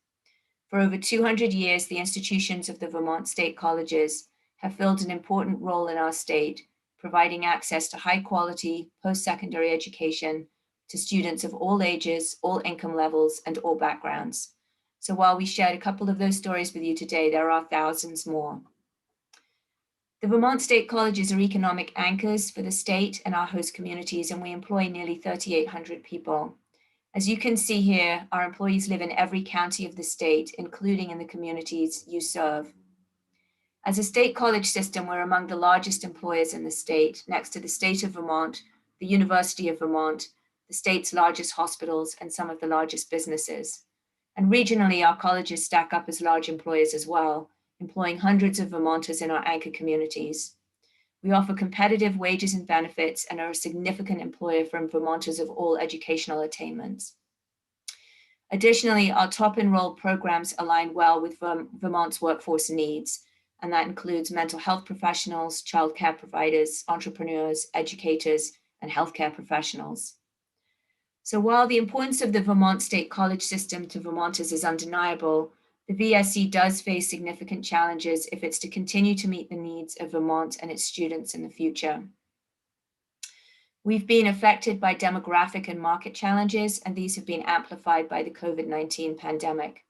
For over 200 years, the institutions of the Vermont State Colleges have filled an important role in our state, providing access to high-quality post-secondary education to students of all ages, all income levels, and all backgrounds. So while we shared a couple of those stories with you today, there are thousands more. The Vermont State Colleges are economic anchors for the state and our host communities, and we employ nearly 3,800 people. As you can see here, our employees live in every county of the state, including in the communities you serve. As a state college system, we're among the largest employers in the state, next to the state of Vermont, the University of Vermont, the state's largest hospitals, and some of the largest businesses. And regionally, our colleges stack up as large employers as well, employing hundreds of Vermonters in our anchor communities. We offer competitive wages and benefits and are a significant employer for Vermonters of all educational attainments. Additionally, our top enrolled programs align well with Vermont's workforce needs, and that includes mental health professionals, childcare providers, entrepreneurs, educators, and healthcare professionals. So while the importance of the Vermont State College system to Vermonters is undeniable, the VSC does face significant challenges if it's to continue to meet the needs of Vermont and its students in the future. We've been affected by demographic and market challenges, and these have been amplified by the COVID-19 pandemic.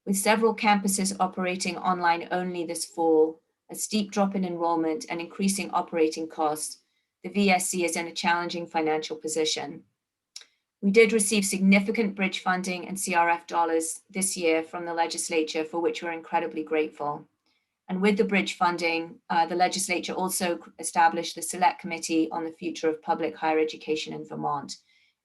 With several campuses operating online only this fall, a steep drop in enrollment, and increasing operating costs, the VSC is in a challenging financial position. We did receive significant bridge funding and CRF dollars this year from the legislature, for which we're incredibly grateful. And with the bridge funding, the legislature also established the Select Committee on the Future of Public Higher Education in Vermont.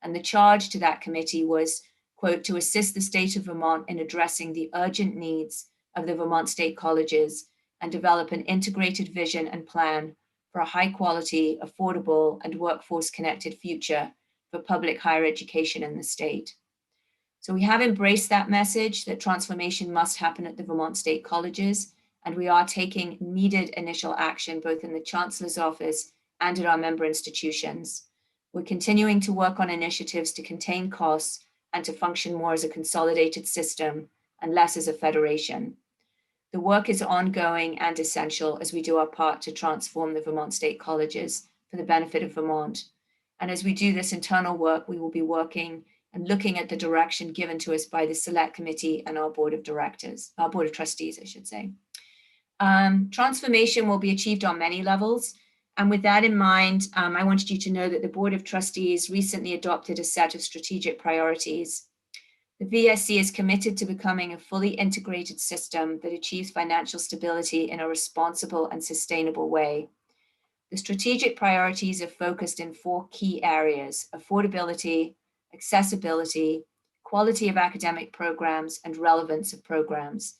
And the charge to that committee was, quote, to assist the state of Vermont in addressing the urgent needs of the Vermont State Colleges and develop an integrated vision and plan for a high quality, affordable, and workforce connected future for public higher education in the state. So we have embraced that message that transformation must happen at the Vermont State Colleges, and we are taking needed initial action both in the Chancellor's office and at our member institutions. We're continuing to work on initiatives to contain costs and to function more as a consolidated system and less as a federation. The work is ongoing and essential as we do our part to transform the Vermont State Colleges for the benefit of Vermont. And as we do this internal work, we will be working and looking at the direction given to us by the Select Committee and our Board of Trustees, I should say. Transformation will be achieved on many levels. And with that in mind, I wanted you to know that the Board of Trustees recently adopted a set of strategic priorities. The VSC is committed to becoming a fully integrated system that achieves financial stability in a responsible and sustainable way. The strategic priorities are focused in 4 key areas: affordability, accessibility, quality of academic programs, and relevance of programs.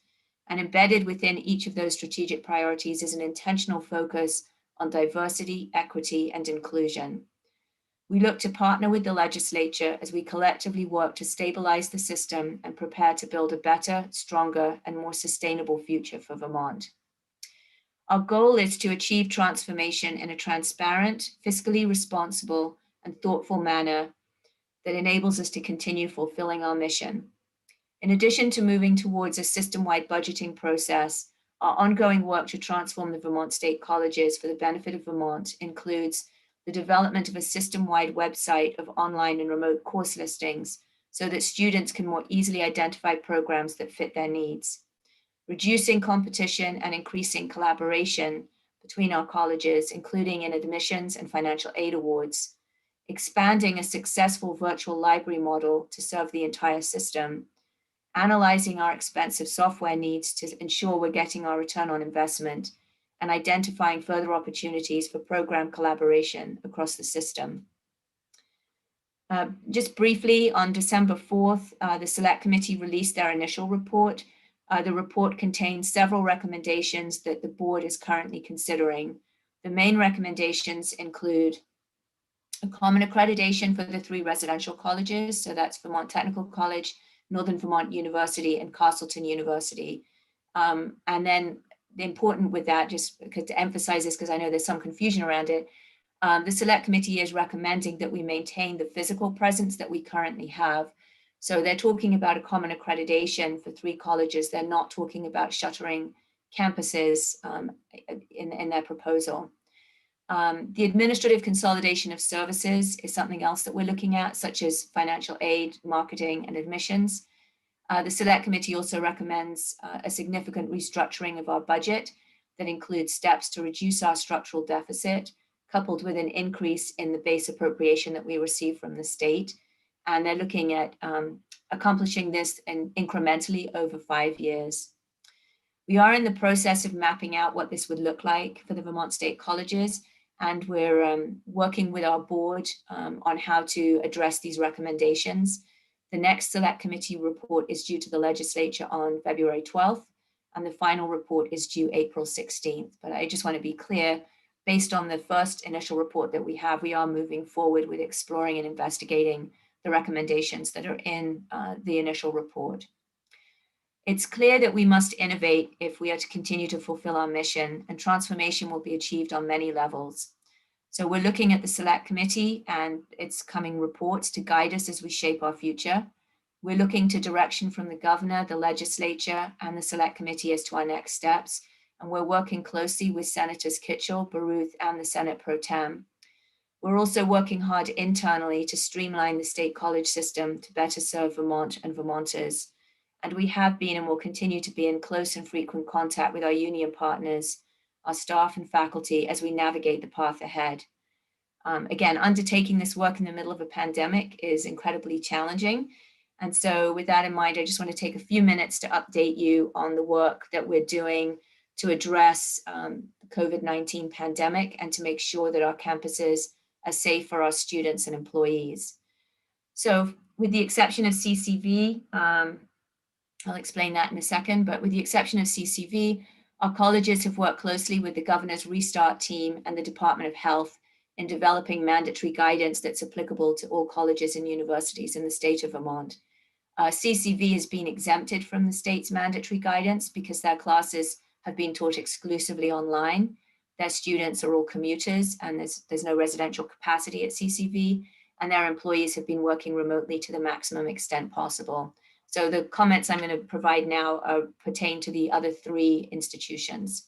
And embedded within each of those strategic priorities is an intentional focus on diversity, equity, and inclusion. We look to partner with the legislature as we collectively work to stabilize the system and prepare to build a better, stronger, and more sustainable future for Vermont. Our goal is to achieve transformation in a transparent, fiscally responsible, and thoughtful manner that enables us to continue fulfilling our mission. In addition to moving towards a system-wide budgeting process, our ongoing work to transform the Vermont State Colleges for the benefit of Vermont includes the development of a system-wide website of online and remote course listings so that students can more easily identify programs that fit their needs, reducing competition and increasing collaboration between our colleges, including in admissions and financial aid awards, expanding a successful virtual library model to serve the entire system, analyzing our expensive software needs to ensure we're getting our return on investment, and identifying further opportunities for program collaboration across the system. Just briefly, on December 4th, the Select Committee released their initial report. The report contains several recommendations that the board is currently considering. The main recommendations include a common accreditation for the 3 residential colleges, so that's Vermont Technical College, Northern Vermont University, and Castleton University. And then important with that, just to emphasize this because I know there's some confusion around it, the Select Committee is recommending that we maintain the physical presence that we currently have. So they're talking about a common accreditation for 3 colleges. They're not talking about shuttering campuses in their proposal. The administrative consolidation of services is something else that we're looking at, such as financial aid, marketing, and admissions. The Select Committee also recommends a significant restructuring of our budget that includes steps to reduce our structural deficit, coupled with an increase in the base appropriation that we receive from the state. And they're looking at accomplishing this incrementally over 5 years. We are in the process of mapping out what this would look like for the Vermont State Colleges, and we're working with our board on how to address these recommendations. The next Select Committee report is due to the legislature on February 12th, and the final report is due April 16th. But I just want to be clear, based on the first initial report that we have, we are moving forward with exploring and investigating the recommendations that are in the initial report. It's clear that we must innovate if we are to continue to fulfill our mission, and transformation will be achieved on many levels. So we're looking at the Select Committee and its coming reports to guide us as we shape our future. We're looking to direction from the governor, the legislature, and the Select Committee as to our next steps. And we're working closely with Senators Kitchell, Baruth, and the Senate Pro Tem. We're also working hard internally to streamline the state college system to better serve Vermont and Vermonters. And we have been and will continue to be in close and frequent contact with our union partners, our staff and faculty as we navigate the path ahead. Again, undertaking this work in the middle of a pandemic is incredibly challenging. And so with that in mind, I just want to take a few minutes to update you on the work that we're doing to address the COVID-19 pandemic and to make sure that our campuses are safe for our students and employees. So with the exception of CCV, I'll explain that in a second, but with the exception of CCV, our colleges have worked closely with the governor's Restart team and the Department of Health in developing mandatory guidance that's applicable to all colleges and universities in the state of Vermont. CCV has been exempted from the state's mandatory guidance because their classes have been taught exclusively online. Their students are all commuters and there's no residential capacity at CCV, and their employees have been working remotely to the maximum extent possible. So the comments I'm going to provide now pertain to the other 3 institutions.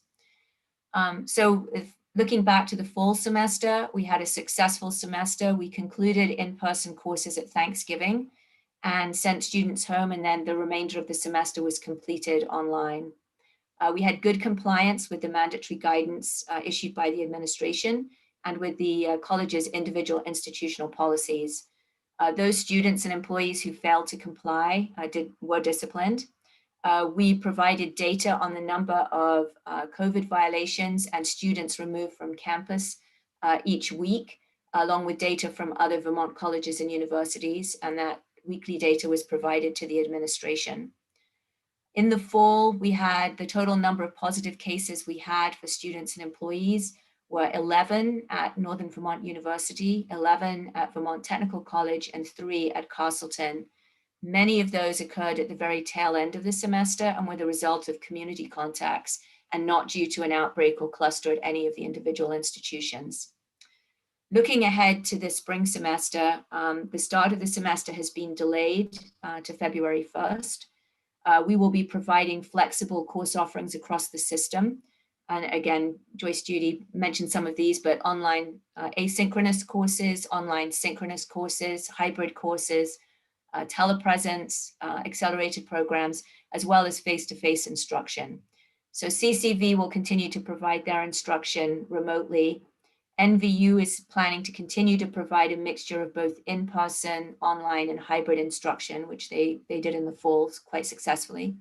Looking back to the fall semester, we had a successful semester. We concluded in-person courses at Thanksgiving and sent students home, and then the remainder of the semester was completed online. We had good compliance with the mandatory guidance issued by the administration and with the college's individual institutional policies. Those students and employees who failed to comply were disciplined. We provided data on the number of COVID violations and students removed from campus each week, along with data from other Vermont colleges and universities, and that weekly data was provided to the administration. In the fall, we had the total number of positive cases we had for students and employees were 11 at Northern Vermont University, 11 at Vermont Technical College, and 3 at Castleton. Many of those occurred at the very tail end of the semester and were the result of community contacts and not due to an outbreak or cluster at any of the individual institutions. Looking ahead to the spring semester, the start of the semester has been delayed to February 1st. We will be providing flexible course offerings across the system. And again, Joyce Judy mentioned some of these, but online asynchronous courses, online synchronous courses, hybrid courses, telepresence, accelerated programs, as well as face-to-face instruction. So CCV will continue to provide their instruction remotely. NVU is planning to continue to provide a mixture of both in-person, online, and hybrid instruction, which they did in the fall quite successfully.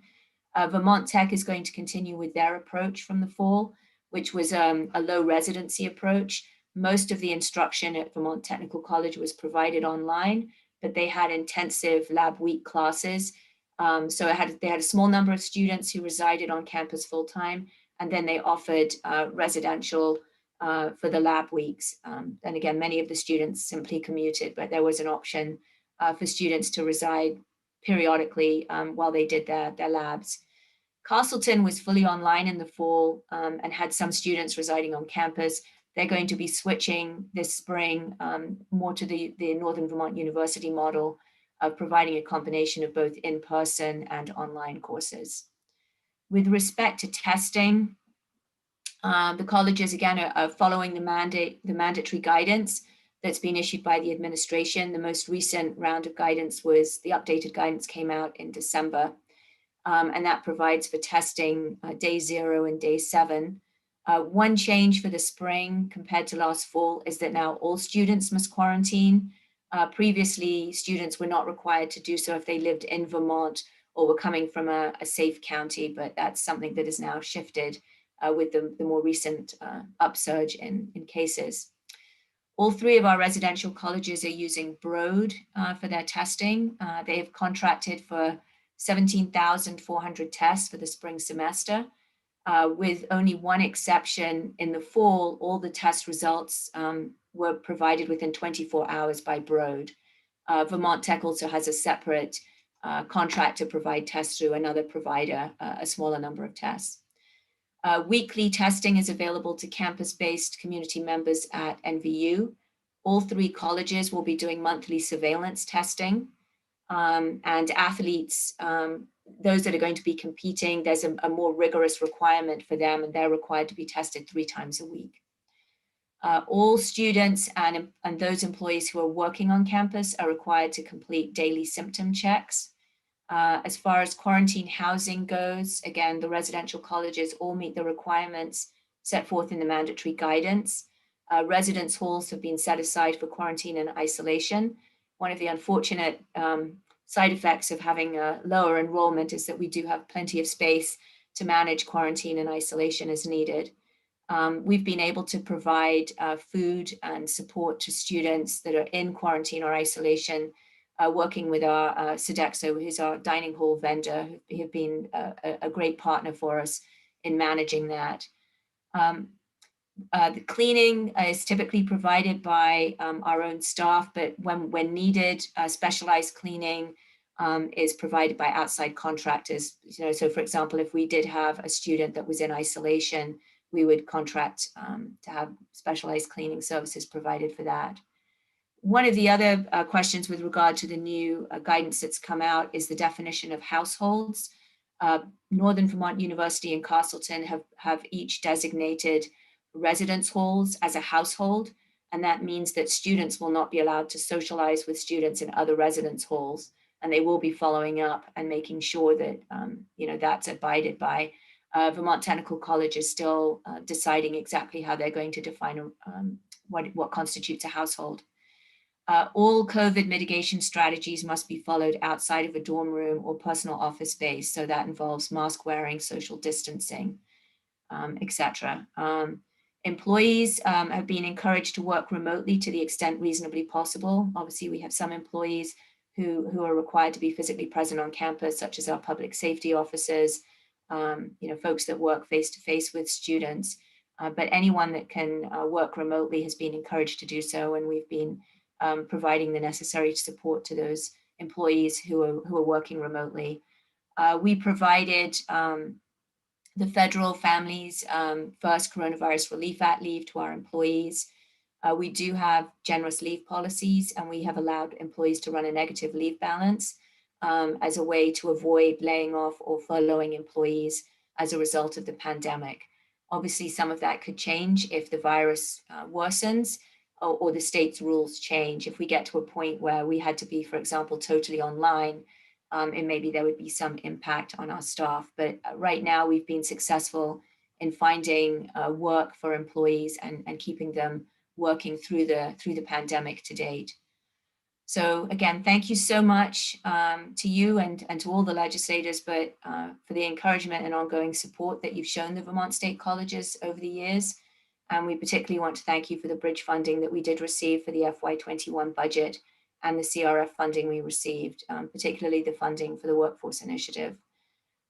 Vermont Tech is going to continue with their approach from the fall, which was a low residency approach. Most of the instruction at Vermont Technical College was provided online, but they had intensive lab week classes. So they had a small number of students who resided on campus full-time, and then they offered residential for the lab weeks. And again, many of the students simply commuted, but there was an option for students to reside periodically while they did their labs. Castleton was fully online in the fall and had some students residing on campus. They're going to be switching this spring more to the Northern Vermont University model of providing a combination of both in-person and online courses. With respect to testing, the colleges again are following the mandatory guidance that's been issued by the administration. The most recent round of guidance was the updated guidance came out in December. And that provides for testing day 0 and day 7. One change for the spring compared to last fall is that now all students must quarantine. Previously, students were not required to do so if they lived in Vermont or were coming from a safe county, but that's something that is now shifted with the more recent upsurge in cases. All 3 of our residential colleges are using Broad for their testing. They have contracted for 17,400 tests for the spring semester. With only one exception in the fall, all the test results were provided within 24 hours by Broad. Vermont Tech also has a separate contract to provide tests through another provider, a smaller number of tests. Weekly testing is available to campus-based community members at NVU. All 3 colleges will be doing monthly surveillance testing. And athletes, those that are going to be competing, there's a more rigorous requirement for them, and they're required to be tested 3 times a week. All students and those employees who are working on campus are required to complete daily symptom checks. As far as quarantine housing goes, again, the residential colleges all meet the requirements set forth in the mandatory guidance. Residence halls have been set aside for quarantine and isolation. One of the unfortunate side effects of having a lower enrollment is that we do have plenty of space to manage quarantine and isolation as needed. We've been able to provide food and support to students that are in quarantine or isolation, working with our Sodexo, who's our dining hall vendor, who have been a great partner for us in managing that. The cleaning is typically provided by our own staff, but when needed, specialized cleaning is provided by outside contractors. So for example, if we did have a student that was in isolation, we would contract to have specialized cleaning services provided for that. One of the other questions with regard to the new guidance that's come out is the definition of households. Northern Vermont University and Castleton have each designated residence halls as a household, and that means that students will not be allowed to socialize with students in other residence halls, and they will be following up and making sure that that's abided by. Vermont Technical College is still deciding exactly how they're going to define what constitutes a household. All COVID mitigation strategies must be followed outside of a dorm room or personal office space. So that involves mask wearing, social distancing, etc. Employees have been encouraged to work remotely to the extent reasonably possible. Obviously, we have some employees who are required to be physically present on campus, such as our public safety officers, folks that work face-to-face with students. But anyone that can work remotely has been encouraged to do so, and we've been providing the necessary support to those employees who are working remotely. We provided the federal families first coronavirus relief act leave to our employees. We do have generous leave policies, and we have allowed employees to run a negative leave balance as a way to avoid laying off or furloughing employees as a result of the pandemic. Obviously, some of that could change if the virus worsens or the state's rules change. If we get to a point where we had to be, for example, totally online, and maybe there would be some impact on our staff. But right now we've been successful in finding work for employees and keeping them working through the pandemic to date. So again, thank you so much to you and to all the legislators, but for the encouragement and ongoing support that you've shown the Vermont State Colleges over the years. And we particularly want to thank you for the bridge funding that we did receive for the FY21 budget and the CRF funding we received, particularly the funding for the Workforce Initiative.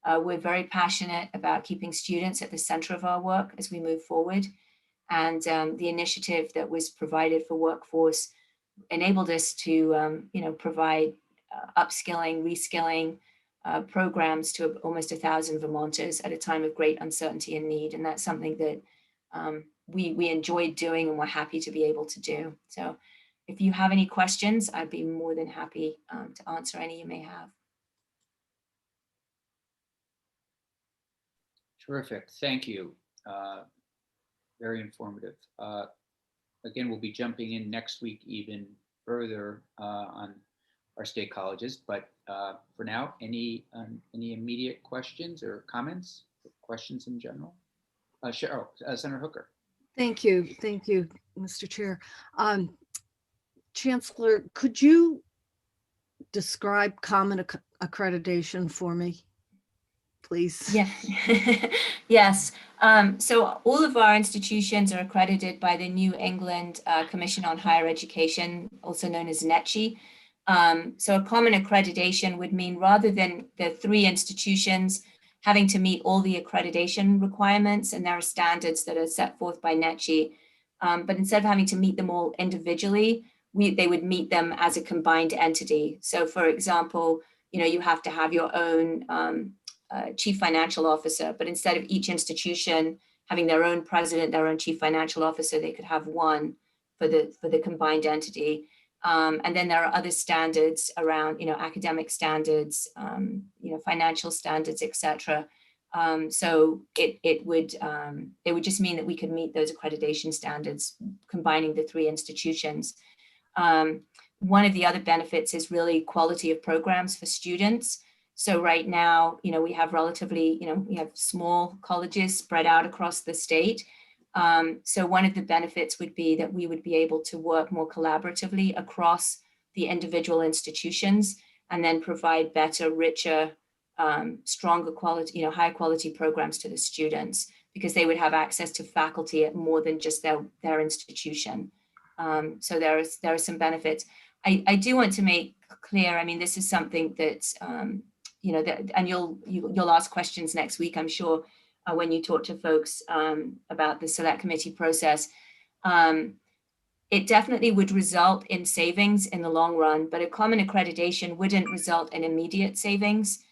We're very passionate about keeping students at the center of our work as we move forward. And the initiative that was provided for workforce enabled us to provide upskilling, reskilling programs to almost 1,000 Vermonters at a time of great uncertainty and need. And that's something that we enjoyed doing and we're happy to be able to do. So if you have any questions, I'd be more than happy to answer any you may have. Terrific, thank you. Very informative. Again, we'll be jumping in next week even further on our state colleges, but for now, any immediate questions or comments, questions in general? Cheryl, Senator Hooker. Thank you, Mr. Chair. Chancellor, could you describe common accreditation for me, please? Yeah, yes. So all of our institutions are accredited by the New England Commission on Higher Education, also known as NETCHI. So a common accreditation would mean rather than the 3 institutions having to meet all the accreditation requirements, and there are standards that are set forth by NETCHI, but instead of having to meet them all individually, they would meet them as a combined entity. So for example, you have to have your own chief financial officer, but instead of each institution having their own president, their own chief financial officer, they could have one for the combined entity. And then there are other standards around, academic standards, financial standards, etc. So it would just mean that we could meet those accreditation standards, combining the 3 institutions. One of the other benefits is really quality of programs for students. So right now, we have relatively, we have small colleges spread out across the state. So one of the benefits would be that we would be able to work more collaboratively across the individual institutions and then provide better, richer, stronger quality, higher quality programs to the students, because they would have access to faculty at more than just their institution. So there are some benefits. I do want to make clear, I mean, this is something that, and you'll ask questions next week, I'm sure, when you talk to folks about the select committee process. It definitely would result in savings in the long run, but a common accreditation wouldn't result in immediate savings.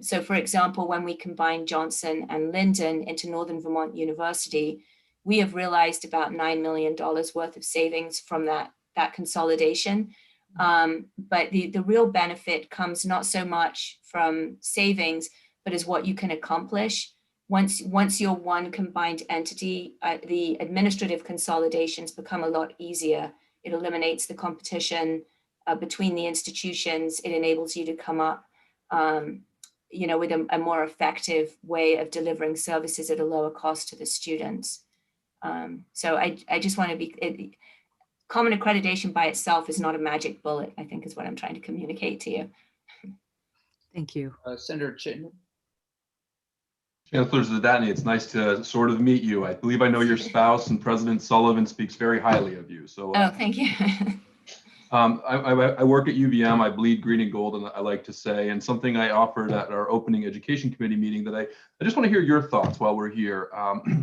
So for example, when we combine Johnson and Linden into Northern Vermont University, we have realized about $9 million worth of savings from that consolidation. But the real benefit comes not so much from savings, but is what you can accomplish. Once you're one combined entity, the administrative consolidations become a lot easier. It eliminates the competition between the institutions. It enables you to come up with a more effective way of delivering services at a lower cost to the students. So I just want to be, common accreditation by itself is not a magic bullet, I think is what I'm trying to communicate to you. Thank you. Senator Chittenden. Chancellor Zidane, it's nice to sort of meet you. I believe I know your spouse, and President Sullivan speaks very highly of you. So, Oh, thank you. I work at UVM. I bleed green and gold, and I like to say, and something I offered at our opening education committee meeting that I just want to hear your thoughts while we're here.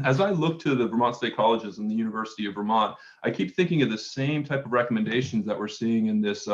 As I look to the Vermont State Colleges and the University of Vermont, I keep thinking of the same type of recommendations that we're seeing in this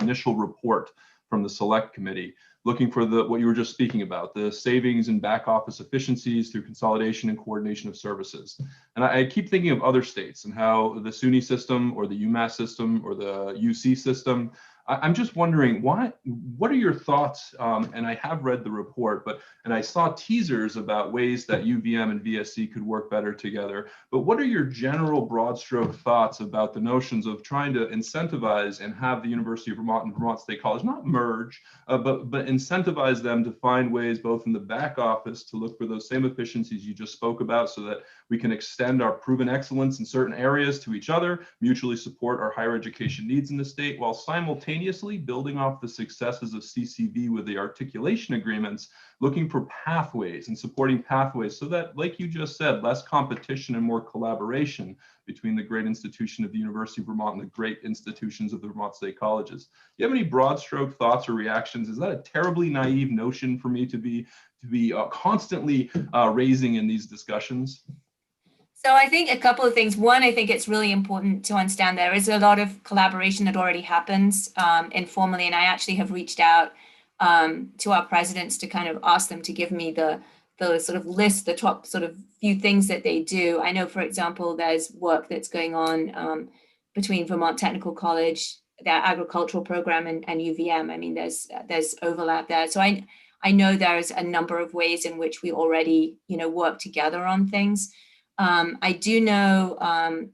initial report from the Select Committee, looking for what you were just speaking about, the savings and back office efficiencies through consolidation and coordination of services. And I keep thinking of other states and how the SUNY system or the UMass system or the UC system, I'm just wondering, what are your thoughts? And I have read the report, and I saw teasers about ways that UVM and VSC could work better together. But what are your general broad stroke thoughts about the notions of trying to incentivize and have the University of Vermont and Vermont State College not merge, but incentivize them to find ways both in the back office to look for those same efficiencies you just spoke about, so that we can extend our proven excellence in certain areas to each other, mutually support our higher education needs in the state, while simultaneously building off the successes of CCV with the articulation agreements, looking for pathways and supporting pathways so that, like you just said, less competition and more collaboration between the great institution of the University of Vermont and the great institutions of the Vermont State Colleges. Do you have any broad stroke thoughts or reactions? Is that a terribly naive notion for me to be constantly raising in these discussions? So I think a couple of things. One, I think it's really important to understand there is a lot of collaboration that already happens informally. And I actually have reached out to our presidents to kind of ask them to give me the sort of list, the top sort of few things that they do. I know, for example, there's work that's going on between Vermont Technical College, their agricultural program, and UVM. I mean, there's overlap there. So I know there's a number of ways in which we already, work together on things. I do know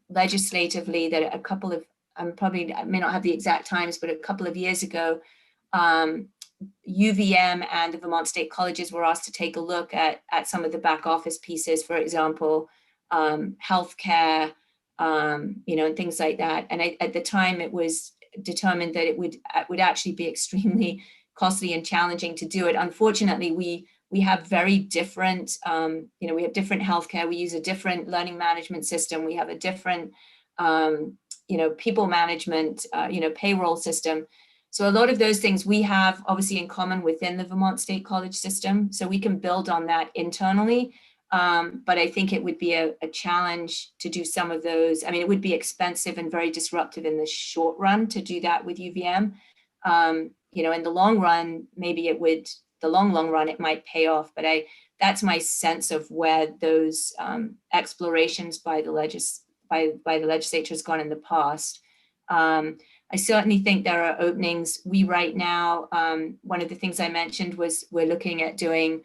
legislatively that a couple of, I may not have the exact times, but a couple of years ago, UVM and the Vermont State Colleges were asked to take a look at some of the back office pieces, for example, healthcare, and things like that. And at the time, it was determined that it would actually be extremely costly and challenging to do it. Unfortunately, we have very different, we have different healthcare. We use a different learning management system. We have a different, people management, payroll system. So a lot of those things we have obviously in common within the Vermont State College system. So we can build on that internally. But I think it would be a challenge to do some of those. I mean, it would be expensive and very disruptive in the short run to do that with UVM. In the long run, maybe it would, the long run, it might pay off. But that's my sense of where those explorations by the legislature has gone in the past. I certainly think there are openings. We right now, one of the things I mentioned was we're looking at doing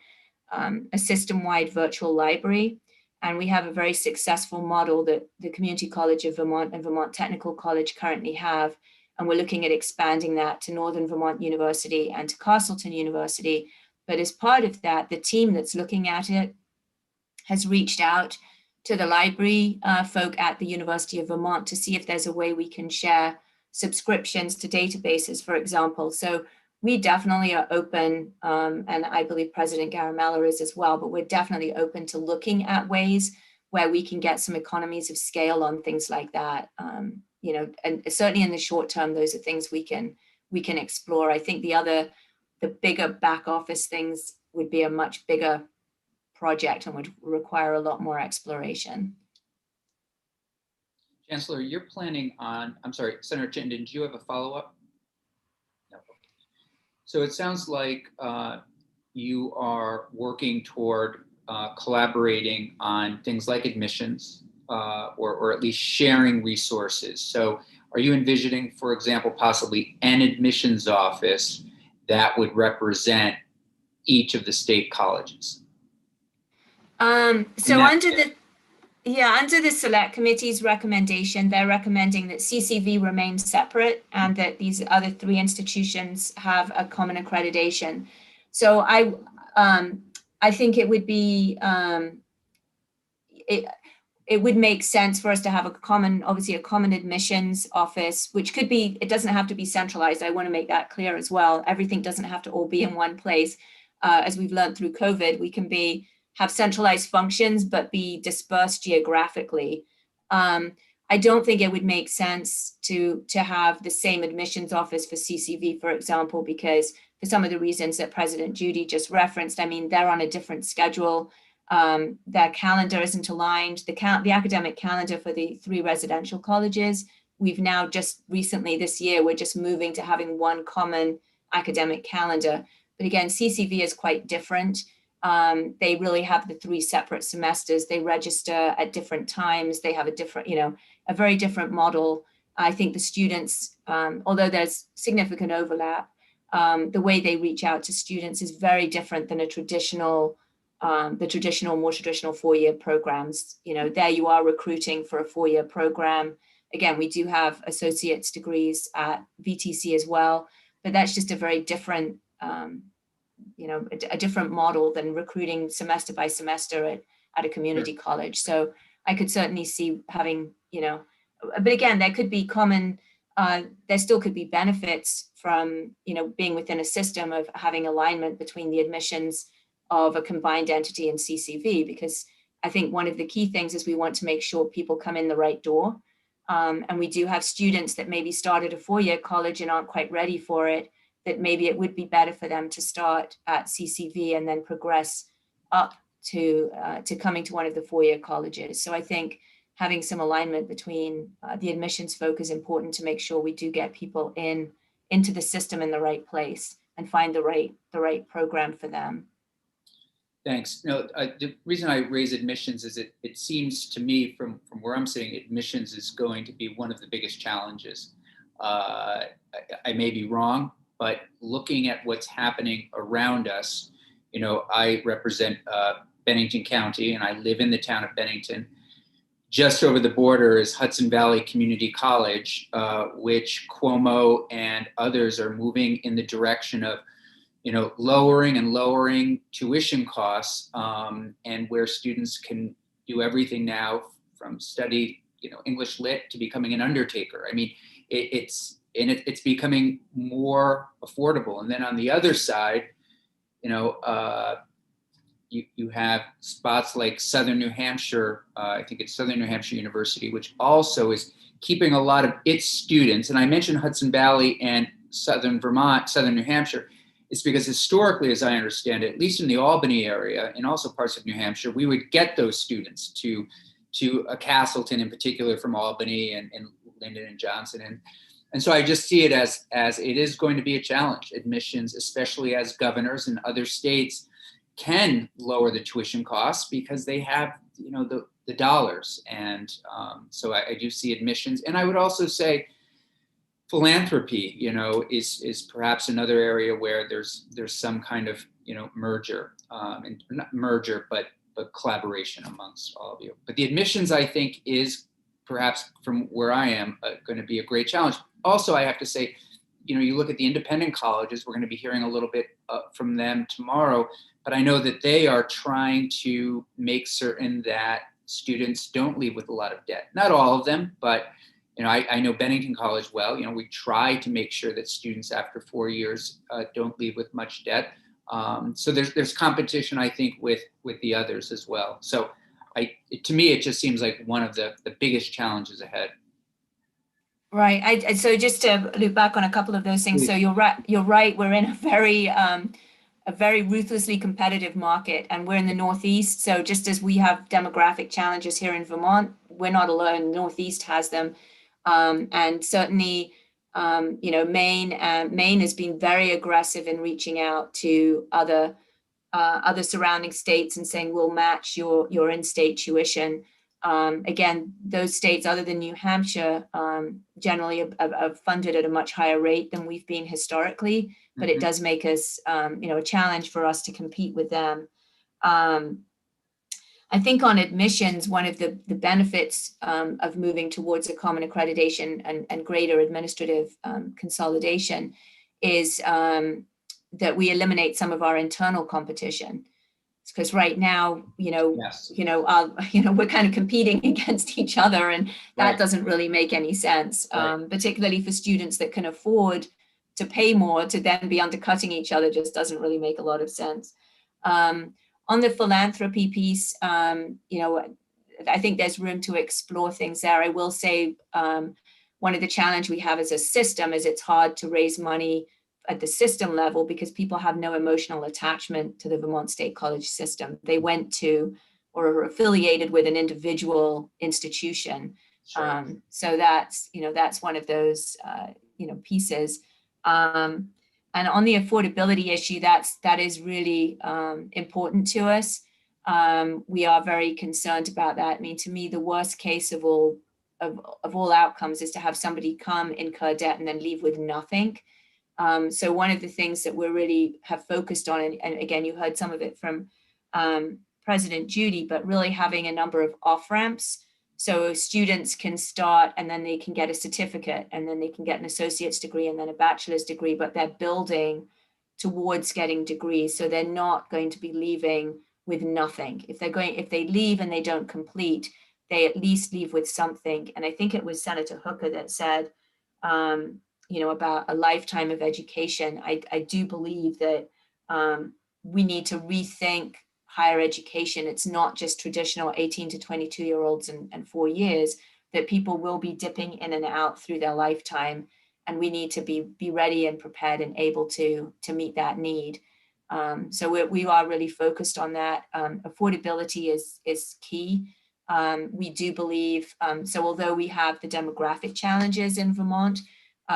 a system-wide virtual library. And we have a very successful model that the Community College of Vermont and Vermont Technical College currently have. And we're looking at expanding that to Northern Vermont University and to Castleton University. But as part of that, the team that's looking at it has reached out to the library folk at the University of Vermont to see if there's a way we can share subscriptions to databases, for example. So we definitely are open, and I believe President Garamella is as well, but we're definitely open to looking at ways where we can get some economies of scale on things like that. And certainly in the short term, those are things we can explore. I think the bigger back office things would be a much bigger project and would require a lot more exploration. Chancellor, you're planning on, I'm sorry, Senator Chittenden, did you have a follow-up? No. So it sounds like you are working toward collaborating on things like admissions or at least sharing resources. So are you envisioning, for example, possibly an admissions office that would represent each of the state colleges? So under the Select Committee's recommendation, they're recommending that CCV remain separate and that these other three institutions have a common accreditation. So I think it would be, it would make sense for us to have a common, obviously a common admissions office, which could be, it doesn't have to be centralized. I want to make that clear as well. Everything doesn't have to all be in one place. As we've learned through COVID, we can have centralized functions, but be dispersed geographically. I don't think it would make sense to have the same admissions office for CCV, for example, because for some of the reasons that President Judy just referenced, I mean, they're on a different schedule. Their calendar isn't aligned. The academic calendar for the 3 residential colleges, we've now just recently this year, we're just moving to having one common academic calendar. But again, CCV is quite different. They really have the 3 separate semesters. They register at different times. They have a different, a very different model. I think the students, although there's significant overlap, the way they reach out to students is very different than a traditional, more traditional 4-year programs. There you are recruiting for a 4-year program. Again, we do have associate's degrees at VTC as well, but that's just a very different, a different model than recruiting semester by semester at a community college. So I could certainly see having, but again, there could be common, there still could be benefits from, being within a system of having alignment between the admissions of a combined entity and CCV, because I think one of the key things is we want to make sure people come in the right door. And we do have students that maybe started a 4-year college and aren't quite ready for it, that maybe it would be better for them to start at CCV and then progress up to coming to one of the 4-year colleges. So I think having some alignment between the admissions folk is important to make sure we do get people into the system in the right place and find the right program for them. Thanks. No, the reason I raise admissions is it seems to me from where I'm sitting, admissions is going to be one of the biggest challenges. I may be wrong, but looking at what's happening around us, I represent Bennington County and I live in the town of Bennington. Just over the border is Hudson Valley Community College, which Cuomo and others are moving in the direction of lowering tuition costs, and where students can do everything now from study, English Lit to becoming an undertaker. I mean, it's becoming more affordable. And then on the other side, you have spots like Southern New Hampshire, I think it's Southern New Hampshire University, which also is keeping a lot of its students. And I mentioned Hudson Valley and Southern Vermont, Southern New Hampshire. It's because historically, as I understand it, at least in the Albany area and also parts of New Hampshire, we would get those students to Castleton in particular from Albany and Linden and Johnson. And so I just see it as it is going to be a challenge. Admissions, especially as governors in other states can lower the tuition costs because they have, the dollars. And so I do see admissions. And I would also say philanthropy, is perhaps another area where there's some kind of, merger, and not merger, but collaboration amongst all of you. But the admissions, I think, is perhaps from where I am going to be a great challenge. Also, I have to say, you look at the independent colleges, we're going to be hearing a little bit from them tomorrow, but I know that they are trying to make certain that students don't leave with a lot of debt. Not all of them, but I know Bennington College well. We try to make sure that students after 4 years don't leave with much debt. So there's competition, I think, with the others as well. So to me, it just seems like one of the biggest challenges ahead. Right. So just to loop back on a couple of those things. Please. So you're right. We're in a very ruthlessly competitive market, and we're in the Northeast. So just as we have demographic challenges here in Vermont, we're not alone. The Northeast has them. And certainly, Maine has been very aggressive in reaching out to other surrounding states and saying, we'll match your in-state tuition. Again, those states other than New Hampshire generally are funded at a much higher rate than we've been historically, but it does make us, a challenge for us to compete with them. I think on admissions, one of the benefits of moving towards a common accreditation and greater administrative consolidation is that we eliminate some of our internal competition. Because right now, Yes. we're kind of competing against each other, and that Right. doesn't really make any sense, Right. particularly for students that can afford to pay more, to then be undercutting each other just doesn't really make a lot of sense. On the philanthropy piece, I think there's room to explore things there. I will say one of the challenge we have as a system is it's hard to raise money at the system level because people have no emotional attachment to the Vermont State College system. They went to or are affiliated with an individual institution. Sure. So that's one of those pieces. And on the affordability issue, that is really important to us. We are very concerned about that. I mean, to me, the worst case of all outcomes is to have somebody come, incur debt, and then leave with nothing. So one of the things that we really have focused on, and again, you heard some of it from President Judy, but really having a number of off-ramps. So students can start and then they can get a certificate and then they can get an associate's degree and then a bachelor's degree, but they're building towards getting degrees. So they're not going to be leaving with nothing. If they leave and they don't complete, they at least leave with something. And I think it was Senator Hooker that said, about a lifetime of education. I do believe that we need to rethink higher education. It's not just traditional 18 to 22-year-olds and 4 years, that people will be dipping in and out through their lifetime. And we need to be ready and prepared and able to meet that need. So we are really focused on that. Affordability is key. We do believe, so although we have the demographic challenges in Vermont,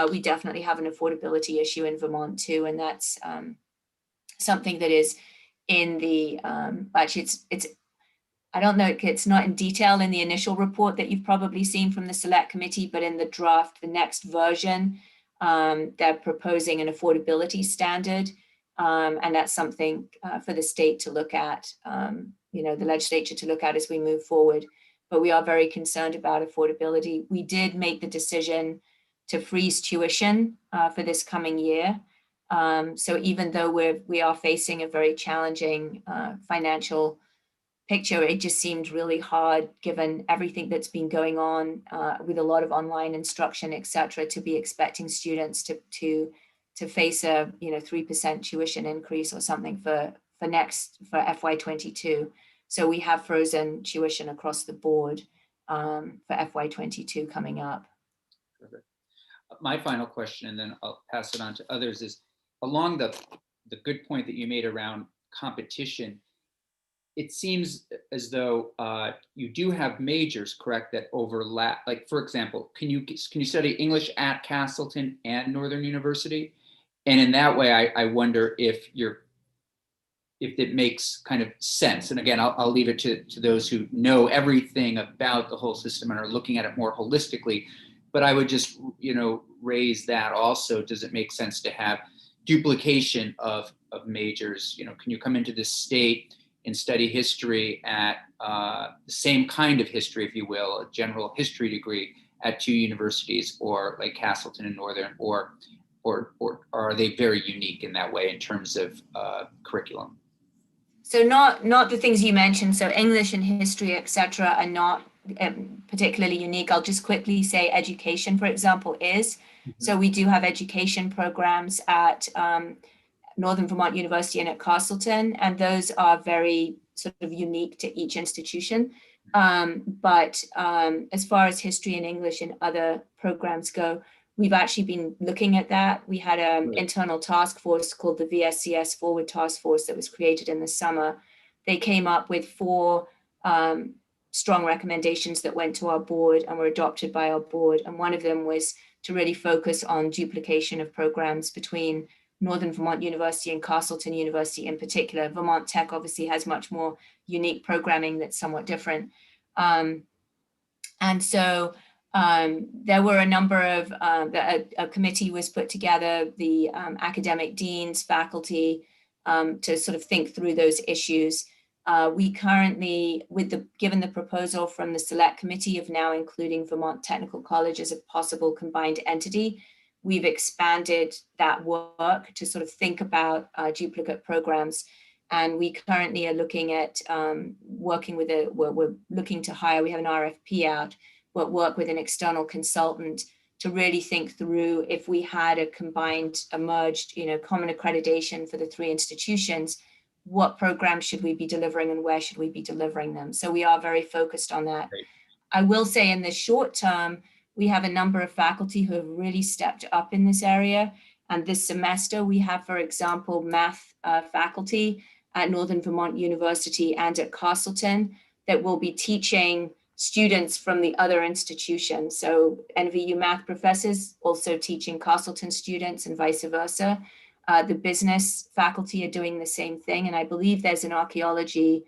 we definitely have an affordability issue in Vermont too, and that's something that is in the actually it's I don't know, it's not in detail in the initial report that you've probably seen from the select committee, but in the draft, the next version, they're proposing an affordability standard, and that's something for the state to look at, the legislature to look at as we move forward. But we are very concerned about affordability. We did make the decision to freeze tuition for this coming year. So even though we are facing a very challenging financial picture, it just seemed really hard given everything that's been going on with a lot of online instruction, et cetera, to be expecting students to face a 3% tuition increase or something for FY22. So we have frozen tuition across the board for FY22 coming up. Perfect. My final question, and then I'll pass it on to others, is along the good point that you made around competition. It seems as though you do have majors, correct, that overlap. Like, for example, can you study English at Castleton and Northern University? And in that way, I wonder if it makes kind of sense. And again, I'll leave it to those who know everything about the whole system and are looking at it more holistically. But I would just, raise that also. Does it make sense to have duplication of majors? Can you come into this state and study history at the same kind of history, if you will, a general history degree at two universities, or like Castleton and Northern, or are they very unique in that way in terms of curriculum? So not the things you mentioned. So English and history, et cetera, are not particularly unique. I'll just quickly say education, for example, is. Mm-hmm. So we do have education programs at Northern Vermont University and at Castleton, and those are very sort of unique to each institution. But as far as history and English and other programs go, we've actually been looking at that. We had an internal task force called the VSCS Forward Task Force that was created in the summer. They came up with 4 strong recommendations that went to our board and were adopted by our board. And one of them was to really focus on duplication of programs between Northern Vermont University and Castleton University in particular. Vermont Tech obviously has much more unique programming that's somewhat different. And so there were a number of, a committee was put together, the academic deans, faculty, to sort of think through those issues. We currently, given the proposal from the select committee of now including Vermont Technical College as a possible combined entity, we've expanded that work to sort of think about duplicate programs. And we currently are looking at working with we're looking to hire, we have an RFP out, but work with an external consultant to really think through if we had a combined, a merged, common accreditation for the 3 institutions, what programs should we be delivering and where should we be delivering them? So we are very focused on that. Great. I will say in the short term, we have a number of faculty who have really stepped up in this area. And this semester we have, for example, math faculty at Northern Vermont University and at Castleton that will be teaching students from the other institutions. So NVU math professors also teaching Castleton students and vice versa. The business faculty are doing the same thing. And I believe there's an archaeology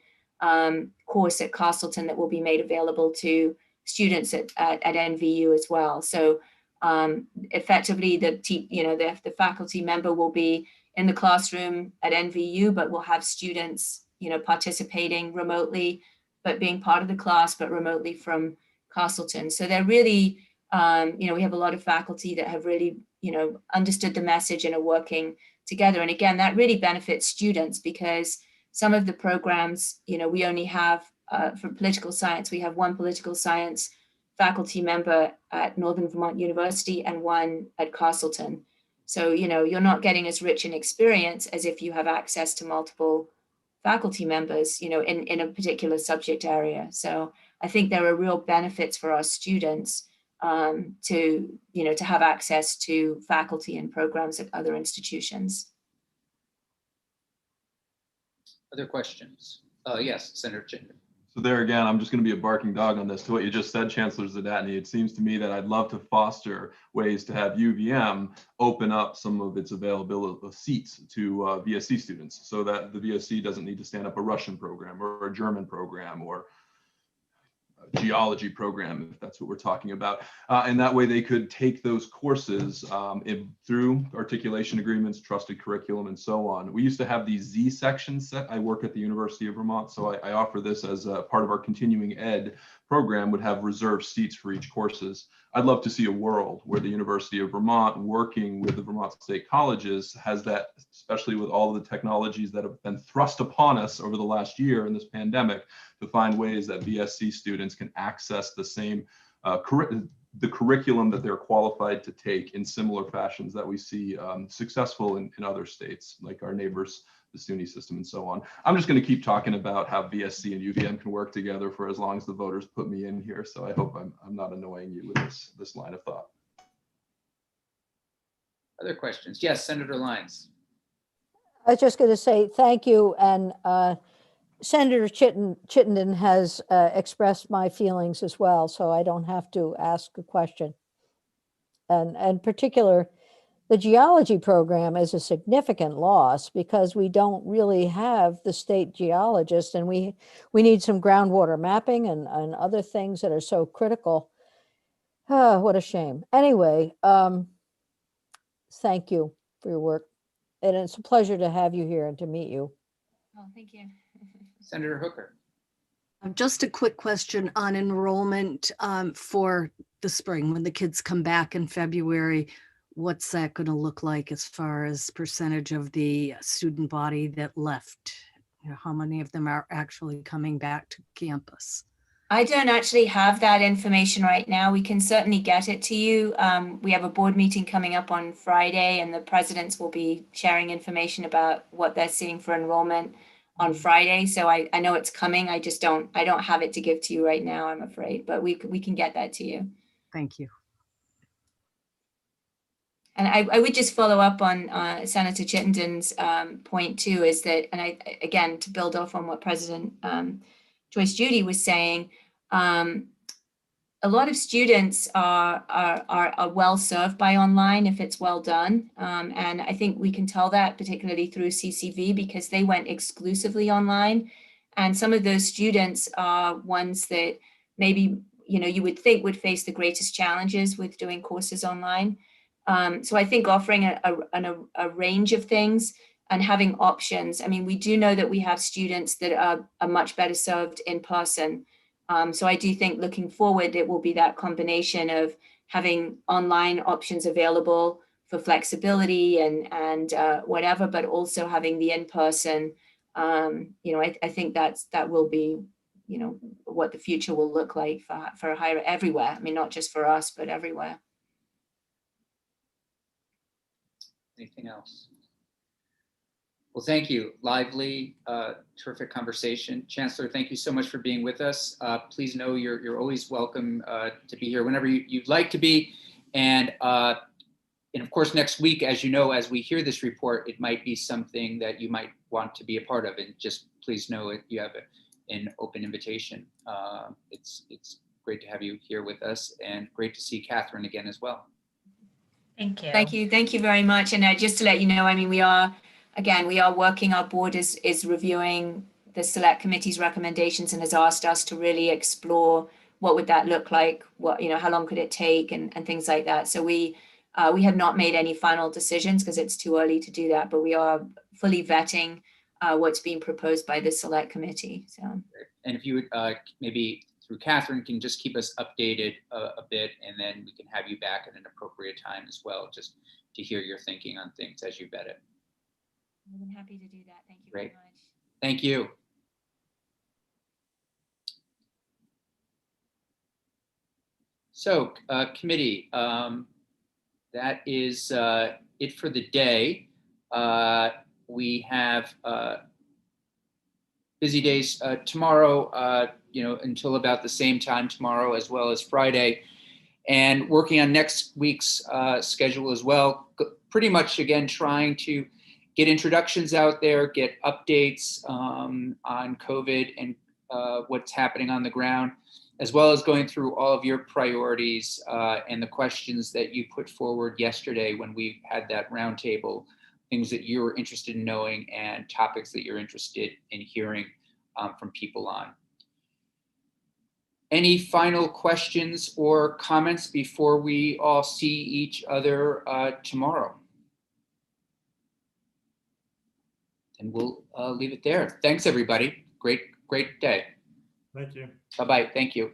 course at Castleton that will be made available to students at NVU as well. So effectively the faculty member will be in the classroom at NVU, but we'll have students, participating remotely, but being part of the class, but remotely from Castleton. So they're really, we have a lot of faculty that have really, understood the message and are working together. And again, that really benefits students because some of the programs, we only have, for political science, we have 1 political science faculty member at Northern Vermont University and 1 at Castleton. So, you're not getting as rich an experience as if you have access to multiple faculty members, in a particular subject area. So I think there are real benefits for our students to have access to faculty and programs at other institutions. Other questions? Yes, Senator Chittenden. So there again, I'm just going to be a barking dog on this. To what you just said, Chancellor Zadatny, it seems to me that I'd love to foster ways to have UVM open up some of its available seats to VSC students so that the VSC doesn't need to stand up a Russian program or a German program or geology program, if that's what we're talking about. And that way they could take those courses through articulation agreements, trusted curriculum, and so on. We used to have these Z sections set. I work at the University of Vermont, so I offer this as a part of our continuing ed program, would have reserved seats for each courses. I'd love to see a world where the University of Vermont, working with the Vermont State Colleges, has that, especially with all of the technologies that have been thrust upon us over the last year in this pandemic, to find ways that VSC students can access the same the curriculum that they're qualified to take in similar fashions that we see successful in other states, like our neighbors, the SUNY system, and so on. I'm just going to keep talking about how VSC and UVM can work together for as long as the voters put me in here. So I hope I'm not annoying you with this line of thought. Other questions? Yes, Senator Lyons. I was just going to say thank you. And Senator Chittenden has expressed my feelings as well, so I don't have to ask a question. And in particular, the geology program is a significant loss because we don't really have the state geologist, and we need some groundwater mapping and other things that are so critical. Oh, what a shame. Anyway, thank you for your work. And it's a pleasure to have you here and to meet you. Oh, thank you. Senator Hooker. Just a quick question on enrollment for the spring when the kids come back in February. What's that going to look like as far as percentage of the student body that left? How many of them are actually coming back to campus? I don't actually have that information right now. We can certainly get it to you. We have a board meeting coming up on Friday, and the presidents will be sharing information about what they're seeing for enrollment on Friday. So I know it's coming. I don't have it to give to you right now, I'm afraid, but we can get that to you. Thank you. And I would just follow up on Senator Chittenden's point too, is that, and again, to build off on what President Joyce Judy was saying, a lot of students are well served by online if it's well done. And I think we can tell that particularly through CCV because they went exclusively online. And some of those students are ones that maybe, you would think would face the greatest challenges with doing courses online. So I think offering a range of things and having options. I mean, we do know that we have students that are much better served in person. So I do think looking forward, it will be that combination of having online options available for flexibility and whatever, but also having the in-person, I think that will be, what the future will look like for higher everywhere. I mean, not just for us, but everywhere. Anything else? Well, thank you. Lively, terrific conversation. Chancellor, thank you so much for being with us. Please know you're always welcome to be here whenever you'd like to be. And of course, next week, as you know, as we hear this report, it might be something that you might want to be a part of. And just please know you have an open invitation. It's great to have you here with us, and great to see Catherine again as well. Thank you. Thank you very much. And just to let you know, I mean, we are working, our board is reviewing the select committee's recommendations and has asked us to really explore what would that look like, how long could it take, and things like that. So we have not made any final decisions because it's too early to do that, but we are fully vetting what's being proposed by the select committee. So, and if you would maybe through Catherine can just keep us updated a bit, and then we can have you back at an appropriate time as well, just to hear your thinking on things as you vet it. I'm happy to do that. Thank you Great. very much. Thank you. So committee, that is it for the day. We have busy days tomorrow, until about the same time tomorrow, as well as Friday, and working on next week's schedule as well. Pretty much, again, trying to get introductions out there, get updates on COVID and what's happening on the ground, as well as going through all of your priorities and the questions that you put forward yesterday when we had that roundtable, things that you were interested in knowing and topics that you're interested in hearing from people on. Any final questions or comments before we all see each other tomorrow? And we'll leave it there. Thanks, everybody. Great day. Thank you. Bye-bye. Thank you.